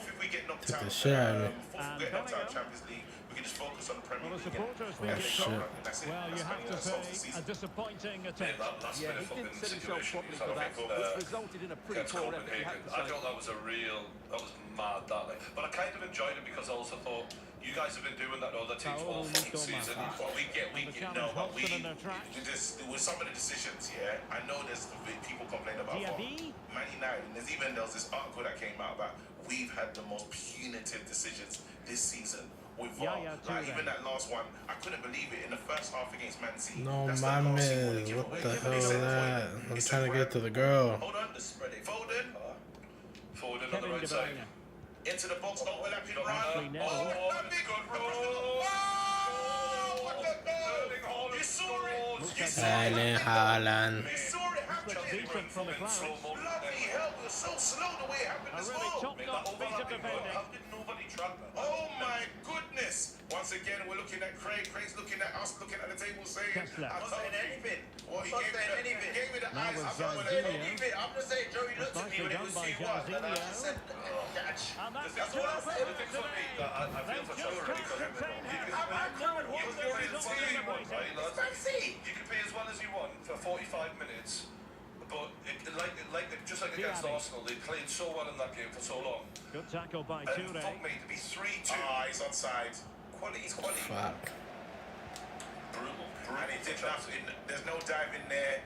if we get knocked Took out, the shit out of me. fourth if we get knocked out of Champions League, we can just focus on the Premier Well, the League. supporters Oh, think it's shit. over. That's it. Well, you That's have my, to solves the say, a season. disappointing Mate, attempt. that's Yeah, been a he fucking didn't set himself situation. properly So for I that, think, which resulted in a pretty against poor effort, you have Copenhagen. to I say. thought that was mad, that like. But I kind of enjoyed it because I also thought you guys have been doing that to other teams all Paul fucking Thomas. season. What we get, And the challenge no, but halts we them in their tracks. with some of the decisions, yeah. I know there's people complain about Diaby. Man United, and there was this article that came out about we've had the most punitive decisions this season with VAR. Yeah, Like true even that last one, I couldn't believe it in the first half against Man City. No That's the last thing we wanna mames. give What away. the They hell is said that? Foden. I'm It's trying to a get to grab. the girl. Hold on, the spread it. Foden Forward on the Kevin De right side. Bruyne. into the box, overlapping Ashley right. Neville. Oh, big good roll. Oh, what the goal! You saw it. You saw it. Erling Haaland. You saw it happen. Looks decent from the Clarets. Bloody hell, it was so slow the way it happened A as really well. top-notch piece of defending. How did nobody track that? Oh my goodness! Once again, we're looking at Craig. Craig's looking at us, looking at the table, saying, Kessler. "I'm not saying anything." What he I'm not gave saying me, anything. gave me the Now eyes. with I'm not Jairzinho. saying anything. I'm just saying, Joey looked at me when it Nicely was done by 2-1, and I Jairzinho. just said, catch. And that's That's the what I job said. of The thing it for me, today. that I They feel for just Chelsea can't because contain him. I'm No one with knows you. he's You're in not T1, right, lads? Fancy. You can pay as well as you want for 45 minutes, but just like against Diaby. Arsenal, they played so well in that game for so long. Good tackle by And Toure. fuck me, to be 3-2, He's onside. Quality's quality. Fuck. brutal. And he did nothing. There's no dive in there.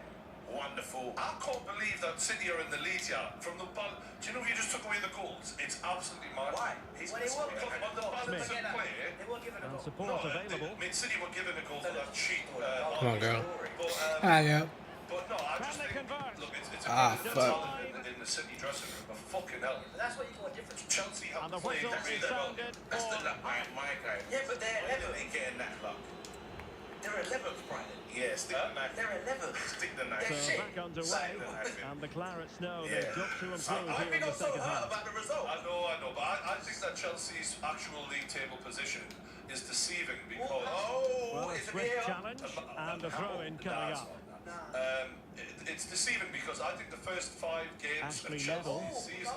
Wonderful. I can't believe that City are in the lead here from the ball. Do you know if you just took away the goals? It's absolutely mad. Why? It's Well, they won't because give on the balance Smith. of play. They won't give it a And goal. support available. I mean, City were given a goal for that cheap. Come on, girl. But, Ah, yeah. but no, I Can just they think. convert? Look, it's Ah, a fuck. in the City dressing room. But fucking hell, But that's what you call a difference. Chelsea have And the played whistle really is well. sounded That's the for luck, my guy. Yeah, but they're Where did they get in that luck? They're 11th, Brian. Yeah, stick the knife. They're 11th. Stick the knife. They're So shit. back underway, Stick the knife in. and the Clarets know Yeah. they've got to improve I here think in I'm the so second hurt half. about the result. I know, but I think that Chelsea's actual league table position is deceiving because Well, a it's a swift deal. challenge and a throw-in coming up. it's deceiving because I think the first 5 games Ashley of Neville. Chelsea's season.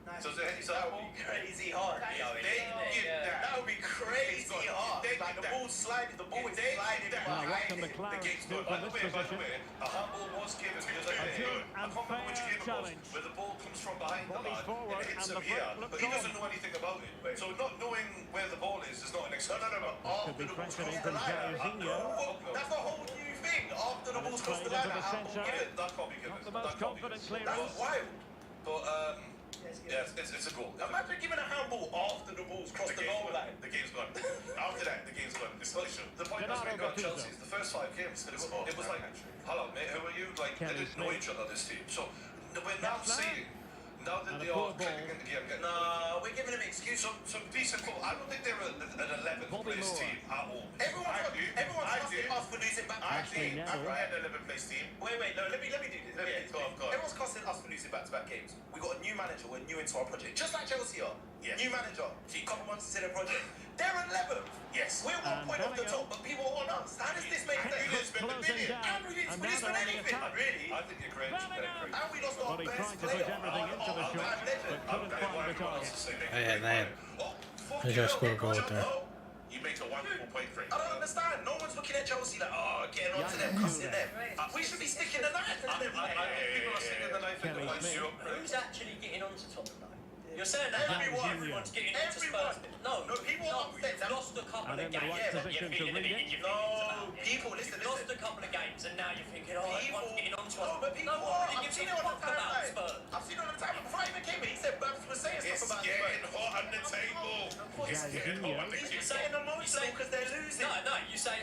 Nice. So is that That would be crazy hard. That is They big. give that. That would be crazy hard. They Like did the that. ball sliding, the ball is They did sliding that. Now, what can behind the it. Clarets game's do gone? from By this the position? way, a handball was given the other A day. good I and can't remember which fair game it was, challenge. where the ball comes from behind the Volley lad forward and it hits and him the here, break looks but he doesn't on. know anything about it. So not knowing where the ball is not an excuse. No. Could be After the ball's cracketing crossed the from line. Jairzinho. That's the whole new thing. After the And ball's it's crossed the played line, into the how ball centre. get it. That can't be given. Not the most confident That's clearance. wild. But yeah, it's a goal. Imagine giving a handball after the ball's crossed the goal line. The game's gone. After that, the game's gone. It's But official. the point I was making about Gattuso. Chelsea is the first 5 games, it was like, hello mate, who are you? Like, they Kenny didn't know Smith. each other, this team. So we're now That's seeing, now that And they a are poor clicking ball. in the game, getting We're giving him excuse. some decent football. I don't think they're an 11th Bobby place Moore. team at all. Everyone's I cussing do. us for losing back to Ashley games. Neville. I had an 11th place team. Wait, no, let me do this. Go on. Everyone's cussing us for losing back-to-back games. We got a new manager. We're new into our project, just like Chelsea are. Yes. New manager. A couple months into their project. They're 11th. Yes. We're 1 And point off the Bellingham. top, but people are on us. How does this make Henry sense? spent a Closing billion. down. And we didn't And spend now they're on the anything, attack. really. I think you're great. Bellingham. And we lost our But he best tried to player. put everything into the shot, but couldn't find the target. They just scored a goal there. You make a wonderful point, Frank. I don't understand. No one's looking at Chelsea like, getting on to them, cussing them. We should be sticking the knife at them. People are sticking the knife in Kenny the winds Smith. you up. Who's actually getting onto Tottenham? You're saying that everyone's getting into Everyone. Spurs. No, People are upset. you've lost a couple And of in the games. right position to read it. No, people, You've listen. lost a couple of games and now you're thinking, everyone's getting onto us. No, but people No are. one really I've gives seen a it on the fuck about timeline. Spurs. I've seen it on the timeline. Before I even came in, he said Babs was saying It's stuff about getting Spurs. hot on the table. It's getting hot on the He's table. saying emotional because they're losing. No, you say,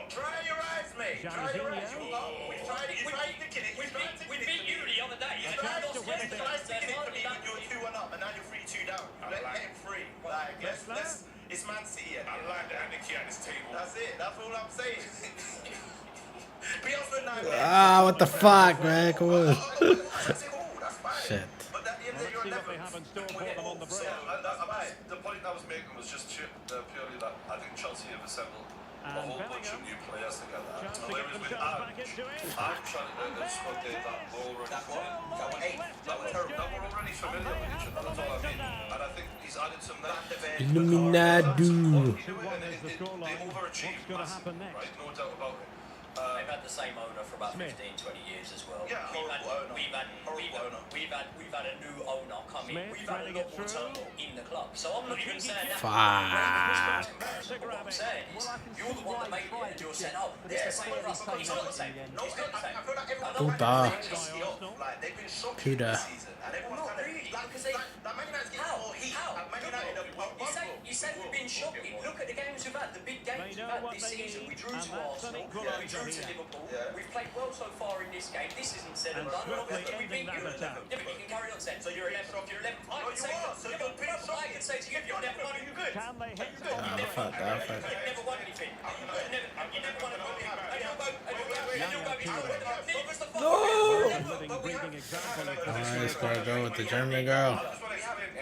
Dry your eyes, mate. Dry your eyes. We tried it. You tried thinking it. we beat you the other day. You and tried you lost thinking yesterday. it for me when you were 2-1 up and now you're 3-2 down. Let him free. Like, let's. It's Man City. I like the anarchy at this table. That's it. That's all I'm saying. Be up for 9 minutes. Ah, what the fuck, man? Come on. That's cool. That's fine. Shit. But at the end of the day, Let's see you're what they have in store for them on the break. The point I was making was just purely that I think Chelsea have assembled a And whole bunch of Bellingham. new players together. Chance to get Whereas with themselves back Ange, into it. I'm trying to squad did that already. That were 8. That were terrible. That we're already familiar with each other. That's all I mean. And I think he's added some Van de Beek, Illuminado. 2-1 is the scoreline. They overachieved What's going to massively, happen next? right? No doubt about it. They've had the same owner for about Smith. 15, 20 years as well. Yeah, horrible owner. We've had a new owner come in. Smith We've had a running lot it more through. turmoil in the club. So I'm not even saying that. Fuck. What I'm saying is, you're the one that made it and you're saying, it's the same for us. It's not the same. No, It's not the same. I feel like everyone Puta. like they've been shocked Puta. this season, and everyone's Not kind of really, like because they- like Man United's getting How? more heat. How? And Man United are You say we've been shocking. Look at the games we've had, the big games They we've know had what this they season. need, We drew and to that's an Arsenal, equaliser we drew to here. Liverpool. Yeah. We've played well so far in this game. This isn't said and And done. swiftly Obviously, we ending beat you. that attack. Yeah, but you can carry on saying, so you're 11th. You're 11th. I No, can you say, are. So yeah, you're but being I can say to you, you're never won. You good? Can they hit You good? on the fuck break? that, fuck. You've never won anything. You never won a trophy. And you'll go. Living, breathing example of Oh, he's gonna go with the German girl. That's what I explained.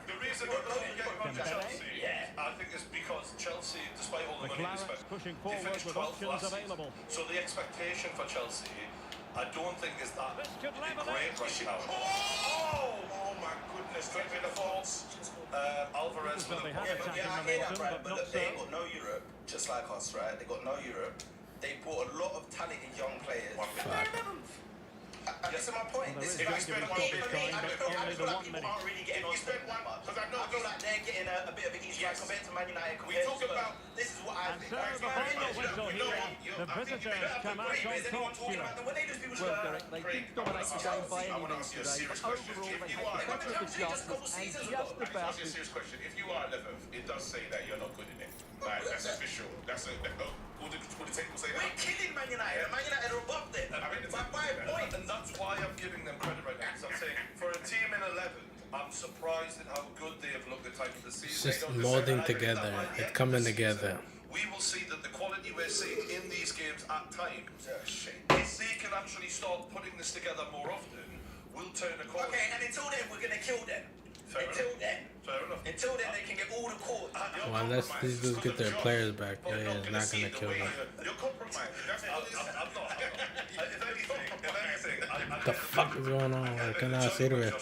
The reason we're not getting on to Chelsea, I think, is because Chelsea, despite all the The money they Clarets spent, pushing they forward finished with 12th options last season. available. So the expectation for Chelsea, I don't think is that This could level great it. right now. Oh my goodness, straight to the faults. Alvarez So with they a have Yeah, but attacking I hear that, momentum, right? but But not look, they ain't so. got no Europe, just like us, right? They got no Europe. They brought a lot of talented young players. This is my point. Well, This there is is like, going to be for stop me, time, I but just feel only the like 1 people minute. aren't really getting If on you spend one, because I know I feel like they're getting a bit of a easy Yes. compared to Man United. We compared talk to Spurs. about- This is what I And think. so That's the my final opinion. whistle you know here. what? The I think you visitors better come out Is on anyone top talking here. about them? When they just do Well, Derek, they Craig, did dominate the game by I any want to means ask you a today, serious but question. overall If they you had are, to make Champions the League just a couple adjustments and seasons just ago. Let me about ask you a serious question. If you are 11th, it does say that you're not good in it. Like, that's official. That's would the table say We're that? killing Man United. Man United are above them. By 5 points. And that's why I'm giving them credit right now. Because I'm saying, for a team in 11th, I'm surprised at how good they have looked at the time of the season. It's just molding together. It's coming together. We will see that we're seeing in these games at times, if they can actually start putting this together more often, we'll turn the corner. Okay, and until then, we're going to kill them. Fair enough. Until then, they can get all the court. Well, unless these dudes get their players back, yeah, it's not gonna kill them. You're compromising. That's all it is. I'm not. If anything, What the fuck is going on? I cannot see the way. No,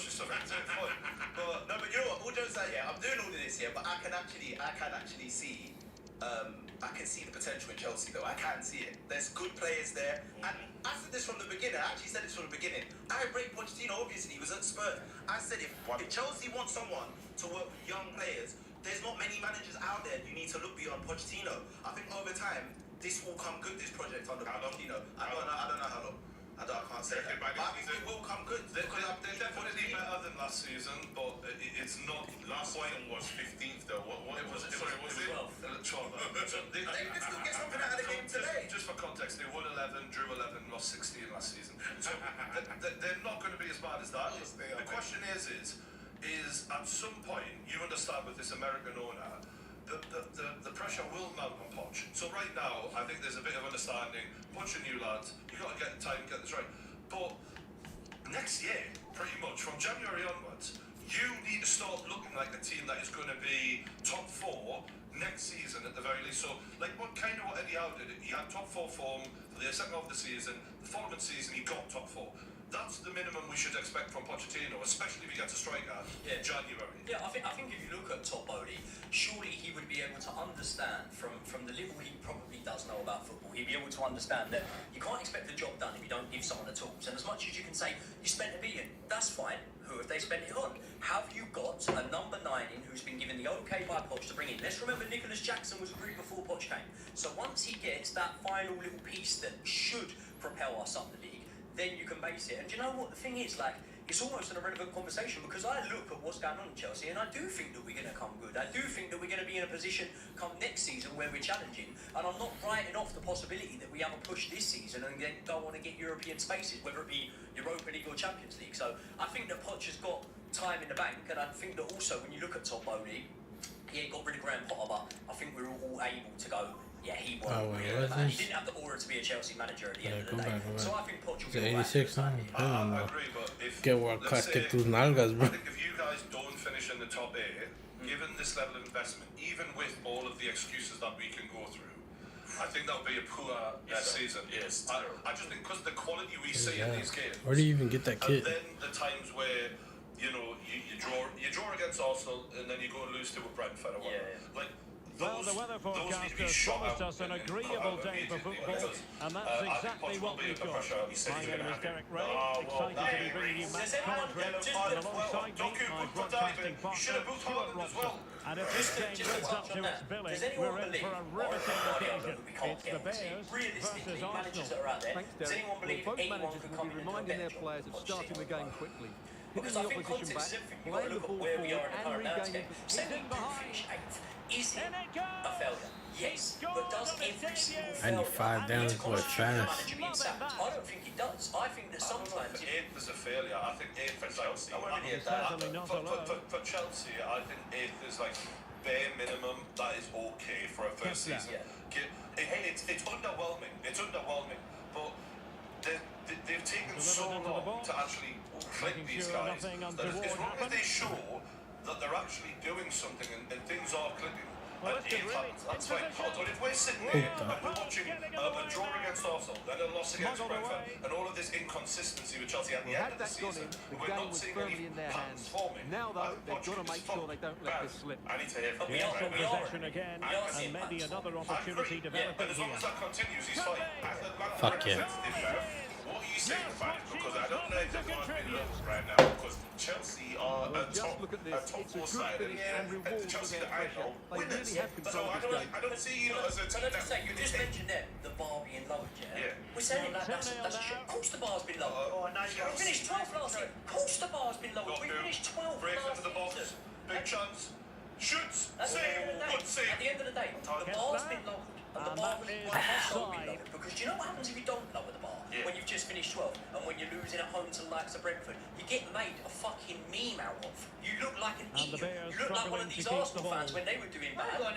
but you know what? All jokes aside, yeah, I'm doing all of this, yeah, but I can actually see, I can see the potential in Chelsea, though. I can see it. There's good players there, and I said this from the beginning. I actually said this from the beginning. I rate Pochettino. Obviously, he was at Spurs. I said if Chelsea wants someone to work with young players, there's not many managers out there. You need to look beyond Pochettino. I think over time, this will come good. This project under Pochettino. I don't know how long. I can't say that. But I think it will come good. They're definitely better than last season, but it's not. Last season was 15th though. What was it? Sorry, was it 12. They can still get something out of the game today. Just for context, they won 11, drew 11, lost 16 last season. So they're not going to be as bad as that. The question is at some point, you understand with this American owner, the pressure will mount on Poch. So right now, I think there's a bit of understanding. Poch and you lads, you got to get the time, get this right. But next year, pretty much from January onwards, you need to start looking like a team that is going to be top 4 next season at the very least. So, like what Eddie Howe did, he had top 4 form for the second half of the season. The following season, he got top 4. That's the minimum we should expect from Pochettino, especially if he gets a striker in January. Yeah, I think if you look at Todd Bowley, surely he would be able to understand from the little he probably does know about football, he'd be able to understand that you can't expect the job done if you don't give someone the tools. And as much as you can say, you spent $1 billion, that's fine. Who have they spent it on? Have you got a number 9 in who's been given the okay by Poch to bring in? Let's remember Nicholas Jackson was agreed before Poch came. So once he gets that final little piece that should propel us up the league, then you can base it. And do you know what the thing is? Like, it's almost an irrelevant conversation because I look at what's going on in Chelsea and I do think that we're going to come good. I do think that we're going to be in a position come next season where we're challenging. And I'm not writing off the possibility that we have a push this season and then go on and get European spaces, whether it be Europa League or Champions League. So I think that Poch has got time in the bank, and I think that also when you look at Todd Bowley, he got rid of Graham Potter, but I think we're all able to go, yeah, he won. He didn't have the aura to be a Chelsea manager at the end of the day. So I think Poch will be 86 now? I agree, but if Get world class, get tus nalgas, bro. I think if you guys don't finish in the top 8, given this level of investment, even with all of the excuses that we can go through, I think that would be a poor season. Yes, I just think because the quality we see in these games. Where do you even get that kid? And then the times where you draw against Arsenal and then you go and lose to a Brentford or whatever. Like Well, the weather forecasters promised us an agreeable day for football, and that's exactly what we've got. My name is Derek Ray, excited to be bringing you match commentary, and alongside me, my broadcasting partner, Stuart Robson. And if this game lives up to its billing, we're in for a riveting occasion. It's the Bears versus Arsenal. Thanks, Derek. Well, both managers will be reminding their players of starting the game quickly. Because I think context is everything. You've got to look at where we are in the current landscape. Saying we do finish 8th, is it a failure? Yes, but does every single failure 95 down is what, trash. manager being sacked? I don't think it does. I think that sometimes... 8th is a failure. I think 8th for Chelsea. Certainly not alone. For Chelsea, I think 8th is like bare minimum. That is okay for a first season. It's underwhelming. It's underwhelming. But they've taken so long to actually click these guys. That as long as they show that they're actually doing something and things are clicking, Well, and that's fine. But if we're sitting there and we're watching a draw against Arsenal, then a loss against Brentford, and all of this inconsistency with Chelsea at the end of the season, we're not seeing any patterns forming. Now, though, they've got to make sure they don't let this slip. I need to hear from you. Yes, possession again, and maybe another opportunity And developing as long here. as that continues, he's fine. Fuck yeah. What are you saying about it? Because I don't know if they're going to be low right now. Because Chelsea are Well, a just top, look at a this. top It's a 4 good side. finish and reward for Chelsea their that I pressure. know They winners. really have So controlled this game. I don't see you as a But team let's just say, you just mentioned there, the bar being lowered, Yeah. We're saying like that's shit. Of course the bar's been lowered. We finished 12th last year. Of course the bar's been lowered. We finished 12th Breaks last into the box, season. big chance, shoots, At the end of the save, day, good save. at the end of the day, the bar's been lowered. And the bar was that is so been offside. lowered. Because do you know what happens if you don't lower the bar? when you've just finished 12th and when you're losing at home to the likes of Brentford, you get made a fucking meme out of. You look like an idiot. You look like one of these Arsenal fans when they were doing bad. No,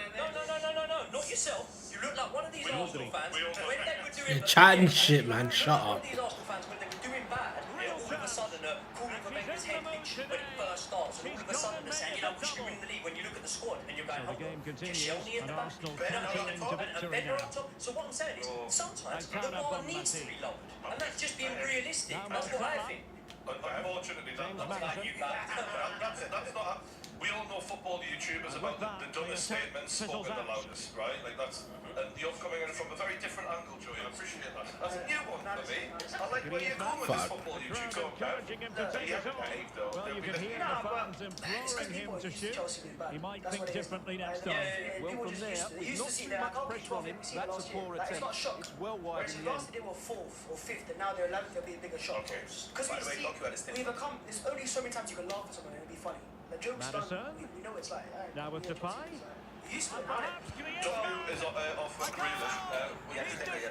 not yourself. You look like one of these Arsenal fans when they were doing bad. You're chatting shit, man. Shut One up. of these Arsenal fans when they were doing bad, all of a sudden calling for Wenger's head literally when it first starts, and all of a sudden they're saying, you know, we should be winning the league. When you look at the squad and you're going, So the game continues, Koscielny in the and back, Arsenal Bernard continue at the into top, and victory Bender now. up top. So what I'm saying is, sometimes They the can't have bar done needs to that. be lowered, and that's just being realistic. Now That's what I Salah. think. Unfortunately, James that's Madison. not. We all know football YouTubers And about with that, the dumbest the statements fizzles spoken the out. loudest, right? Like that's. And you're coming in from a very different angle, Joey. I appreciate that. That's a new one for me. I like where you're going with this football YouTube Crowd talk, man. encouraging him to take You it haven't on. behaved, though. Well, you can hear the fans imploring him to shoot. He might think differently next time. Well, from there, with not too much pressure on him, that's a poor attempt. It's well wide in the end. Last they were 4th or 5th, and now they're 11th. They'll be a bigger shot. Okay. Because By the way, Doku had a we've become. There's only so many times you can laugh at someone and it'll be funny. The joke's done. Madison. We know it's like. Now with Depay. You used to run it. Perhaps Doku is off with Grealish.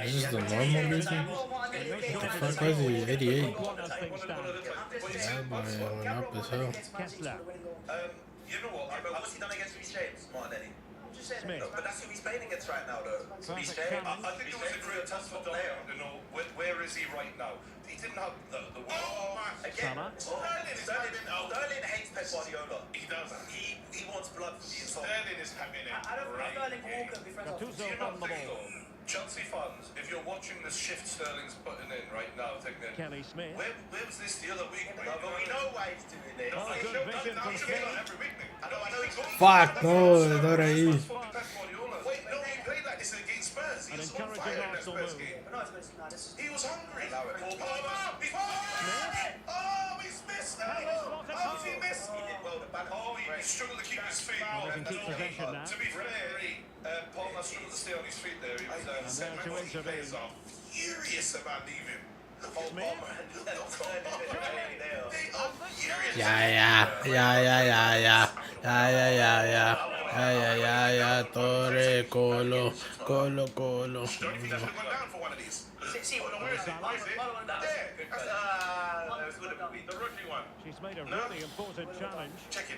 This is the normal reason? What the fuck was he? 88. Yeah, boy, went up as hell. Kessler. You know what? But what's he done against Reece James, Martinelli? Smith. No, but that's who he's playing against right now, though. Reece Perfect James. challenge. I think it was a great test for Doku to know where is he right now. He didn't have the Again, Salah. Sterling hates Pep Guardiola. He does. He wants blood for the insult. Sterling is having it. I don't think right. Sterling Walker will be friends with Gattuso Do you on not the think, ball. though, Chelsea fans, if you're watching the shift Sterling's putting in right now, thinking, Kelly Smith. where was this the other week? No, but we know why he's doing this. Oh, good vision from Smith. Every week, mate. I know he's going. Fuck, no, not ahí. Wait, no, he played like this against Spurs. He An was on encouraging fire in that Arsenal Spurs move. game. But no, this is. He was hungry. Allow it. He's missed now. How's he missed? He did well. The back. He struggled to keep his feet. Well, they can keep possession now. To be fair, Palmer struggled to stay on his feet there. He was And there to intervene. Players are furious about leaving. Yeah, Torre, Colo. Don't you think that's gone down for one of these? See, Where is it? Where is it? There. That's the rookie one. She's made a really important challenge. Check it.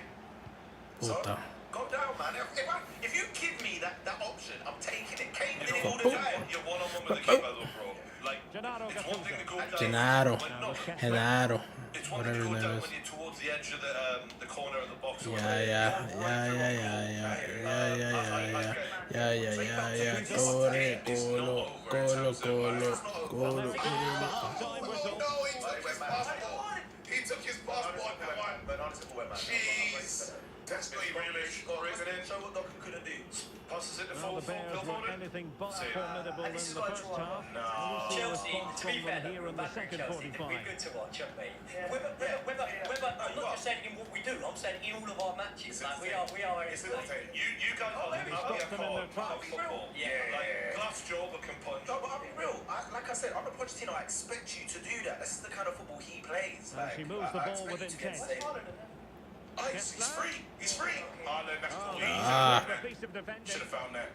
Puta. Go down, man. If you give me that option, I'm taking it. Kane did it all the time. You're one-on-one with the keeper, though, bro. Like, Gennaro it's one thing to go Gattuso. down. Gennaro. But no, Genaro. it's one thing to Whatever go that down is. when you're towards the edge of the corner of the box. or Yeah, whatever. yeah. Torre, Colo. Time whistle. No, he took his passport. He took his passport. Jeez. That's not even Show what Doku couldn't do. Passes it to Well, full the Bears Phil were Foden. anything but See, formidable in the this is first got half. No. And we'll see a Chelsea, response to be from fair, them here in the back second Chelsea, 45. we're good to watch, aren't we? I'm not just saying in what we do, I'm saying in all of our matches. Like, we are You guys are the stopped them in their tracks. football. Yeah. Like, glass jaw but can punch. No, but I'll be real. Like I said, I'm a Pochettino. I expect you to do that. This is the kind of football he plays. And she moves the ball with intent. He's free. He's free. Haaland, that's cool. Ah. A piece of defending. Should have found that.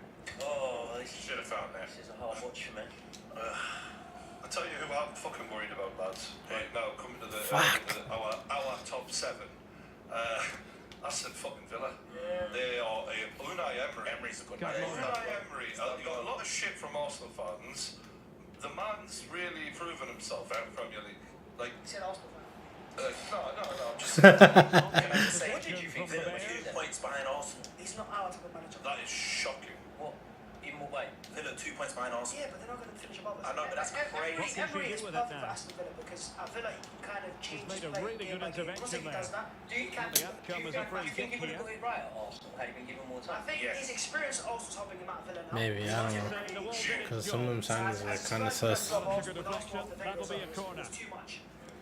Oh, Should have found that. this is a hard watch for me. I tell you who I'm fucking worried about, lads. Right now, coming to the our top 7. That's in fucking Villa. They are Unai Emery. Emery's a good Come man. on. Unai Emery. You got a lot of shit from Arsenal fans. The man's really proven himself out in Premier League. Like, Said Arsenal fan. no, I'm just saying. What did you think? From the Villa Bears? 2 points behind Arsenal. He's not our type of manager. That is shocking. What? In what way? Villa 2 points behind Arsenal. Yeah, but they're not going to finish above us. I know, but that's crazy. What can Emery she is do with perfect it for now? Aston Villa because at Villa he can kind of change made his a play really game good by game. I'm not saying he intervention does that. Do you can. The outcome is a free you think kick he would have here. got it right at Arsenal had he been given more I time? think Yeah. his experience also is helping him out at Villa now. Maybe, I don't know. The wall did its Because some of them job. sound like kind of sus. Sugar deflection, that'll be a corner. It was too much.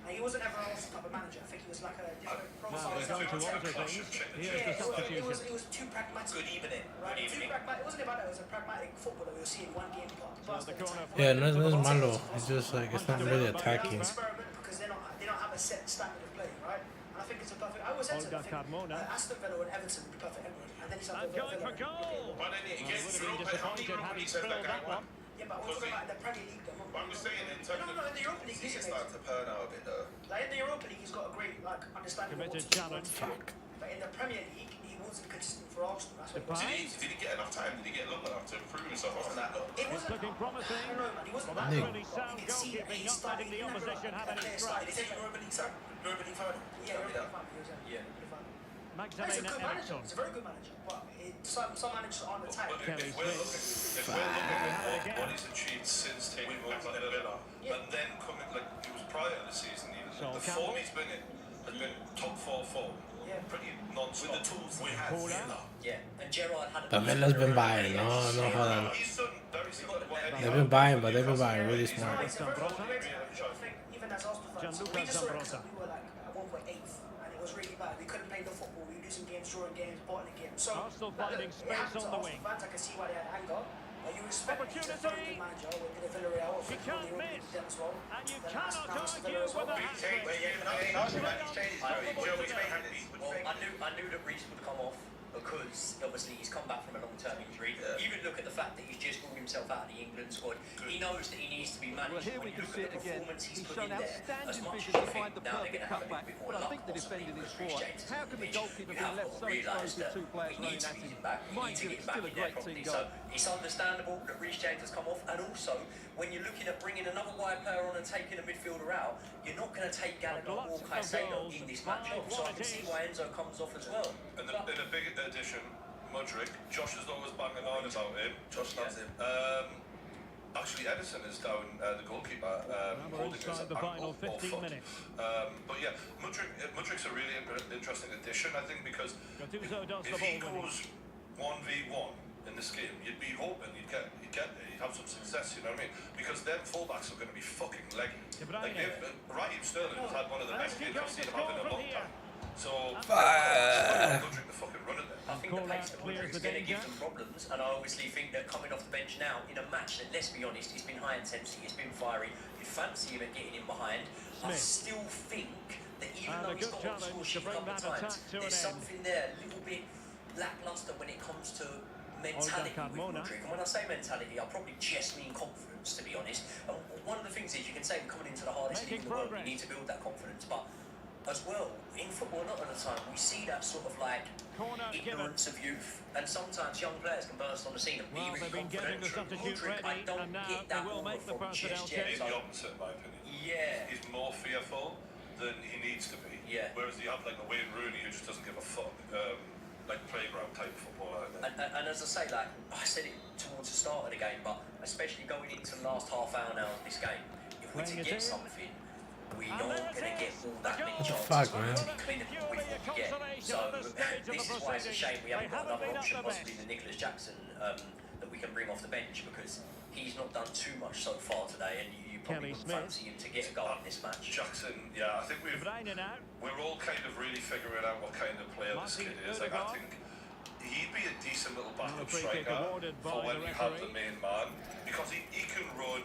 And he wasn't ever Arsenal type of manager. I think he was like a different Now profile. they're going to alter things. Here's the substitution. It was too pragmatic. Good evening. Right? Too pragmatic. It wasn't about that. It was a pragmatic football that we were seeing one game part. The corner. Yeah, no es malo. It's just like, it's not really attacking. Experiment because they don't have a set standard of play, right? And I think it's a perfect. I always said to him, Aston Villa and Everton would be perfect anyway. And then he's like, going for goal. But then He again, would have been disappointed had he drilled that one. yeah, but we're talking about the Premier League, though. But I'm just saying, in terms No, in the Europa League, he's starting to burn out a bit though. like in the Europa League, he's got a great understanding. Committed of challenge. But in the Premier League, he wasn't consistent for Arsenal. That's what Did he get enough time? Did he get long enough to prove himself after that? It It's wasn't. looking promising. I don't know, man. He wasn't Well, that that's good. really sound You can see that goalkeeping, he not started- letting the he never opposition have any played strikes. Is it Europa League, sir? Europa League final? Yeah, Europa League final, he was in. Yeah. He's a Magdalena good manager. Eriksson. He's a very good manager. But some managers aren't the type. But Kelly if we're looking at what he's achieved since taking over at Villa, and then coming, like, it was prior to the season, even, Sol the Campbell. form he's been in has been top 4 form. Yeah. Pretty non-stop. With the tools we have. Yeah, and Gerrard had a... But Villa's been buying. No, hold on. He's done very similar to what Eddie They've been buying, but they've been buying really smart. It's a very good rating. I think even as Arsenal fans, Gianluca we just saw it Zambrotta. because we were like at 1.8th and it was really bad. We couldn't play the football. We were losing games, drawing games, bottling games. So Arsenal like, finding it space happens on to the Arsenal wing. fans. I can see why they had anger. But you respect him. He's a very good manager. We did a Villarreal. He can't miss. As well. And you Then cannot now it's argue Villa as well. with a hat-trick. Well, I knew that Reece would come off because obviously he's come back from a long-term injury. Even look at the fact that he's just ruled himself out of the England squad. He knows that he needs to be managed. Well, here we When can you see look it at the again. performance he's He's put shown in there, as outstanding much vision as to you find think the now they're perfect going to have a cutback. little bit more But I luck, think the possibly, defending is with Reece poor. James How on can the pitch, goalkeeper you be have left got so to realise exposed with that two players we running need to at get him? him back. We Mind need to you, get him it's back still a in there great team properly. goal. So it's understandable that Reece James has come off, and also when you're looking at bringing another wide player on and taking a midfielder out, you're not going to take Gallagher or Lots of Caicedo goals, in this high matchup. So I can see why Enzo comes off as well. And in a big addition, Mudryk. Josh is always banging on about him. Josh loves him. Actually, Edison is down, the goalkeeper, We're holding his inside the ankle final or 15 foot. minutes. But yeah, Mudryk's a really interesting addition, I think, because Gattuso does the if he ball goes 1v1 in this game, you'd be hoping you'd get there, you'd have some success, you know what I mean? Because them fullbacks are going to be fucking leggy. Like, Raheem Sterling has had one of the best games I've seen him have in a long time. So, Mudryk the fucking run at them. I think the pace of Mudryk is going to give them problems, and I obviously think that coming off the bench now in a match that, let's be honest, it's been high intensity, it's been fiery. You fancy him at getting in behind. I still think that even though he's got on the score sheet a couple of times, there's something there a little bit lackluster when it comes to mentality with Mudryk. And when I say mentality, I probably just mean confidence, to be honest. And one of the things is you can say we're coming into the hardest league in the world, you need to build that confidence, but as well, in football, a lot of the time, we see that sort of like ignorance of youth, and sometimes young players can burst on the scene and be really confident. Mudryk, I don't get that over from just yet. He's the opposite, in my opinion. Yeah. He's more fearful than he needs to be. Yeah. Whereas you have like a Wayne Rooney who just doesn't give a fuck, like playground type footballer. And as I say, like I said it towards the start of the game, but especially going into the last half hour now of this game, if we're to get something, we aren't going to get all that many chances. Fuck, man. To be clinical with what we get. So this is why it's a shame we haven't got another option, possibly the Nicholas Jackson, that we can bring off the bench, because he's not done too much so far today, and you probably wouldn't fancy him to get a goal in this match. Jackson, yeah, I think we're all kind of really figuring out what kind of player this kid is. Like, I think he'd be a decent little backup striker for when you have the main man, because he can run,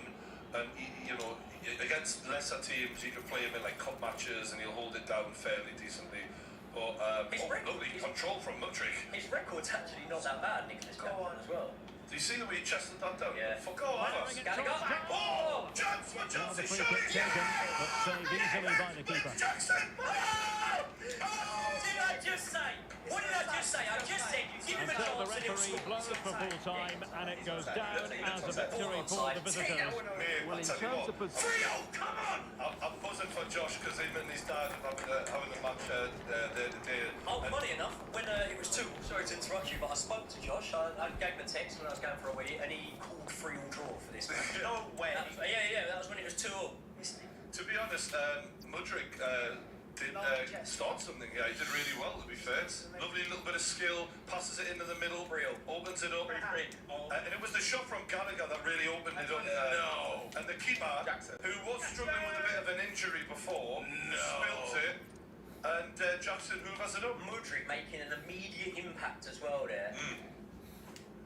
and you know, against lesser teams he can play him in like cup matches and he'll hold it down fairly decently. But lovely control from Mudryk. His record's actually not that bad, Nicholas Jackson, as well. Do you see the way he chested that down? Yeah. Fuck off! Oh! Chance for Chelsea! Surely! But saved easily by the keeper. Jackson! Did I just say? What did I just say? I just said you give him a Until the chance and he'll referee score. blows for full time, and it goes down as a victory for the visitors. Well, in terms of position... Come on! I'm buzzing for Josh because him and his dad are having a match the day. Oh, funny enough, when it was 2, sorry to interrupt you, but I spoke to Josh. I gave him a text when I was going for a wee, and he called 3-3 draw for this match. No way. Yeah, that was when it was 2-2. To be honest, Mudryk did start something. Yeah, he did really well, to be fair. Lovely little bit of skill, passes it into the middle, opens it up. And it was the shot from Gallagher that really opened it up. And the keeper, who was struggling with a bit of an injury before, spills it. And Jackson hoovers it up. Mudryk making an immediate impact as well there.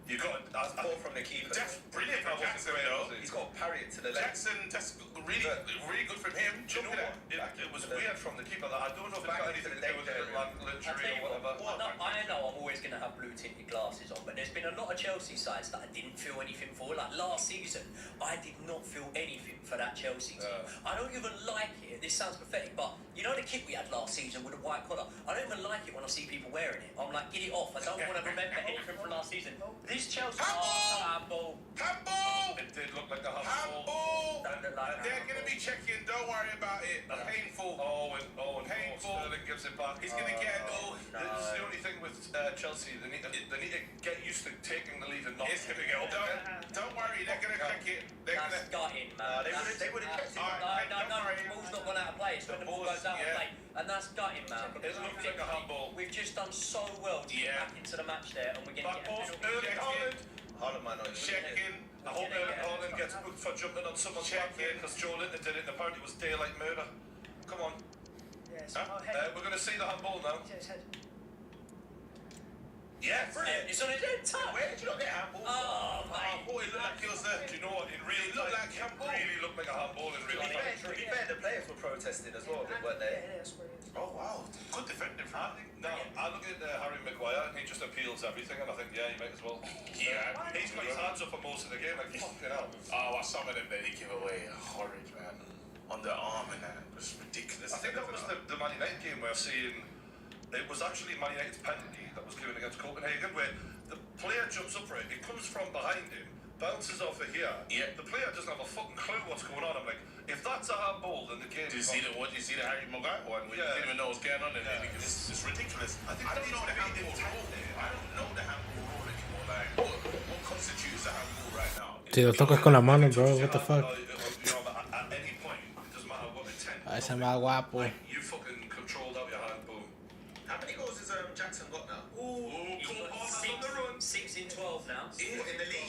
You got Ball from the keeper. That's brilliant from Jackson, though. He's got to parry it to the left. Jackson, that's really good from him. Do you know what? It was weird from the keeper. I don't know if it's got anything to do with the ankle injury or whatever. I know I'm always going to have blue tinted glasses on, but there's been a lot of Chelsea sides that I didn't feel anything for. Like last season, I did not feel anything for that Chelsea team. I don't even like it. This sounds pathetic, but you know the kit we had last season with the white collar? I don't even like it when I see people wearing it. I'm like, get it off. I don't want to remember anything from last season. This Chelsea handball. It did look like a handball. They're going to be checking. Don't worry about it. Painful. Painful. Sterling gives it back. He's going to get a goal. This is the only thing with Chelsea. They need to get used to taking the lead and not. It's going to go. Don't worry. They're going to check it. That's gutting, man. They would have kept it. No, the ball's not gone out of play. It's when the ball goes out of play. And that's gutting, man. It looks like a handball. We've just done so well to get back into the match there, and we're going to get a penalty. Erling Haaland. Haaland might not. Checking. I hope Erling Haaland gets booked for jumping on someone's back here because Joe Linton did it and apparently it was daylight murder. Come on. Yes. We're going to see the handball now. Yeah, brilliant. It's on his head, top. Where did you not get handball? Oh, mate. Boy, it looked like it was there. Do you know what? It really looked like handball. Really looked like a handball in real time. To be fair, the players were protesting as well, weren't they? Yeah, that's what it is. Oh, wow. Good defending from I look at Harry Maguire and he just appeals everything and I think, yeah, you might as well. Yeah. He's got his hands up for most of the game, like, fucking hell. Oh, some of them that he give away are horrid, man. On the arm and that. It was ridiculous. I think that was the Man United game where seeing it was actually Man United's penalty that was given against Copenhagen where the player jumps up for it, it comes from behind him, bounces off of here. Yeah. The player doesn't have a fucking clue what's going on. I'm like, if that's a handball, then the game. Do you see the Harry Maguire one? We didn't even know what's going on in there because it's ridiculous. I don't know the handball rule. I don't know the handball rule anymore. Like, what constitutes a handball right now? Si lo tocas con la mano, bro, what the fuck? At any point, it doesn't matter what intent. Ese más guapo. You fucking controlled out your hand, boom. How many goals has Jackson got now? He's got on the run. 6 in 12 now. In the league?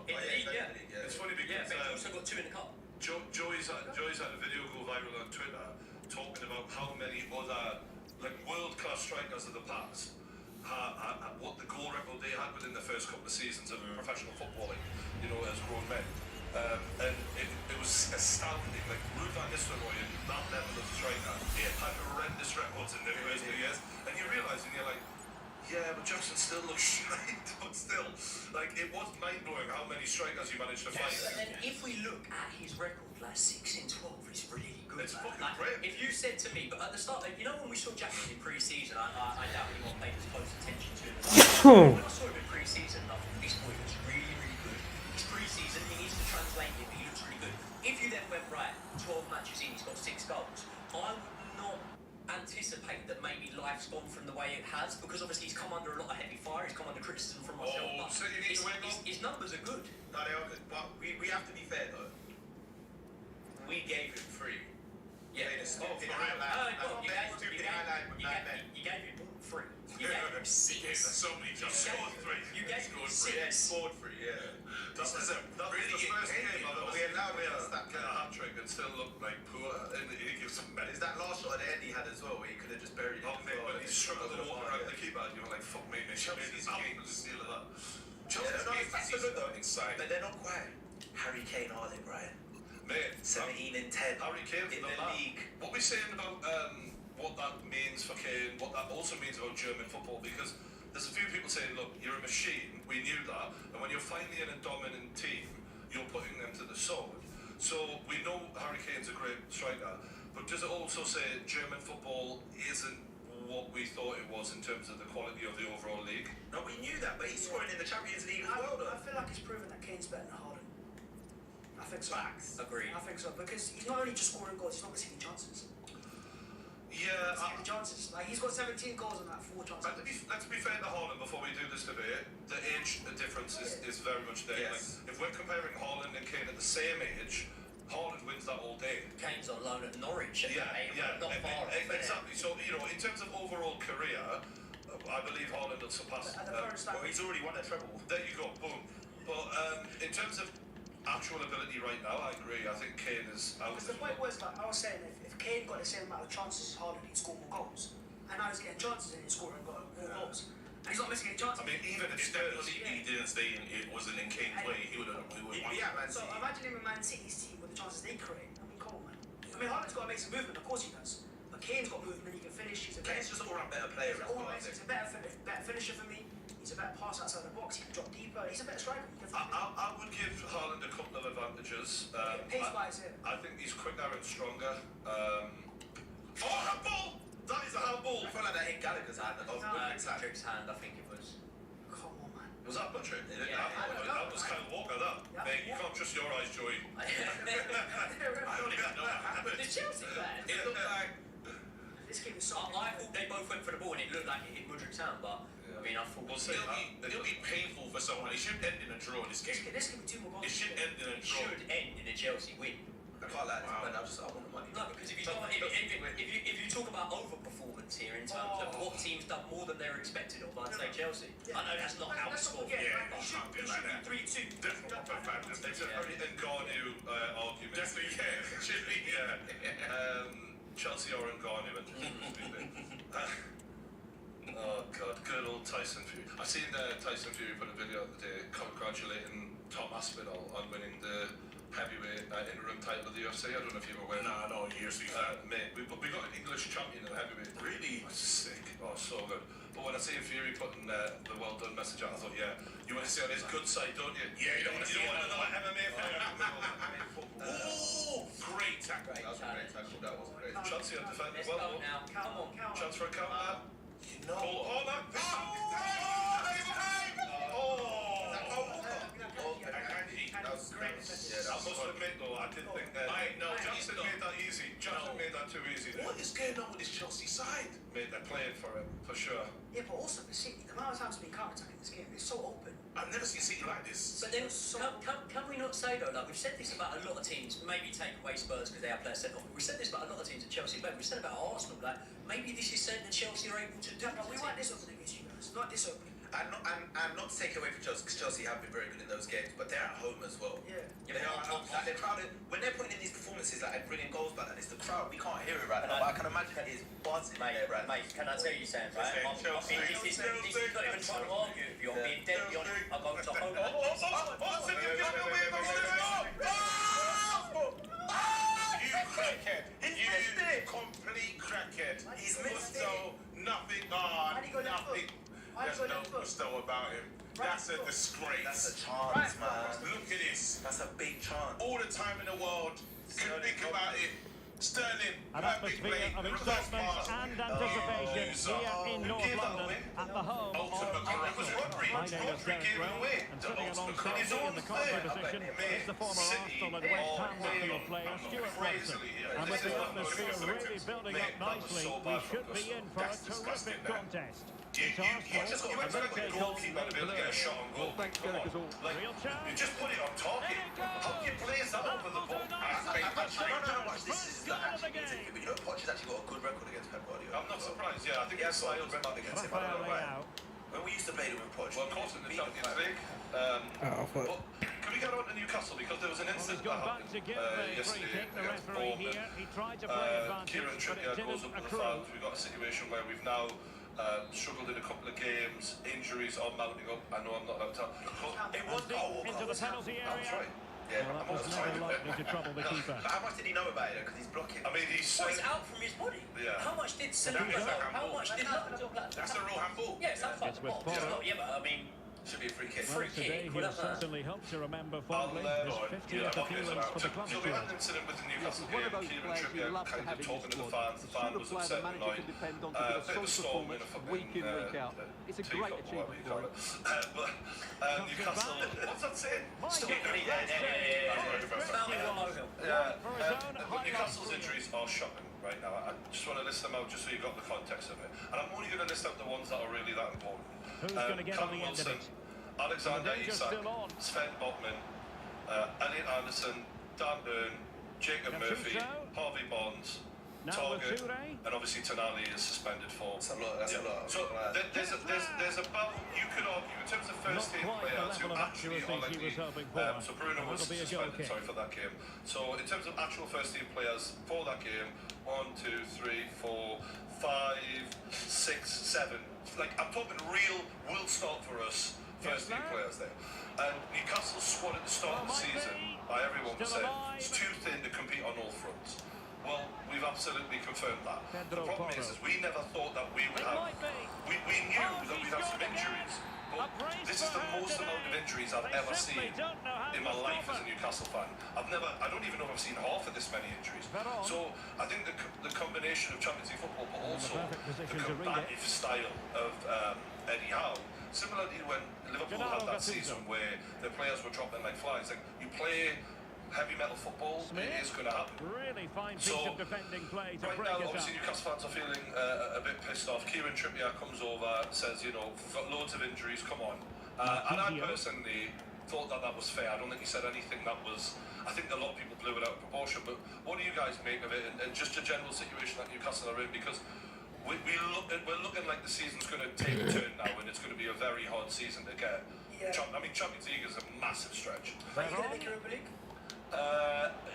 In the league, yeah. It's funny Yeah, because but he's also got 2 in the cup. Joey's had a video go viral on Twitter talking about how many other like world-class strikers of the past what the goal record they had within the first couple of seasons of professional footballing, you know, as grown men. And it was astounding. Like Ruud van Nistelrooy, that level of striker, he had horrendous records in the first 2 years, and you realise, and you're like, yeah, but Jackson still looks shite, but still, like, it was mind-blowing how many strikers you managed to find. And then if we look at his record, like 6 in 12, it's really good. It's fucking like, great. If you said to me, but at the start, you know when we saw Jackson in pre-season, I doubt anyone paid as close attention to him. When I saw him in pre-season, I thought this boy looks really, really good. It's pre-season, he needs to translate it, but he looks really good. If you then went, right, 12 matches in, he's got 6 goals, I would not anticipate that maybe life's gone from the way it has, because obviously he's come under a lot of heavy fire, he's come under criticism from myself, but so you need to win, his numbers are good. No, they are good. But we have to be fair though. We gave him 3. Yeah. Stupid You gave him 3. You gave him 6. So many jobs. You gave him 6. Scored 3, yeah. That was the first game we allowed him to get a hat-trick and still look like poor, and he gives some Is that last shot at the end he had as well, where he could have just buried it? when he struggled to walk around the keeper, you were like, fuck me, man. Chelsea's game was a steal of that. Chelsea's game That's is good good though, inside. but they're not quite. Harry Kane are they, Brian? Mate, 17 and 10 Harry Kane's in not the that. league. What we're saying about what that means for Kane, what that also means about German football, because there's a few people saying, look, you're a machine, we knew that, and when you're finally in a dominant team, you're putting them to the sword. So we know Harry Kane's a great striker, but does it also say German football isn't what we thought it was in terms of the quality of the overall league? No, we knew that, but he's scoring in the Champions League as well though. I feel like it's proven that Kane's better than Haaland. I think so. Facts. Agreed. I think so, because he's not only just scoring goals, he's not receiving chances. Yeah, Receiving chances. Like, he's got 17 goals and like 4 chances. let's be fair to Haaland before we do this debate. The age difference is very much there. Yes. Like, if we're comparing Haaland and Kane at the same age, Haaland wins that all day. Kane's on loan at Norwich. Yeah, Not far off. exactly. So, you know, in terms of overall career, I believe Haaland will surpass. At the current Well, he's already won a treble. There you go, boom. But in terms of actual ability right now, I agree. I think Kane is out. Because the point was, like I was saying, if Kane got the same amount of chances as Haaland, he'd score more goals. And now he's getting chances and he's scoring more goals. He's not missing any chances. I mean, even if he didn't stay in, it wasn't in Kane's way, he would have won. Yeah, man. So imagine him in Man City's team with the chances they create. I mean, come on, man. I mean, Haaland's got to make some movement, of course he does. But Kane's got movement, he can finish. Kane's just all-round better player. He's a better finisher for me. He's a better passer outside the box. He can drop deeper. He's a better striker. I would give Haaland a couple of advantages. Pace-wise, I think he's quicker and stronger. Handball! That is a handball! I feel like that hit Gallagher's hand. Patrick's hand, I think it was. Come on, man. Was that Patrick? Yeah. That was Kyle Walker, that. Mate, you can't trust your eyes, Joey. I don't even know what happened. The Chelsea fan. It looked like... This game is so. I thought they both went for the ball and it looked like it hit Mudrik's hand, but I mean, I thought It'll be painful for someone. It should end in a draw, this game. This could be 2 more goals. It should end in a it draw. should end in a Chelsea win. I can't lie, man. I want the money. No, because if you talk about overperformance here in terms of what teams done more than they were expected of, I'd say Chelsea. I know that's not how we score. Yeah, It should be 3-2. Definitely not a fan. It's a very Ngannou argument. Definitely, yeah. Should be, yeah. Chelsea or Ngannou. Oh God, good old Tyson Fury. I seen Tyson Fury put a video the other day congratulating Tom Aspinall on winning the heavyweight interim title of the UFC. I don't know if you were aware. Nah, no, UFC fan. Mate, we got an English champion in the heavyweight. Really? That's sick. Oh, so good. But when I see Fury putting the well done message out, I thought, yeah, you want to see on his good side, don't you? Yeah, you don't want to see another MMA fighter. Oh, great tackle. That was a great tackle. That was a great tackle. Chelsea are defending Let's well. go now. Come on. Chance for a counter. You know. Oh, that. I must admit though, I did think that. Johnson made that easy. Johnson made that too easy. What is going on with this Chelsea side? Mate, they're playing for it, for sure. Yeah, but also the City, the amount of times we've been counter-attacking this game, it's so open. I've never seen City like this. But then, can we not say though, like we've said this about a lot of teams, maybe take away Spurs because they have players sent off. We've said this about a lot of teams at Chelsea, but we've said about Arsenal, like maybe this is something that Chelsea are able to do. But we weren't this open against you guys, not this open. And not to take away from Chelsea, because Chelsea have been very good in those games, but they're at home as well. Yeah. They are at home. Like, they're crowded. When they're putting in these performances, like and bringing goals back, and it's the crowd. We can't hear it right now, but I can imagine it is buzzing there, right? Mate, can I tell you something, right? This is not even trying to argue with you. I'm being dead honest. I go to home. You crackhead. You complete crackhead. He's missed it. So nothing on, Why'd he go left nothing. There's no gusto about him. That's a disgrace. That's a chance, man. Look at this. That's a big chance. All the time in the world. Couldn't think about it. Sterling, An perfect atmosphere play. of Reverse excitement pass. and anticipation here in North London at the home of Rodri. My name is Derek Ray, and sitting alongside me in the commentary position is the former Arsenal and West Ham midfield player Stuart Watson. And with the atmosphere really building up nicely, we should be in for a terrific contest. It's Arsenal, You and act like they a take on goalkeeper to be able to get a shot on goal. Thanks, Come Derek, on. as all. Like, Real chance. you just put it on target. How can you place that over the ball? This is actually, but you know, Poch has actually got a good record against Pep Guardiola. I'm not surprised, yeah. I think He it's has got a Styles. good record against him. I Rafael don't know why. Leao. When we used to play them with Poch, Well, of course, in the beat them Champions 5-0. League. But can we get on to Newcastle? Because there was an Well, he's incident gone that back to happened give the free yesterday kick, the against referee Bournemouth. here. He tried to play advantage, Kieran but Trippier it goes didn't up to the accrue. fans. We've got a situation where we've now struggled in a couple of games. Injuries are mounting up. I know I'm not allowed to tell. It was And deep into the penalty That's area. right. Yeah, Well, that was never likely to trouble the keeper. But how much did he know about it? Because he's blocking. I mean, he's So it's out from his body. Yeah. How much did That is a handball. How much did That's a real handball. Yeah, it's outside It's the with box. It's Potter. not, yeah, but I mean, Should be a free kick. Well, Free today kick, he'll whatever. certainly help to remember fondly his 50th appearance for the club So we had an shield. incident with the Newcastle Yes, one game. of those Kieran players you Trippier love to kind have of in your talking to the squad. fans. The fan The was sort of upset player and the manager annoyed. can depend on to Bit give a of a solid storm in a performance fucking week in, week out. It's a teacup, great whatever achievement you for call him. it. But Newcastle, what's that saying? My Still goodness, doing yeah, it. Found me one Mohill. Yeah, for his own but highlight Newcastle's reel. injuries are shocking right now. I just want to list them out just so you got the context of it. And I'm only going to list out the ones that are really that important. Who's going to get on the end of Wilson, it? Alexander The danger's Isak, still on. Sven Botman, Elliot Anderson, Dan Burn, Jacob Murphy, Gattuso. Harvey Bonds, Now with Target, Toure. and obviously Tonali is suspended for. That's a lot. That's a lot. So there's about, you could argue in terms of first team Not quite the players who level of actually accuracy are he likely. was hoping for. So Bruno And was that'll be a goal suspended, kick. sorry, for that game. So in terms of actual first team players for that game, 1, 2, 3, 4, 5, 6, 7. Like, I'm talking real will start for us first team players there. And Newcastle's squad at the start of the season, by everyone was saying, it's too thin to compete on all fronts. Well, we've absolutely confirmed that. The problem is we never thought that we would have... We knew that we'd have some injuries. But this is the most amount of injuries I've ever seen in my life as a Newcastle fan. I don't even know if I've seen half of this many injuries. So I think the combination of Champions League football, but also the combative style of Eddie Howe, similarly when Liverpool had that season where their players were dropping like flies. Like, you play heavy metal football, it is going to happen. Really fine piece of defending play to right break now, us obviously, up. Newcastle fans are feeling a bit pissed off. Kieran Trippier comes over, says, you know, we've got loads of injuries, come on. And I personally thought that was fair. I don't think he said anything that was... I think a lot of people blew it out of proportion. But what do you guys make of it? And just the general situation that Newcastle are in? Because we're looking like the season's going to take a turn now, and it's going to be a very hard season to get. Yeah. I mean, Champions League is a massive stretch. Are you going to make Europa League?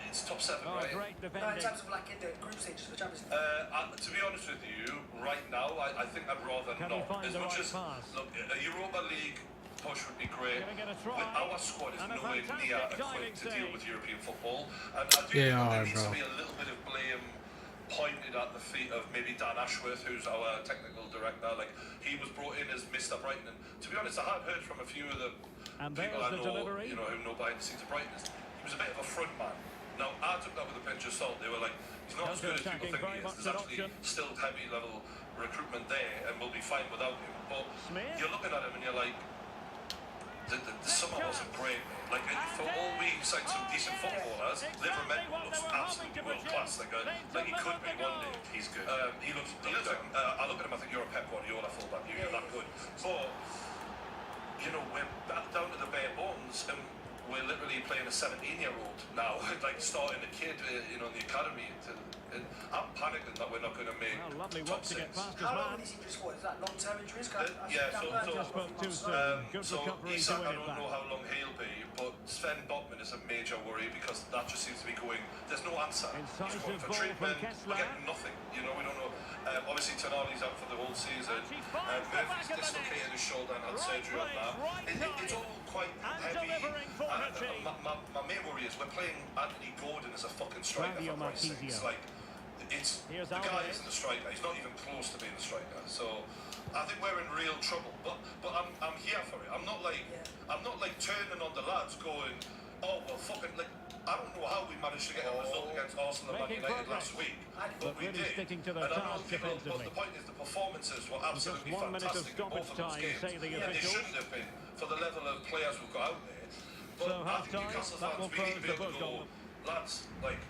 It's top 7, right? Great No, in defending. terms of like in the group stages for Champions League. To be honest with you, right now, I think I'd rather Can he not. find As the much right as pass? look, a Europa League push would be great. Gonna get a try. But our squad is And a nowhere fantastic near diving equipped to deal save. with European football. And I do think that there needs to be a little bit of blame pointed at the feet of maybe Dan Ashworth, who's our technical director. Like, he was brought in as Mr. Brighton. And to be honest, I have heard from a few of the And people there's I the know, delivery. you know, who know behind the scenes of Brighton. He was a bit of a front man. Now, I took that with a pinch of salt. They were like, he's not as good as people think he is. There's actually still heavy level recruitment there, and we'll be fine without him. But you're looking at him and you're like, the summer wasn't great. Like, for all we signed some decent footballers, Livermore looks absolutely world class. Like he could be one day. He's good. He looks like, I look at him, I think you're a Pep Guardiola fullback. You're that good. But, you know, we're back down to the bare bones, and we're literally playing a 17-year-old now, like starting a kid, you know, in the academy. And I'm panicking that we're not going to make lovely top work to get 6. past his How long man. are these injuries for? Is that long-term injuries? Yeah, Just spoke too soon. Good so recovery Isak, to I win it don't know back. how long he'll be, but Sven Botman is a major worry because that just seems to be going. There's no answer. He's Incisive going for ball from treatment. Kessler. We're getting nothing. You know, we don't know. Obviously, Tonali's out for the whole season. Murphy's dislocated his shoulder and had surgery on that. It's all quite heavy. My main worry is we're playing Anthony Gordon as a fucking striker for Christ's sake. It's like, the guy isn't a striker. He's not even close to being a striker. So I think we're in real trouble. But I'm here for it. I'm not like turning on the lads going, oh well, fucking like. I don't know how we managed to get a result against Arsenal and Man United last week, but we really did. sticking to And their I know task people, but defensively. the point is the performances were absolutely 1 minute of fantastic in both stoppage of those time, games. say the And they officials. shouldn't have been for the level of players we've got out there. But So I half think time, Newcastle that fans, will we need to close be the able to book go, on lads, like,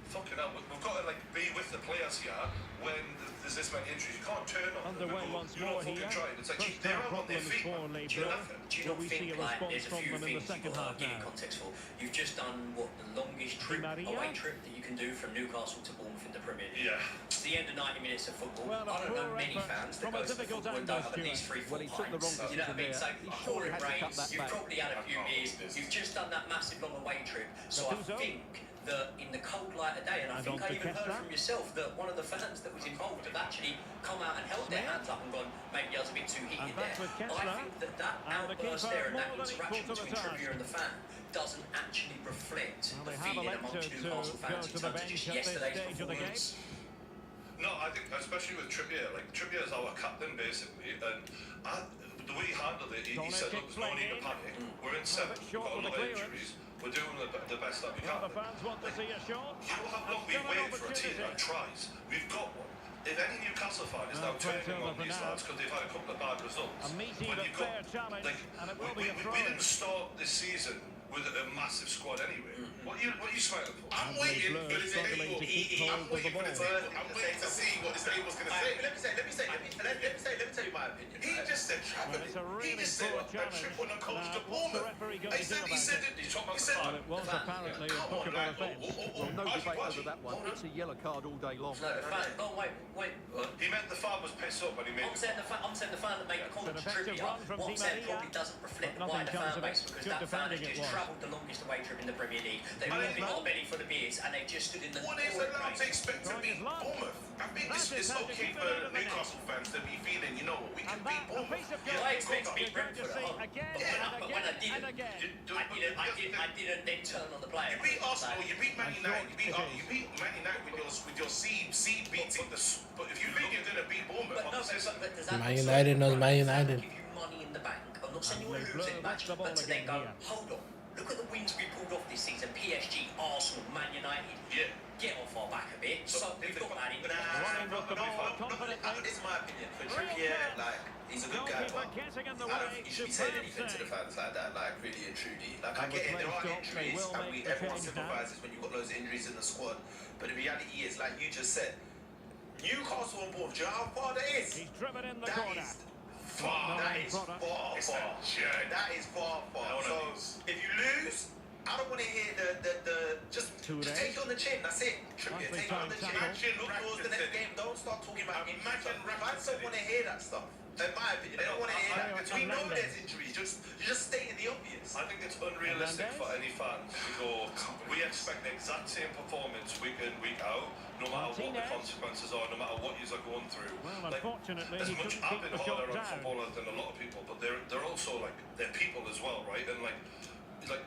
fucking hell, we've got to like be with the players here when there's this many injuries. You can't turn on them Underway and go, once you're more not fucking here. trying. It's like, First they're half out on their problems feet, for man. Lee You're Brown. nothing. Do you Will not we think see a like response there's a from few them in the things second you've got half to get in now? context for? You've just done what the longest trip, Maria? away trip that you can do from Newcastle to Bournemouth in the Premier League. Yeah. It's the end of 90 minutes of football. Well, a I don't know poor many effort fans that from a go to the difficult football and don't angle, have at least Stuart. 3-4 Well, he took the wrong pints. You know what I mean? decision So there. He pouring surely had to cut rains, that you've back. probably had a few beers, you've just done that massive long away trip. So I Gattuso. think that in the cold light of day, and I And think on I to even heard Kessler. from yourself that one of the fans that was involved have actually come out and held their hands up and gone, maybe I was a bit too heated And back there. with I Kessler. think that And the outburst keeper there and that more than equal interaction to the between task. Trippier and the fan doesn't actually reflect Well, the they have feeling elected amongst to Newcastle go fans to in the terms of bench just at this yesterday's stage of the game. performance. No, I think especially with Trippier, like Trippier is our captain basically, and the way he handled it, he said, look, there's no need to panic. We're in 7th, we've short got a with lot the of clearance. injuries. We're doing the best that we Well, can. the fans want to see a shot. You know how long we Still an waited for a team opportunity. that tries? We've got one. If any Newcastle fan is now Well, turning Quinto on these Lopinao. lads because they've had a couple of bad results, A meaty when but you've got, fair challenge, like, and it will be a we throw. didn't start this season with a massive squad anyway. What are you smiling for? I'm waiting Blur for the struggling to keep hold I'm of the waiting for the ball. table. I'm waiting to see what this table's going to say. Let me tell you my opinion. He just said travelling. It's a He really just said poor a challenge. trip on a coach Now, to what's the Bournemouth. referee going He to do said, he about said, it? He's talking about he the said, Well, it was apparently a come on, bookable like, offence. Well, no debate over that one. It's a yellow card all day long. No, the fan. Oh, wait. He meant the fan was pissed up and he made. I'm saying the fan that made the comment to Trippier. What I'm saying probably doesn't reflect the wider fan base because that fan has just travelled the longest away trip in the Premier League. They've all got a belly full of beers and they've just stood in the. What is allowed to expect to beat Bournemouth? I think it's okay for Newcastle fans to be feeling, you know what, we can beat Bournemouth. I expect to beat Brentford at home. But when I didn't then turn on the player. You beat Arsenal, you beat Man United, you beat Man United with your seed beating the. But if you think you're going to beat Bournemouth, Man United knows Man United. Give you money in the bank. I'm not saying you want to lose any match, but to then go, hold on, look at the wins we pulled off this season: PSG, Arsenal, Man United. Yeah. Get off our back a bit. So we've got that in. This is my opinion. For Trippier, like, he's a good guy, but I don't think you should be saying anything to the fans like that, like, really and truly. Like, I get it, there are injuries, and everyone sympathises when you've got loads of injuries in the squad. But the reality is, like you just said, Newcastle on board. Do you know how far that is? He's driven in the That corner. is far. That is far. That is far. So if you lose, I don't want to hear just take it on the chin. That's it. Trippier, take it on the chin. Look towards the next game. Don't start talking about Imagine fans don't want to hear that stuff. In my opinion, they don't want to hear that. We know there's injuries. You're just stating the obvious. I think it's unrealistic for any fan to go, we expect the exact same performance week in, week out, no matter what the consequences are, no matter what you are going through. Well, like, unfortunately, as he much couldn't I've keep been the shot harder on down. footballers than a lot of people, but they're also like, they're people as well, right? And like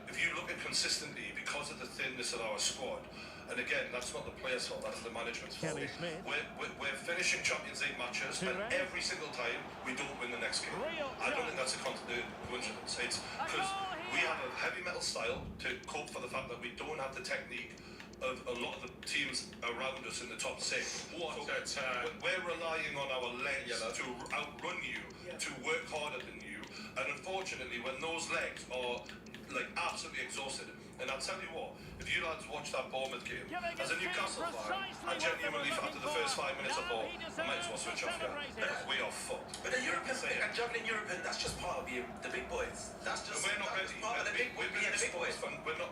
if you look at consistency, because of the thinness of our squad, and again, that's not the players' fault, that's the management's fault. We're finishing Champions League matches, and every single time we don't win the next game. I don't think that's a coincidence. It's because we have a heavy metal style to cope for the fact that we don't have the technique of a lot of the teams around us in the top six. We're relying on our legs to outrun you, to work harder than you, and unfortunately, when those legs are like absolutely exhausted. And I'll tell you what, if you lads watch that Bournemouth game, as a Newcastle fan, I genuinely, after the first 5 minutes, I thought, I might as well switch off here. We are fucked. But the European thing, and juggling European, that's just part of the big boys. That's just we're not ready. part of the big boys. We're the boys. We're not,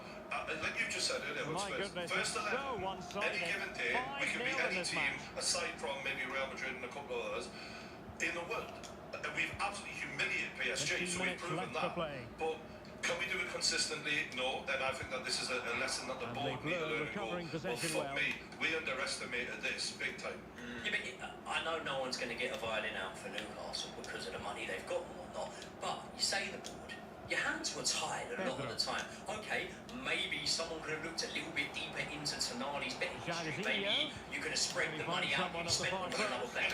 like you just said earlier, first 11, any given day, we can beat any team, aside from maybe Real Madrid and a couple of others, in the world. And we've absolutely humiliated PSG, so we've proven that. But can we do it consistently? No. Then I think that this is a lesson that the board need to learn and go, well, fuck me, we underestimated this big time. Yeah, but I know no one's going to get a violin out for Newcastle because of the money they've got and whatnot, but you say the board, your hands were tied a lot of the time. Okay, maybe someone could have looked a little bit deeper into Tonali's betting history. Maybe you could have spread the money out and spent on another player.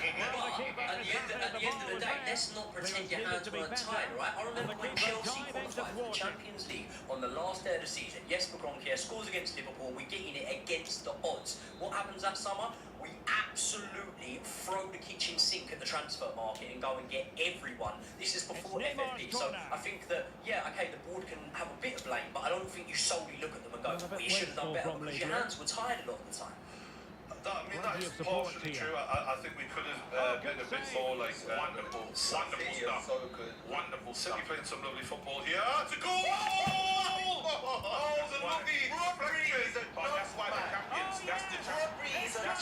But at the end of the day, let's not pretend your hands weren't tied, right? I remember when Chelsea qualified for the Champions League on the last day of the season. Jesper Gronkier scores against Liverpool. We get in it against the odds. What happens that summer? We absolutely throw the kitchen sink at the transfer market and go and get everyone. This is before FFP, so I think that, yeah, okay, the board can have a bit of blame, but I don't think you solely look at them and go, well, you should have done better, because your hands were tied a lot of the time. That is partially true. I think we could have been a bit more like wonderful stuff. So good. Wonderful City stuff. playing some lovely football here. It's a goal! Oh, the lovely reflection. But that's why the champions. That's the champions. That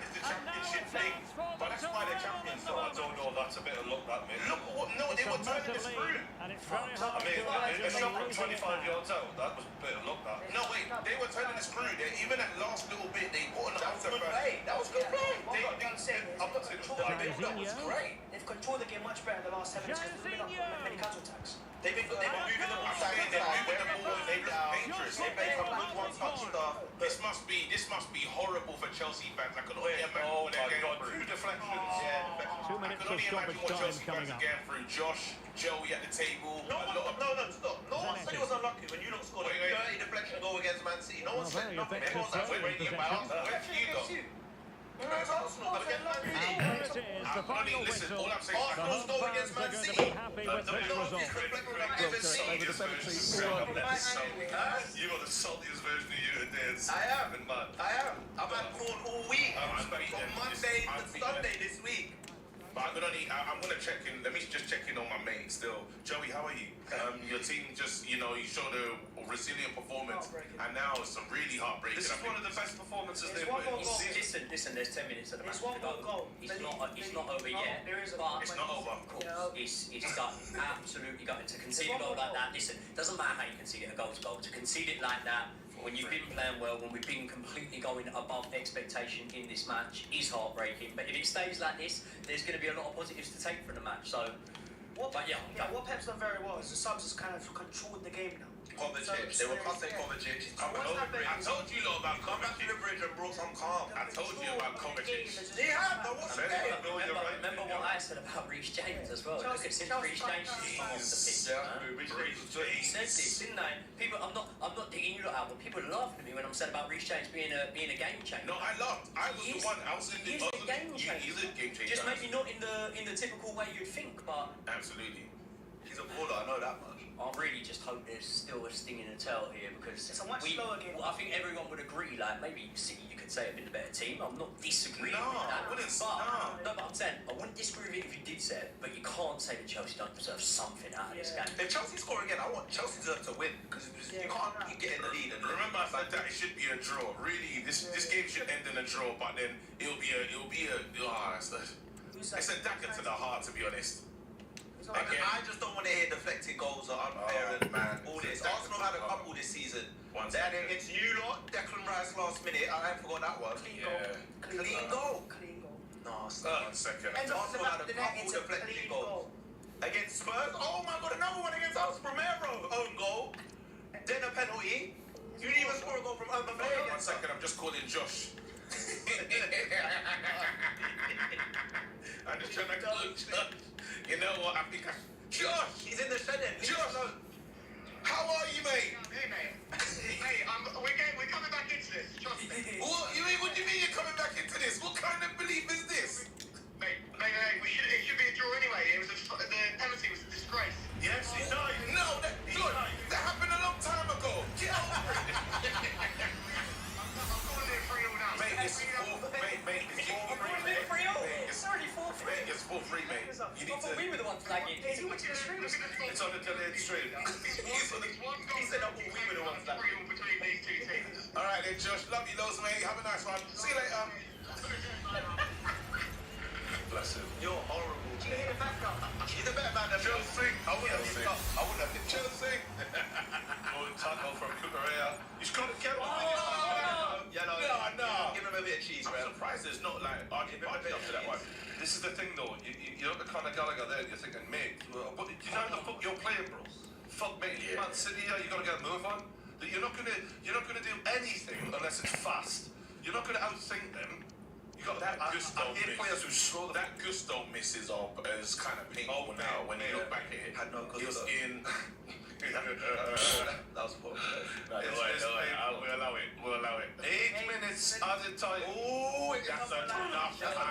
is the championship thing. But that's why they're champions. No, I don't know. That's a bit of luck, that mate. Look what? No, they were turning this through. And it's very I hard mean, to a shot from 25 yards out. That was a bit of luck, that. No, wait, they were turning the screw. Even that last little bit, they put on the That was good play. That was good play. What I'm saying is, I'm not saying it was bad. that was great. They've controlled the game much better in the last 7 minutes because they've been up many counter attacks. They've been moving the ball saying they're moving the ball, they're dangerous. They play from like one touch stuff. This must be horrible for Chelsea fans. I could only imagine Oh what my they're God, going through. 2 deflections. Yeah, 2 minutes I of could only imagine stoppage what time Chelsea coming fans up. are going through. Josh, Joey at the table. No, stop. No one said he was unlucky when you don't score a dirty deflection goal against Man City. No one said nothing. Everyone's like, wait, Where do you go? Where's Arsenal? But against Man City. And there it is, the final whistle. All I'm saying is Arsenal's The goal home against fans Man are going to City. be happy with this result. You are the saltiest version of you today. I am. I've had corn all week. From Monday to Sunday this week. But I'm gonna check in. Let me just check in on my mate still. Joey, how are you? Your team just, you showed a resilient performance, and now it's a really heartbreaking. This is one of the best performances they've one more played. goal. Listen, there's 10 minutes of the match It's one to go. more goal. It's not over yet. There is a but It's not over. Of course, it's gutting, absolutely gutting. To concede a goal like that, listen, doesn't matter how you concede it, a goal's a goal. To concede it like that, when you've been playing well, when we've been completely going above expectation in this match, is heartbreaking. But if it stays like this, there's going to be a lot of positives to take from the match. So, what Pep's done very well is the subs has kind of controlled the game now. Kovacic, they were cutting Kovacic. He's coming over. I told you lot about Come back to the bridge and brought some calm. I told you about Kovacic. They have, but what's the game? remember what I said about Reece James as well. Look at since Reece James has come off the pitch. He said this, didn't they? People, I'm not digging you lot out, but people are laughing at me when I'm saying about Reece James being a game changer. No, I laughed. I was the one. I was in the He's a game changer. He's a game changer. Just maybe not in the typical way you'd think, but Absolutely. He's a baller, I know that much. I really just hope there's still a sting in the tail here because It's a much slower game. I think everyone would agree. Like maybe City, you could say have been the better team. I'm not disagreeing No, with that. I wouldn't. But I'm saying I wouldn't disagree with it if you did say it. But you can't say that Chelsea don't deserve something out of this game. If Chelsea score again, I want Chelsea to win because you can't keep getting the lead. And Remember, I said that it should be a draw. Really, this game should end in a draw, but then it'll be a. It's a dagger to the heart, to be honest. I just don't want to hear deflected goals or unfair and all this. Arsenal had a couple this season. They had it against you lot, Declan Rice last minute. I ain't forgot that one. Clean goal. No, 1 second. Arsenal had a couple deflected goals. Against Spurs, oh my god, another one against us. Romero, own goal. Then a penalty. You didn't even score a goal from over there. 1 second, I'm just calling Josh. I'm just trying to call Josh. You know what? I think Josh! He's in the shed then. Josh! How are you, mate? Hey, mate. Hey, we're coming back into this. Trust me. What do you mean you're coming back into this? What kind of belief is this? Mate, it should be a draw anyway. The penalty was a disgrace. Yes, he died. No, that happened a long time ago. Get over it. I'm calling it 3-0 now. Mate, it's 4-3, mate. It's already 4-3. It's 4-3, mate. You need to. We were the ones flagging. Is he watching the stream? It's on the delayed stream. He said that we were the ones that. 3-0 between these two teams. All right, then, Josh. Love you loads, mate. Have a nice one. See you later. Bless him. You're horrible. He's a back up. He's a better man than Chelsea. I wouldn't have picked Chelsea. Tackle from Cucurella. He's got to get on. No. Give him a bit of cheese, I'm bro. surprised there's not like argument up to that one. This is the thing, though. You look at Conor Gallagher there, and you're thinking, mate, what, you know the fuck you're playing, bro? Fuck, mate. Yeah. Man City, you got to get a move on. You're not gonna do anything unless it's fast. You're not gonna outthink them. You got That I Gusto hate players who slow the That Gusto misses is kind of painful now when you look back at it. Had no It's in. That was poor. We'll allow it. 8 minutes added time. Oh, That's enough time.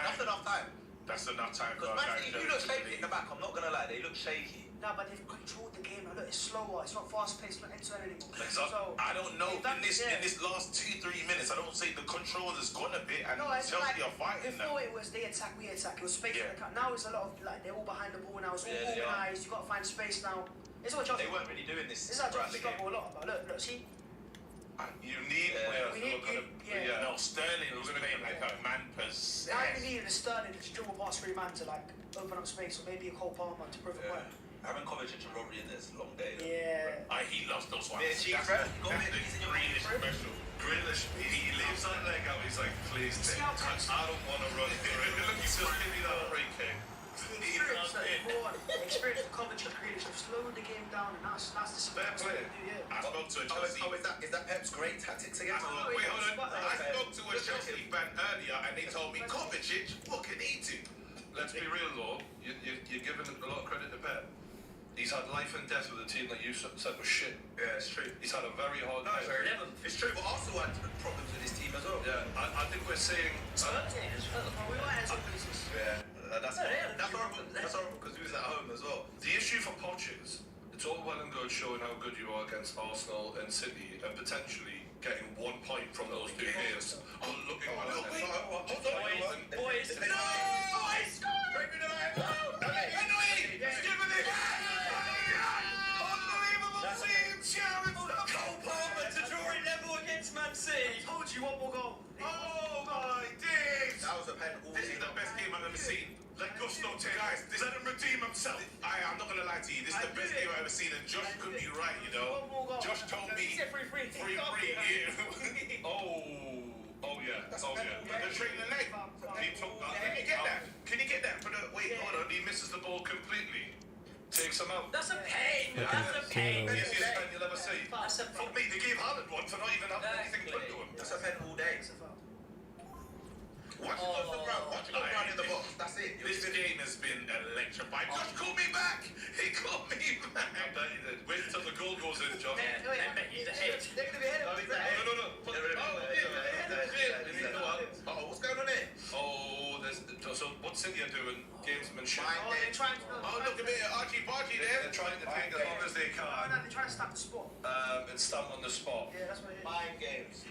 That's enough time. That's enough time for Because our man, guys you look shaky in the back. I'm not gonna lie, they look shaky. No, but they've controlled the game. Now, look, it's slower. It's not fast paced, not end-to-end anymore. So, I don't know. they've done- In this last 2-3 minutes, I don't say the control has gone a bit and No, it's Chelsea like are fighting before now. it was they attack, we attack. It was space Yeah. in the cut. Now it's a lot of like they're all behind the ball now. It's all Yeah, they are. organised. You got to find space now. It's what Chelsea. They weren't really doing this. This is how throughout Chelsea the game. struggle a lot. But look, see. You need players We who need- are gonna. yeah. No, Sterling was playing like a man possessed. Now you need a Sterling to dribble past 3 man to like open up space, or maybe a Cole Palmer to prove a Yeah. point. Having Kovacic and Rodri in there's a long day. Yeah. He loves those ones. Yeah, cheap, That's right? the Go ahead, he's in your Grealish right. special. Grealish, he lives that leg out. He's like, please take. I don't want to run through it. Look, he's just give me that free kick. Experience of Coventry Grealish have slowed the game down, and that's the Fair play. Yeah. I spoke to a Chelsea. Is that Pep's great tactics again? Wait, hold on. I Okay. spoke to a Chelsea fan earlier and they told me Kovacic fucking eats it. Let's be real, though. You're giving a lot of credit to Pep. He's had life and death with a team that you said was shit. Yeah, it's true. He's had a very hard No, time. it's true, but Arsenal had problems with his team as well. Yeah, I think we're saying. We might have some pieces. Yeah, that's horrible. That's horrible because we was at home as well. The issue for Poch is, it's all well and good showing how good you are against Arsenal and City and potentially getting 1 point from those 2 games. Boys, Bring me the Let Gusto take. Guys, let him redeem himself. I'm not gonna lie to you. This is the best game I've ever seen, and Josh could be right. You know, Josh told me 3-3. Yeah. Oh yeah. They're trading the leg. He took that. Can you get that? Can you get that? Wait, hold on. He misses the ball completely. Takes him out. That's a pain. That's a pain. Easiest pen you'll ever see. That's a Fuck me, they gave Haaland one for not even having anything put to him. That's a pen all day. Watch it go round in the box. That's it. This game has been electrifying. Josh, call me back. He called me back. I bet he did. Wait until the goal goes in, Josh. They're going to be ahead. No. What's going on there? So what City are doing, gamesmanship. They're trying to... Look at me, Archie Bargy there. They're trying to take as long as they can. No, they're trying to stop the spot. And stamp on the spot. Yeah, that's what it is. Mind games.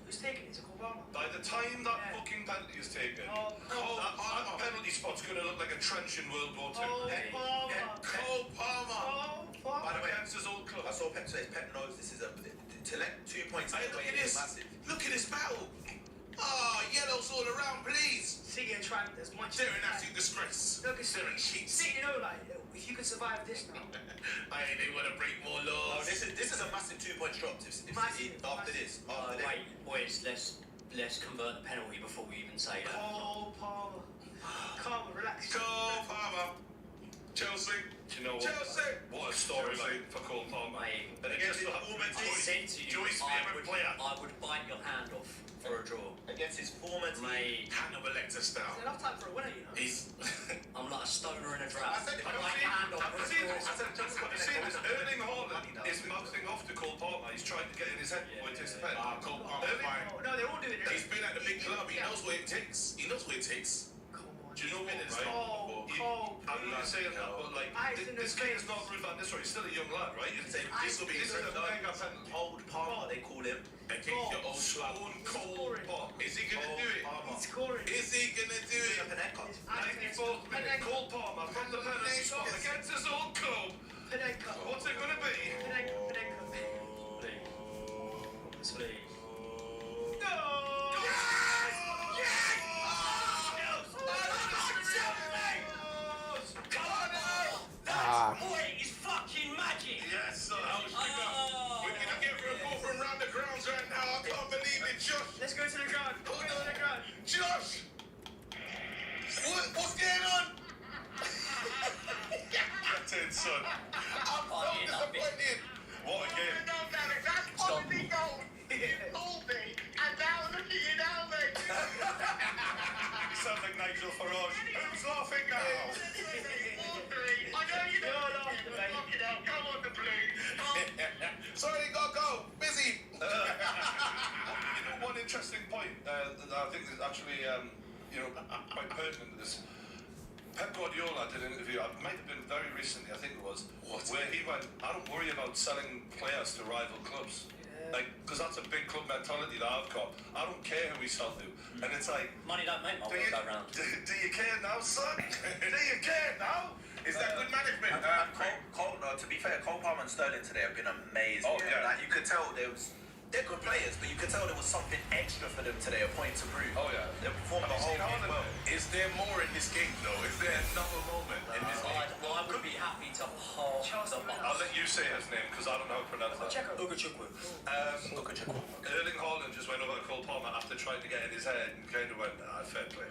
Who's taking it? Is it Obama? By the time that fucking penalty is taken, that penalty spot's going to look like a trench in World War II. Cole Palmer. By the way, that's his old club. I saw Pep say, Pep knows this is to let 2 points Hey, look at this. massive. Look at this battle. Yellows all around, please. City are trying as much They're an absolute disgrace. Look at They're in cheats. City, you know, like, if you can survive this now. They want to break more laws. This is a massive 2 point drop. After this. Wait, boys, let's convert the penalty before we even say that. Cole Palmer. Calm, relax. Cole Palmer. Chelsea. Do you know what? Chelsea. What a storyline for Cole Palmer. Mate, And Against against his former I team. said to you, Joyce's favourite player. I would bite your hand off for a draw. Against his former team. Mate, Hannibal Lecter style. There's enough time for a winner, you know. He's. I'm like a stoner in a drought. I said it. I'd bite your hand off for a draw. You see this? Erling Haaland is mouthing off to Cole Palmer. He's trying to get in his head before he takes the pen. Cole Palmer's fine. No, they're all doing it. He's been at the big club. He knows what it takes. He knows what it takes. Come on. Do you know what, right? Cole, I'm not saying that, but like, this kid is not Ruud van Nistelrooy. He's still a young lad, right? This will be This is a mega penalty. Old Palmer, they call him. I think your old Stone Cold Palmer. Is he gonna do it? He's scoring. Is he gonna do it? 94th minute, Cole Palmer from the penalty spot against his old club. Penenka. What's it gonna be? Penenka. Please. Boy, it's fucking magic. Yes, sir. We're gonna get a ball from round the grounds right now. I can't believe it, Josh. Let's go to the ground. Josh! What's going on? That's it, son. I'm so disappointed. What a game. That's quality goal. Told me, and now look at you now, mate. You sound like Nigel Farage. Who's laughing now? 4-3. I know you know. You're laughing, mate. Fuck it out. Come on, the blue. Sorry, go. Busy. You know, one interesting point that I think is actually, quite pertinent to this. Pep Guardiola did an interview, it might have been very recently, I think it was, where he went, I don't worry about selling players to rival clubs. Like, because that's a big club mentality that I've got. I don't care who we sell to. And it's like... Money don't make my world go round. Do you care now, son? Do you care now? Is that good management? To be fair, Cole Palmer and Sterling today have been amazing. Oh, yeah. Like, you could tell they're good players, but you could tell there was something extra for them today, a point to prove. Oh, yeah. They performed the whole game well. Is there more in this game, though? Is there another moment in this game? I would be happy to hold the I'll let you say his name, because I don't know how to pronounce that. Ugachukwu. Erling Haaland just went over to Cole Palmer after trying to get in his head and kind of went, fair play.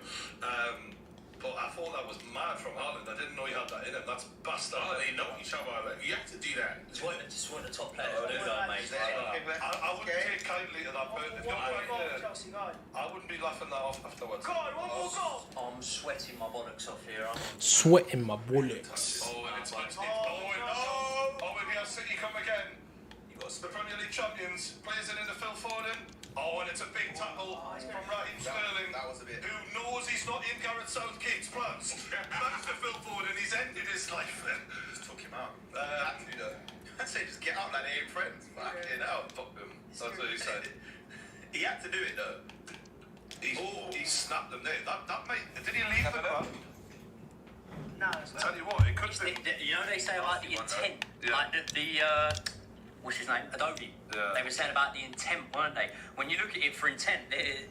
But I thought that was mad from Haaland. I didn't know he had that in him. That's bastard. They know each other. You have to do that. Just one of the top players. Mate. I wouldn't take kindly to that, but if you're right there, Chelsea, go on. I wouldn't be laughing that off afterwards. Go on, one more goal. I'm sweating my bollocks off here. Sweating my bullets. Oh, and it's and here's City come again. You got the Premier League champions, plays it into Phil Foden. Oh, and it's a big tackle from Raheem Sterling, that was a bit... who knows he's not in Gareth Southgate's plans. Thanks to Phil Foden, he's ended his life then. Just took him out. I'd say just get out like they ain't friends. Fucking hell. Fuck them. That's what he said. He had to do it though. He snapped them there. That might... Did he leave the club? No, it's not. Tell you what, it could be... You know they say about the intent, Yeah. like the what's his name, Adobe. Yeah. They were saying about the intent, weren't they? When you look at it for intent,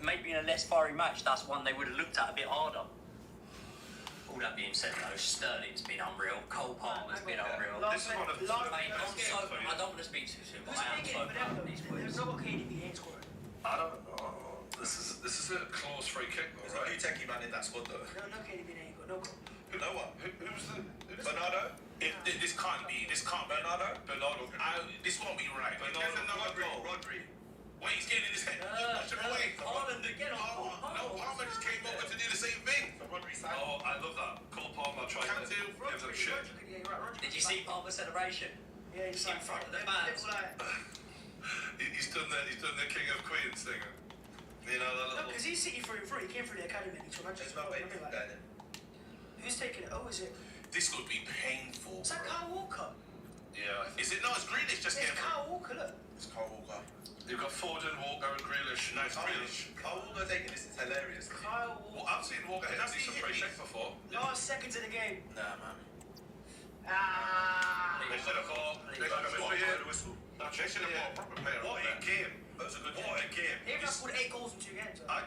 maybe in a less fiery match, that's one they would have looked at a bit harder. that being said, though, Sterling's been unreal. Cole Palmer's been unreal. This is one of the Mate, I don't want to speak too soon, but I am so proud of these boys. There's no KDB ain't scoring. I don't know. This is a close free kick, though, There's no right? Uteki man in that squad though. No KDB ain't got no goal. No one. Who's the... Bernardo? This can't be. Bernardo? This won't be right. There's another goal. Rodri. Wait, he's getting in his head. Push him away. Haaland again. No, Palmer just came over to do the same thing. Rodri side. Oh, I love that. Cole Palmer trying to give them shit. Did you see Palmer's celebration? Yeah, he's In front of the fans. He's done the King of Queens thing. You know, that No, little... because he's City through and through. He came through the academy. There's no way he's there then. Who's taking it? Oh, is it? This would be painful. Is that Kyle Walker? Yeah. Is it? No, it's Grealish just It's came. Kyle Walker, look. It's Kyle Walker. You've got Foden, Walker and Grealish. Nice Grealish. Kyle Walker taking this is hilarious. Kyle Well, Walker. I've seen Walker hit a decent free kick before. Last seconds of the game. Nah, man. They should have bought... They should have bought a whistle. They should have bought a proper player. What a game. That was a good game. What a game. They've just scored 8 goals in 2 games. I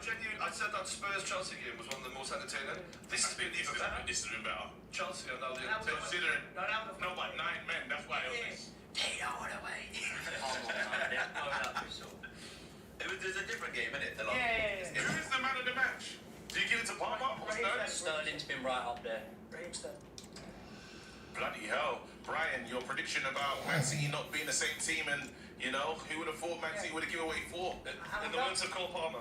said that Spurs-Chelsea game was one of the most entertaining. This has been even better. This has been better. Chelsea are now the That was- Considering No, but 9 men. That's why it was. Take that one away. There's a different game, isn't it? Yeah. Who is the man of the match? Do you give it to Palmer or Sterling? Sterling's been right up there. Raheem Sterling. Bloody hell. Brian, your prediction about Man City not being the same team and, you know, who would have thought Man City would have given away 4? In the words of Cole Palmer.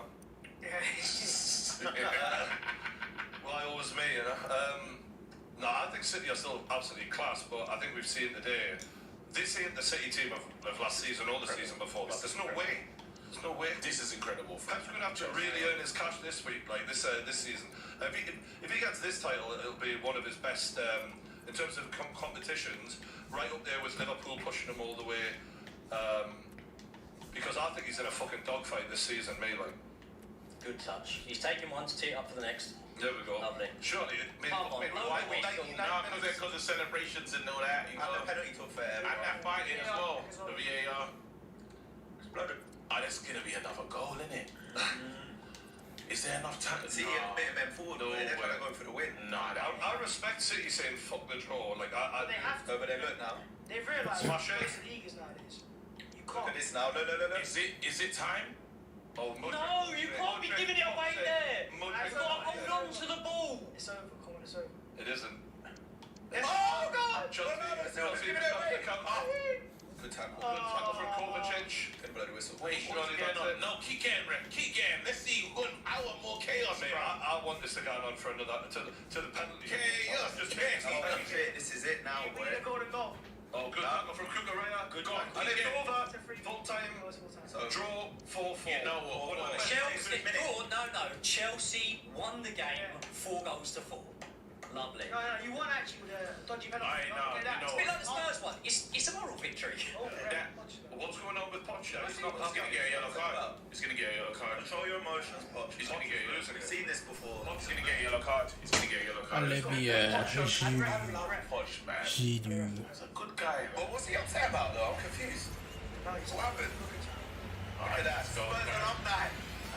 Well, I always me, you know. No, I think City are still absolutely class, but I think we've seen today, this ain't the City team of last season or the season before. Like, there's no way. There's no way. This is incredible. Pep's going to have to really earn his cash this week, like this season. If he gets this title, it'll be one of his best in terms of competitions, right up there with Liverpool pushing him all the way. Because I think he's in a fucking dogfight this season, me, like. Good touch. He's taking one to tee it up for the next. There we go. Lovely. Surely, Come on, why no, would Because of celebrations and all that. You And the know. penalty took for And that fighting as well. The VAR. Bloody. That's going to be another goal, isn't it? Is there enough time? City had a bit of them forward, No they're trying to way. go for the win. I respect City saying fuck the draw. Like But they have to. Over there, look now. They've realised Smash what it. the league is nowadays. You Look can't. at this now. No. Is it time? Oh, Mudryk. No, you can't be giving it away there. Mudryk. You've got to hold on to the ball. It's over. Come on, it's over. It isn't. Oh, God! Chelsea. Give it away. Good tackle. Good tackle from Kovacic. Could blow the whistle. Wait, Surely what's going that's on? No, it. keep getting, Rem. Keep getting. Let's see. I want more chaos, Mate, bro. I want this to go on for another to the penalty. Chaos. Just chaos. Oh, shit, this is it now, We boy. need a golden goal. Oh, good tackle from Kukureya. Good Goal. tackle. And it's Yeah. over. It's a free Full time. Oh, it's full time. So, Draw 4-4. You know what? What a Chelsea, minute. no. Chelsea won the game 4 goals to 4. Lovely. No, you won actually with a dodgy penalty. I know, Get that. you It's a bit like the Spurs one. It's a moral victory. Oh, That- What's going on with Poch? He's not He's going to get a yellow card. He's going to get a yellow card. Control your emotions, Poch. He's going to get a yellow losing card. it. Seen this before. He's going to get a yellow card. He's going to get a yellow card. Allez bien, Poch, man. j'ai dû. He's a good guy. But what's he upset about, though? I'm confused. What happened? Look at that. Let's go, Spurs man. alumni.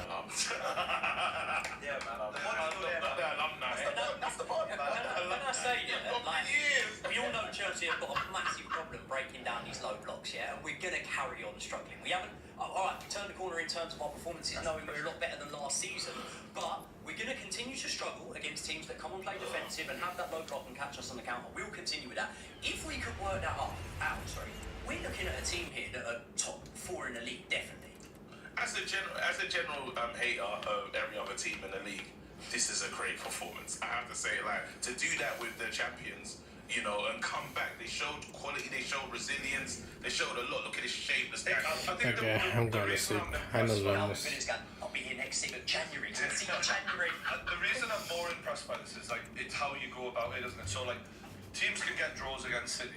I Yeah, man. love the alumni. That's the point, man. When I say that, like, years. we all know Chelsea have got a massive problem breaking down these low blocks, yeah, and we're going to carry on struggling. We haven't, all right, we turned the corner in terms of our performances, knowing we're a lot better than last season, but we're going to continue to struggle against teams that come and play defensive and have that low block and catch us on the counter. We'll continue with that. If we could work that out, we're looking at a team here that are top 4 in the league, definitely. As a general hater of every other team in the league, this is a great performance. I have to say, like, to do that with the champions, you know, and come back. They showed quality. They showed resilience. They showed a lot. Look at this shape. The stats. Okay, I'm going to sleep. I know Well, this. it's going to be here next season, January. January. The reason I'm more impressed by this is like it's how you go about it, isn't it? So like teams can get draws against City,